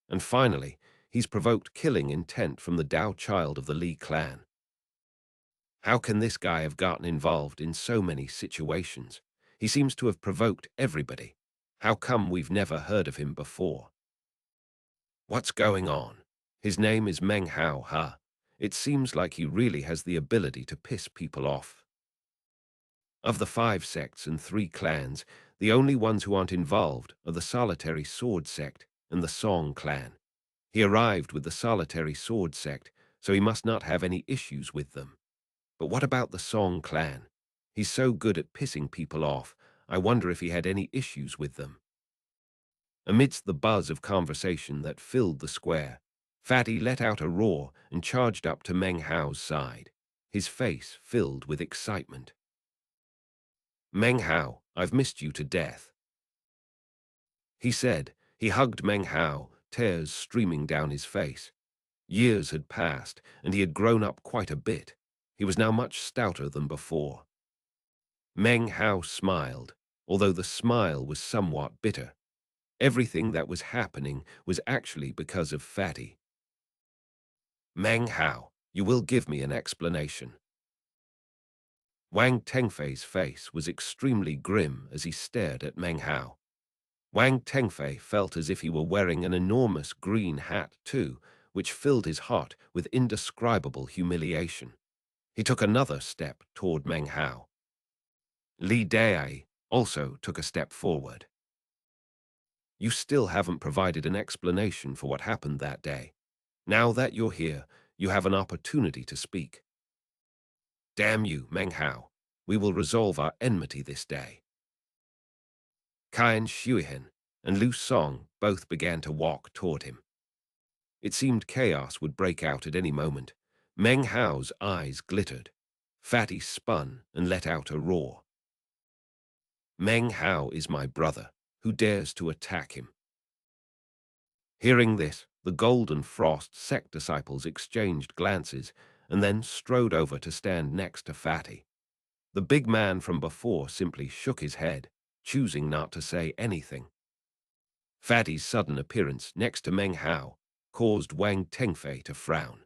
And finally, he's provoked killing intent from the Dao child of the Li clan. How can this guy have gotten involved in so many situations? He seems to have provoked everybody. How come we've never heard of him before? What's going on? His name is Meng Hao, huh? It seems like he really has the ability to piss people off. Of the 5 sects and 3 clans, the only ones who aren't involved are the Solitary Sword sect and the Song clan. He arrived with the Solitary Sword sect, so he must not have any issues with them. But what about the Song clan? He's so good at pissing people off, I wonder if he had any issues with them. Amidst the buzz of conversation that filled the square, Fatty let out a roar and charged up to Meng Hao's side, his face filled with excitement. "Meng Hao, I've missed you to death," he said. He hugged Meng Hao, tears streaming down his face. Years had passed, and he had grown up quite a bit. He was now much stouter than before. Meng Hao smiled, although the smile was somewhat bitter. Everything that was happening was actually because of Fatty. "Meng Hao, you will give me an explanation." Wang Tengfei's face was extremely grim as he stared at Meng Hao. Wang Tengfei felt as if he were wearing an enormous green hat too, which filled his heart with indescribable humiliation. He took another step toward Meng Hao. Li Dai also took a step forward. "You still haven't provided an explanation for what happened that day. Now that you're here, you have an opportunity to speak." "Damn you, Meng Hao. We will resolve our enmity this day." Qian Shuihen and Lu Song both began to walk toward him. It seemed chaos would break out at any moment. Meng Hao's eyes glittered. Fatty spun and let out a roar. "Meng Hao is my brother. Who dares to attack him?" Hearing this, the Golden Frost sect disciples exchanged glances and then strode over to stand next to Fatty. The big man from before simply shook his head, choosing not to say anything. Fatty's sudden appearance next to Meng Hao caused Wang Tengfei to frown.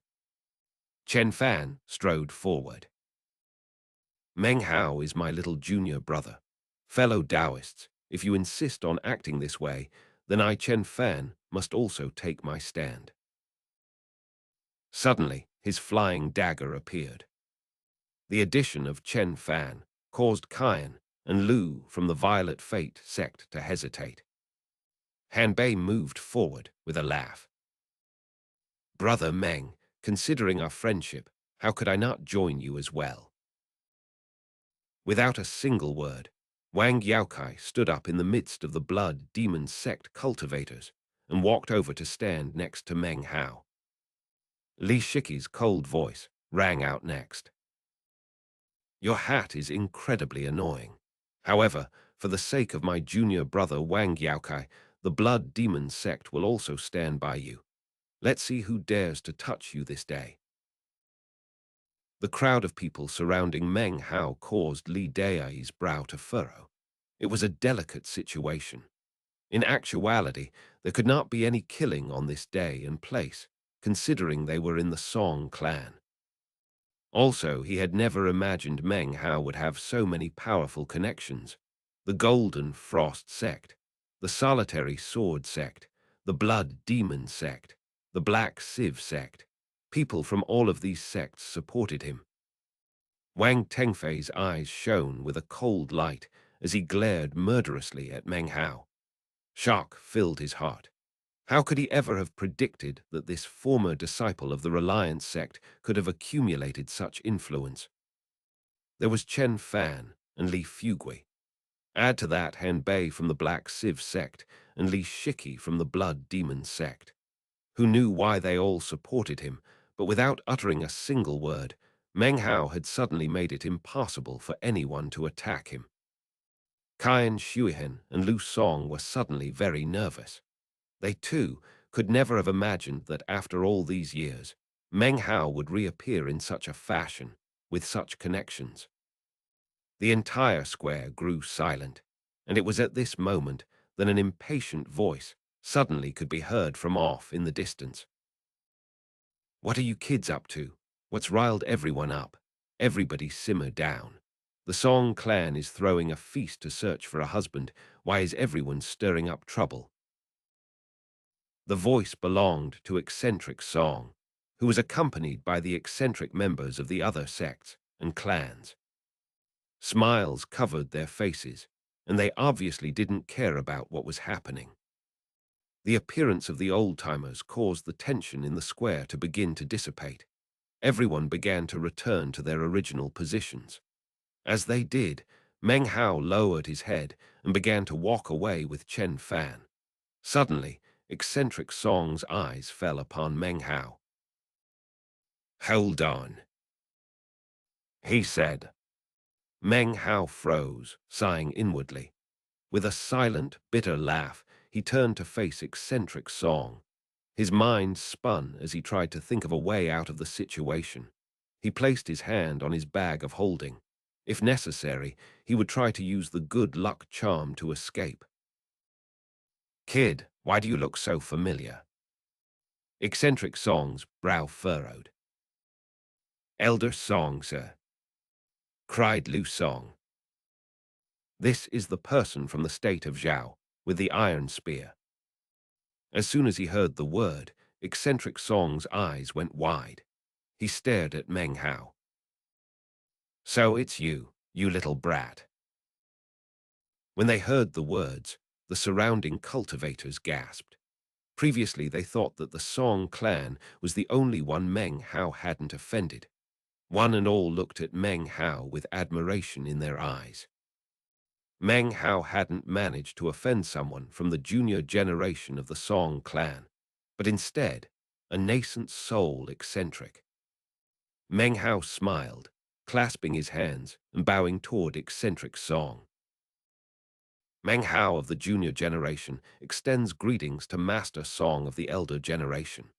Chen Fan strode forward. "Meng Hao is my little junior brother. Fellow Taoists, if you insist on acting this way, then I, Chen Fan, must also take my stand." Suddenly, his flying dagger appeared. The addition of Chen Fan caused Qian and Lu from the Violet Fate sect to hesitate. Han Bei moved forward with a laugh. "Brother Meng, considering our friendship, how could I not join you as well?" Without a single word, Wang Yaokai stood up in the midst of the Blood Demon sect cultivators and walked over to stand next to Meng Hao. Li Shiki's cold voice rang out next. "Your hat is incredibly annoying. However, for the sake of my junior brother Wang Yaokai, the Blood Demon sect will also stand by you. Let's see who dares to touch you this day." The crowd of people surrounding Meng Hao caused Li Dai's brow to furrow. It was a delicate situation. In actuality, there could not be any killing on this day and place, considering they were in the Song clan. Also, he had never imagined Meng Hao would have so many powerful connections. The Golden Frost sect, the Solitary Sword sect, the Blood Demon sect, the Black Civ sect. People from all of these sects supported him. Wang Tengfei's eyes shone with a cold light as he glared murderously at Meng Hao. Shock filled his heart. How could he ever have predicted that this former disciple of the Reliance sect could have accumulated such influence? There was Chen Fan and Li Fugui. Add to that Han Bei from the Black Civ sect and Li Shiki from the Blood Demon sect. Who knew why they all supported him, but without uttering a single word, Meng Hao had suddenly made it impossible for anyone to attack him. Qian Shuihen and Lu Song were suddenly very nervous. They, too, could never have imagined that after all these years, Meng Hao would reappear in such a fashion, with such connections. The entire square grew silent, and it was at this moment that an impatient voice suddenly could be heard from off in the distance. "What are you kids up to? What's riled everyone up? Everybody simmer down. The Song clan is throwing a feast to search for a husband. Why is everyone stirring up trouble?" The voice belonged to eccentric Song, who was accompanied by the eccentric members of the other sects and clans. Smiles covered their faces, and they obviously didn't care about what was happening. The appearance of the old-timers caused the tension in the square to begin to dissipate. Everyone began to return to their original positions. As they did, Meng Hao lowered his head and began to walk away with Chen Fan. Suddenly, eccentric Song's eyes fell upon Meng Hao. "Hold on," he said. Meng Hao froze, sighing inwardly. With a silent, bitter laugh, he turned to face eccentric Song. His mind spun as he tried to think of a way out of the situation. He placed his hand on his bag of holding. If necessary, he would try to use the good luck charm to escape. "Kid, why do you look so familiar?" Eccentric Song's brow furrowed. "Elder Song, sir," cried Lu Song. "This is the person from the state of Zhao, with the iron spear." As soon as he heard the word, eccentric Song's eyes went wide. He stared at Meng Hao. "So it's you, you little brat." When they heard the words, the surrounding cultivators gasped. Previously, they thought that the Song clan was the only one Meng Hao hadn't offended. One and all looked at Meng Hao with admiration in their eyes. Meng Hao hadn't managed to offend someone from the junior generation of the Song clan, but instead, a nascent soul eccentric. Meng Hao smiled, clasping his hands and bowing toward eccentric Song. Meng Hao of the junior generation extends greetings to Master Song of the elder generation.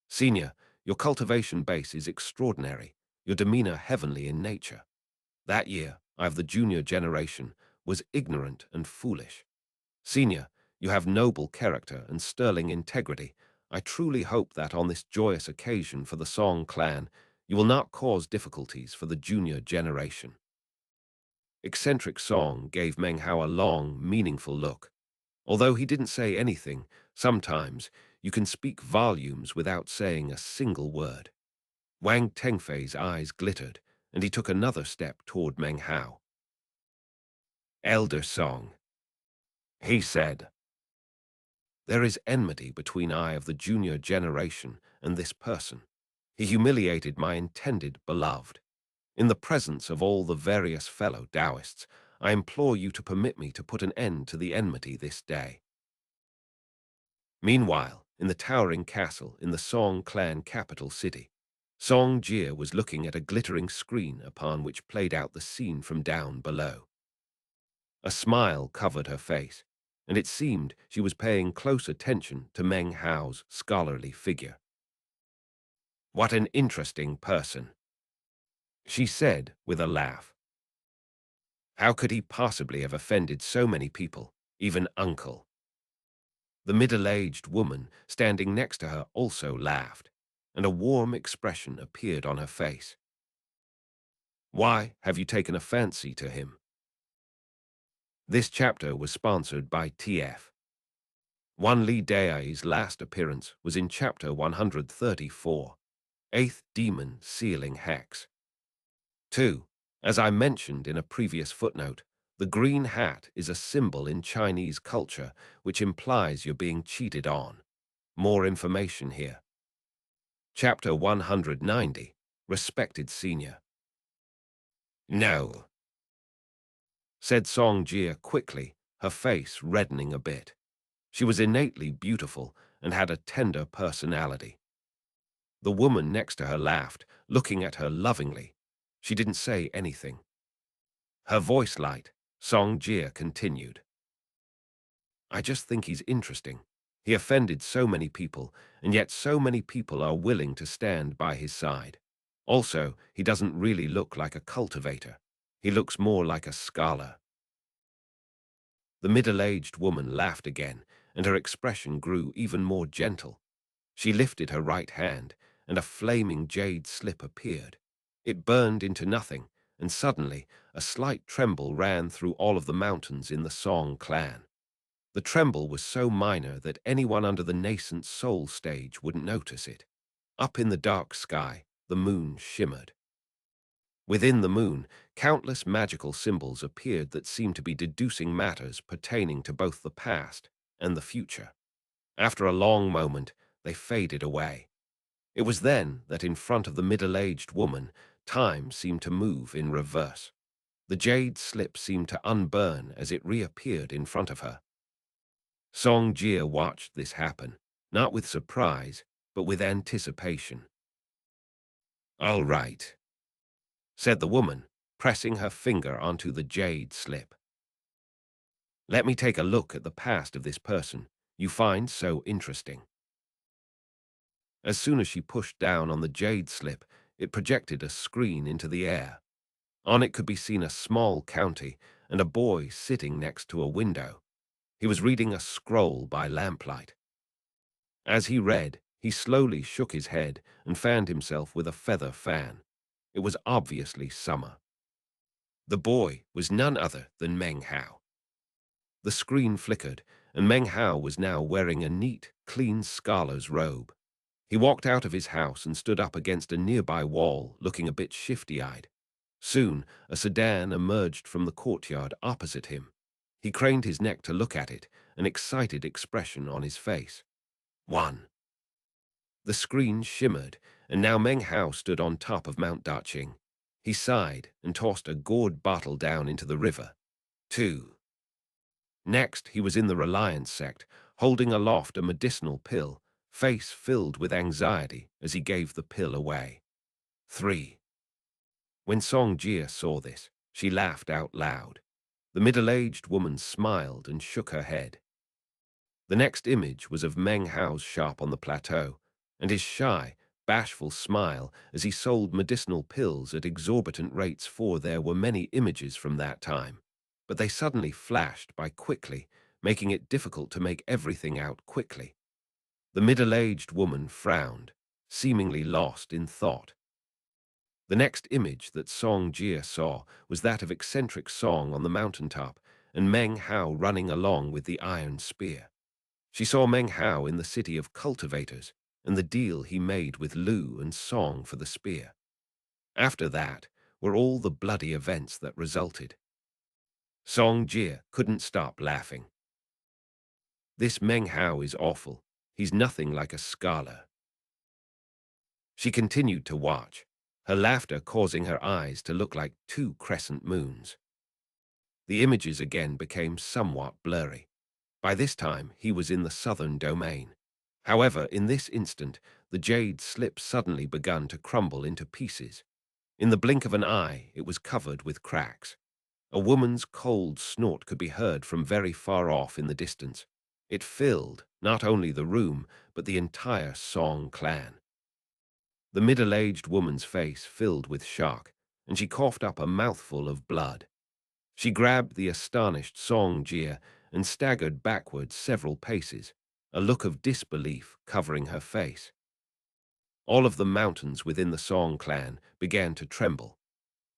Senior, your cultivation base is extraordinary, your demeanor heavenly in nature. That year, I of the junior generation was ignorant and foolish. Senior, you have noble character and sterling integrity. I truly hope that on this joyous occasion for the Song clan, you will not cause difficulties for the junior generation. Eccentric Song gave Meng Hao a long, meaningful look. Although he didn't say anything, sometimes you can speak volumes without saying a single word. Wang Tengfei's eyes glittered, and he took another step toward Meng Hao. "Elder Song," he said. "There is enmity between I of the junior generation and this person. He humiliated my intended beloved. In the presence of all the various fellow Taoists, I implore you to permit me to put an end to the enmity this day." Meanwhile, in the towering castle in the Song clan capital city, Song Jie was looking at a glittering screen upon which played out the scene from down below. A smile covered her face, and it seemed she was paying close attention to Meng Hao's scholarly figure. "What an interesting person," she said with a laugh. "How could he possibly have offended so many people, even Uncle?" The middle-aged woman standing next to her also laughed, and a warm expression appeared on her face. "Why have you taken a fancy to him?" This chapter was sponsored by TF. Wan Li Dai's last appearance was in chapter 134, Eighth Demon Sealing Hex. 2. As I mentioned in a previous footnote, the green hat is a symbol in Chinese culture which implies you're being cheated on. More information here. Chapter 190, Respected Senior. "No," said Song Jie quickly, her face reddening a bit. She was innately beautiful and had a tender personality. The woman next to her laughed, looking at her lovingly. She didn't say anything. Her voice light, Song Jie continued. "I just think he's interesting. He offended so many people, and yet so many people are willing to stand by his side. Also, he doesn't really look like a cultivator. He looks more like a scholar." The middle-aged woman laughed again, and her expression grew even more gentle. She lifted her right hand, and a flaming jade slip appeared. It burned into nothing, and suddenly a slight tremble ran through all of the mountains in the Song clan. The tremble was so minor that anyone under the nascent soul stage wouldn't notice it. Up in the dark sky, the moon shimmered. Within the moon, countless magical symbols appeared that seemed to be deducing matters pertaining to both the past and the future. After a long moment, they faded away. It was then that in front of the middle-aged woman, time seemed to move in reverse. The jade slip seemed to unburn as it reappeared in front of her. Song Jia watched this happen, not with surprise, but with anticipation. "All right," said the woman, pressing her finger onto the jade slip. "Let me take a look at the past of this person you find so interesting." As soon as she pushed down on the jade slip, it projected a screen into the air. On it could be seen a small county and a boy sitting next to a window. He was reading a scroll by lamplight. As he read, he slowly shook his head and fanned himself with a feather fan. It was obviously summer. The boy was none other than Meng Hao. The screen flickered, and Meng Hao was now wearing a neat, clean scholar's robe. He walked out of his house and stood up against a nearby wall, looking a bit shifty-eyed. Soon, a sedan emerged from the courtyard opposite him. He craned his neck to look at it, an excited expression on his face. One. The screen shimmered, and now Meng Hao stood on top of Mount Daqing. He sighed and tossed a gourd bottle down into the river. 2. Next, he was in the Reliance sect, holding aloft a medicinal pill, face filled with anxiety as he gave the pill away. 3. When Song Jia saw this, she laughed out loud. The middle-aged woman smiled and shook her head. The next image was of Meng Hao's shop on the plateau, and his shy, bashful smile as he sold medicinal pills at exorbitant rates, for there were many images from that time. But they suddenly flashed by quickly, making it difficult to make everything out quickly. The middle-aged woman frowned, seemingly lost in thought. The next image that Song Jia saw was that of eccentric Song on the mountaintop and Meng Hao running along with the iron spear. She saw Meng Hao in the city of cultivators and the deal he made with Lu and Song for the spear. After that were all the bloody events that resulted. Song Jia couldn't stop laughing. "This Meng Hao is awful. He's nothing like a scholar." She continued to watch, her laughter causing her eyes to look like two crescent moons. The images again became somewhat blurry. By this time, he was in the southern domain. However, in this instant, the jade slip suddenly begun to crumble into pieces. In the blink of an eye, it was covered with cracks. A woman's cold snort could be heard from very far off in the distance. It filled not only the room, but the entire Song clan. The middle-aged woman's face filled with shock, and she coughed up a mouthful of blood. She grabbed the astonished Song Jia and staggered backward several paces, a look of disbelief covering her face. All of the mountains within the Song clan began to tremble.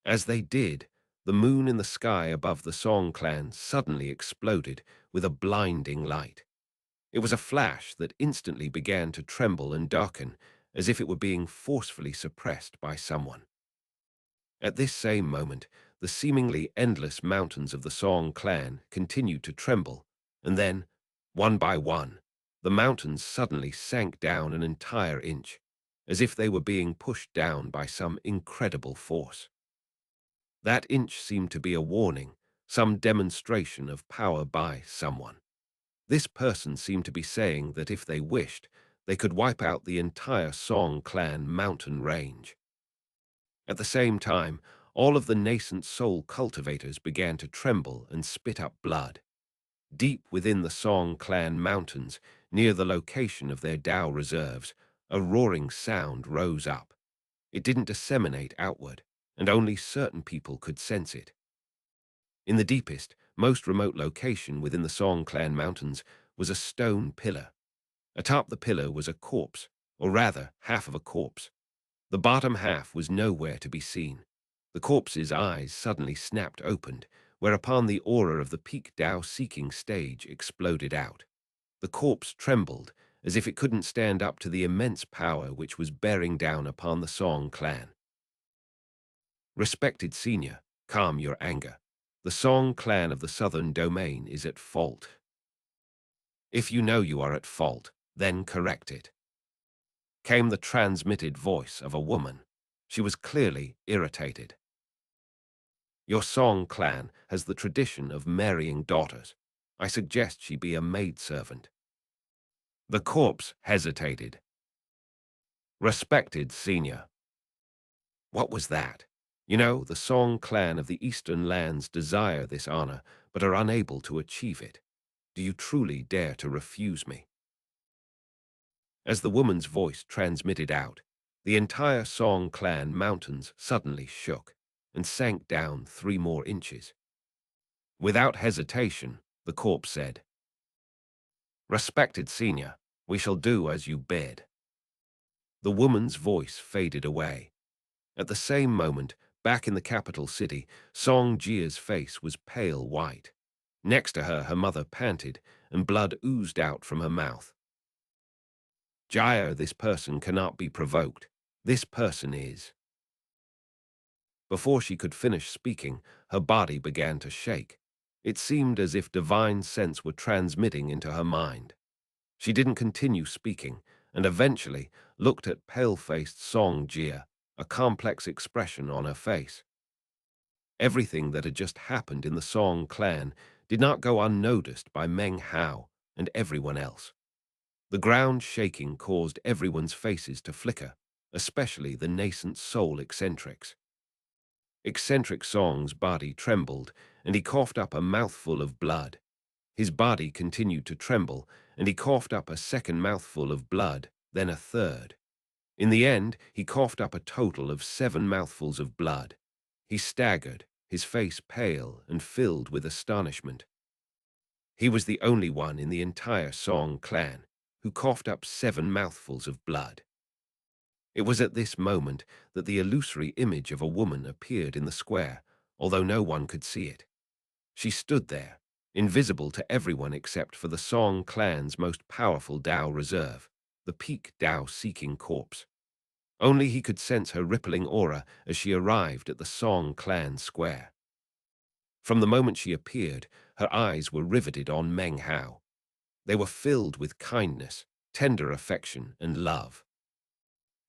As they did, the moon in the sky above the Song clan suddenly exploded with a blinding light. It was a flash that instantly began to tremble and darken, as if it were being forcefully suppressed by someone. At this same moment, the seemingly endless mountains of the Song clan continued to tremble, and then, one by one, the mountains suddenly sank down an entire inch, as if they were being pushed down by some incredible force. That inch seemed to be a warning, some demonstration of power by someone. This person seemed to be saying that if they wished, they could wipe out the entire Song clan mountain range. At the same time, all of the nascent soul cultivators began to tremble and spit up blood. Deep within the Song clan mountains, near the location of their Tao reserves, a roaring sound rose up. It didn't disseminate outward, and only certain people could sense it. In the deepest, most remote location within the Song clan mountains was a stone pillar. Atop the pillar was a corpse, or rather, half of a corpse. The bottom half was nowhere to be seen. The corpse's eyes suddenly snapped open, whereupon the aura of the peak Tao seeking stage exploded out. The corpse trembled, as if it couldn't stand up to the immense power which was bearing down upon the Song clan. Respected senior, calm your anger. The Song clan of the southern domain is at fault. If you know you are at fault, then correct it. Came the transmitted voice of a woman. She was clearly irritated. Your Song clan has the tradition of marrying daughters. I suggest she be a maidservant. The corpse hesitated. Respected senior. What was that? You know, the Song clan of the Eastern lands desire this honor, but are unable to achieve it. Do you truly dare to refuse me? As the woman's voice transmitted out, the entire Song clan mountains suddenly shook and sank down 3 more inches. Without hesitation, the corpse said, Respected senior, we shall do as you bid. The woman's voice faded away. At the same moment, back in the capital city, Song Jia's face was pale white. Next to her, her mother panted, and blood oozed out from her mouth. Jia, this person cannot be provoked. This person is. Before she could finish speaking, her body began to shake. It seemed as if divine sense were transmitting into her mind. She didn't continue speaking, and eventually looked at pale-faced Song Jia, a complex expression on her face. Everything that had just happened in the Song clan did not go unnoticed by Meng Hao and everyone else. The ground shaking caused everyone's faces to flicker, especially the nascent soul eccentrics. Eccentric Song's body trembled, and he coughed up a mouthful of blood. His body continued to tremble, and he coughed up a second mouthful of blood, then a third. In the end, he coughed up a total of 7 mouthfuls of blood. He staggered, his face pale and filled with astonishment. He was the only one in the entire Song clan who coughed up 7 mouthfuls of blood. It was at this moment that the illusory image of a woman appeared in the square, although no one could see it. She stood there, invisible to everyone except for the Song clan's most powerful Tao reserve, the peak Tao seeking corpse. Only he could sense her rippling aura as she arrived at the Song clan square. From the moment she appeared, her eyes were riveted on Meng Hao. They were filled with kindness, tender affection, and love.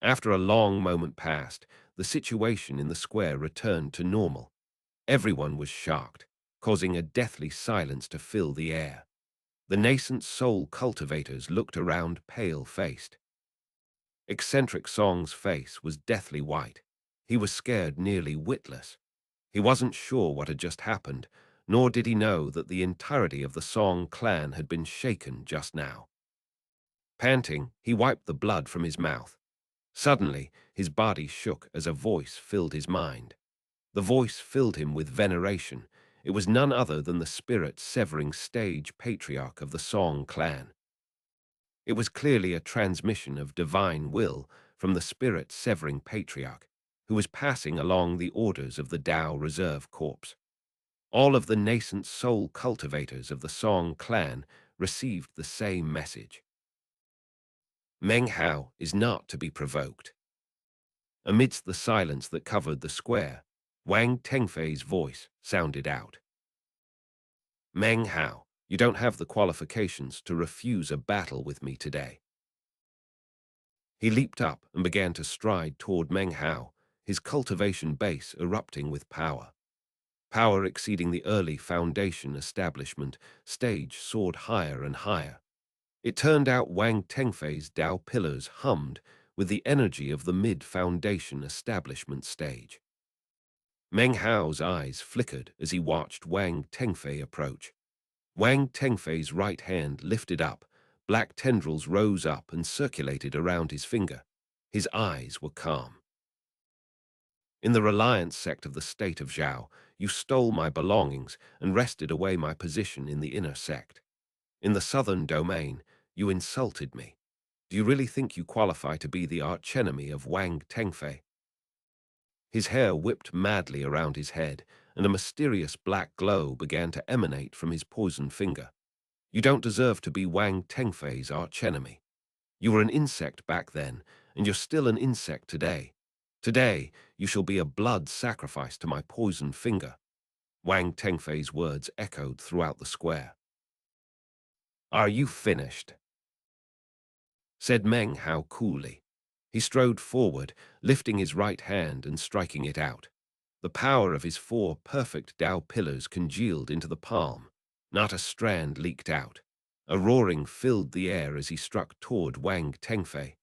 After a long moment passed, the situation in the square returned to normal. Everyone was shocked, causing a deathly silence to fill the air. The nascent soul cultivators looked around pale-faced. Eccentric Song's face was deathly white. He was scared nearly witless. He wasn't sure what had just happened, nor did he know that the entirety of the Song clan had been shaken just now. Panting, he wiped the blood from his mouth. Suddenly, his body shook as a voice filled his mind. The voice filled him with veneration. It was none other than the spirit-severing stage patriarch of the Song clan. It was clearly a transmission of divine will from the spirit-severing patriarch, who was passing along the orders of the Tao Reserve Corps. All of the nascent soul cultivators of the Song clan received the same message. Meng Hao is not to be provoked. Amidst the silence that covered the square, Wang Tengfei's voice sounded out. Meng Hao, you don't have the qualifications to refuse a battle with me today. He leaped up and began to stride toward Meng Hao, his cultivation base erupting with power. Power exceeding the early foundation establishment stage soared higher and higher. It turned out Wang Tengfei's Tao pillars hummed with the energy of the mid-foundation establishment stage. Meng Hao's eyes flickered as he watched Wang Tengfei approach. Wang Tengfei's right hand lifted up, black tendrils rose up and circulated around his finger. His eyes were calm. In the Reliance sect of the state of Zhao, you stole my belongings and wrested away my position in the inner sect. In the southern domain, you insulted me. Do you really think you qualify to be the archenemy of Wang Tengfei? His hair whipped madly around his head, and a mysterious black glow began to emanate from his poisoned finger. You don't deserve to be Wang Tengfei's archenemy. You were an insect back then, and you're still an insect today. Today, you shall be a blood sacrifice to my poisoned finger. Wang Tengfei's words echoed throughout the square. Are you finished? Said Meng Hao coolly. He strode forward, lifting his right hand and striking it out. The power of his 4 perfect Dao pillars congealed into the palm. Not a strand leaked out. A roaring filled the air as he struck toward Wang Tengfei.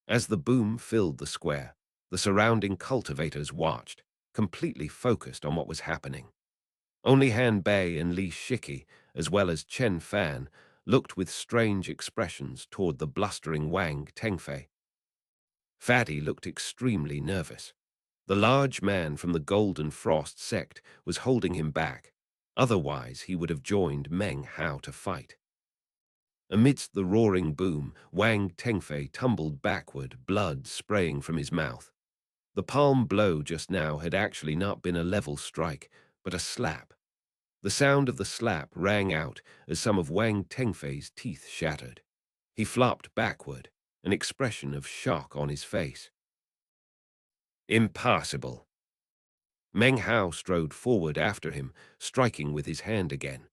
As the boom filled the square, the surrounding cultivators watched, completely focused on what was happening. Only Han Bei and Li Shiki, as well as Chen Fan, looked with strange expressions toward the blustering Wang Tengfei. Fatty looked extremely nervous. The large man from the Golden Frost sect was holding him back. Otherwise, he would have joined Meng Hao to fight. Amidst the roaring boom, Wang Tengfei tumbled backward, blood spraying from his mouth. The palm blow just now had actually not been a level strike, but a slap. The sound of the slap rang out as some of Wang Tengfei's teeth shattered. He flopped backward, an expression of shock on his face. Impossible. Meng Hao strode forward after him, striking with his hand again.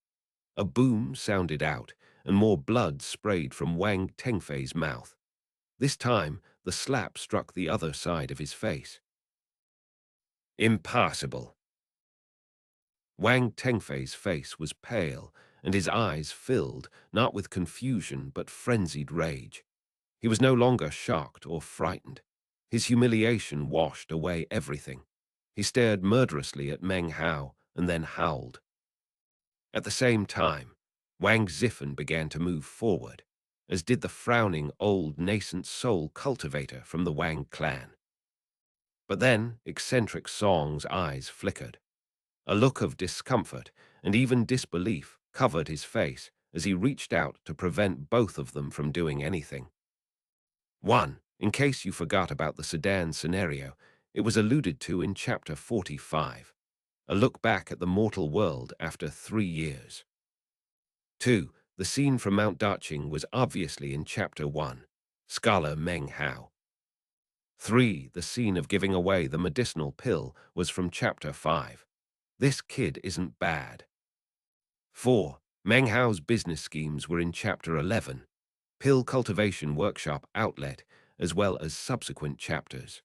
A boom sounded out, and more blood sprayed from Wang Tengfei's mouth. This time, the slap struck the other side of his face. Impossible. Wang Tengfei's face was pale, and his eyes filled, not with confusion but frenzied rage. He was no longer shocked or frightened. His humiliation washed away everything. He stared murderously at Meng Hao and then howled. At the same time, Wang Zifen began to move forward, as did the frowning old nascent soul cultivator from the Wang clan. But then eccentric Song's eyes flickered. A look of discomfort and even disbelief covered his face as he reached out to prevent both of them from doing anything. 1. In case you forgot about the sedan scenario, it was alluded to in Chapter 45, a look back at the mortal world after 3 years. 2. The scene from Mount Daching was obviously in Chapter 1, Scholar Meng Hao. 3. The scene of giving away the medicinal pill was from Chapter 5. This kid isn't bad. 4. Meng Hao's business schemes were in Chapter 11, Pill Cultivation Workshop Outlet, as well as subsequent chapters.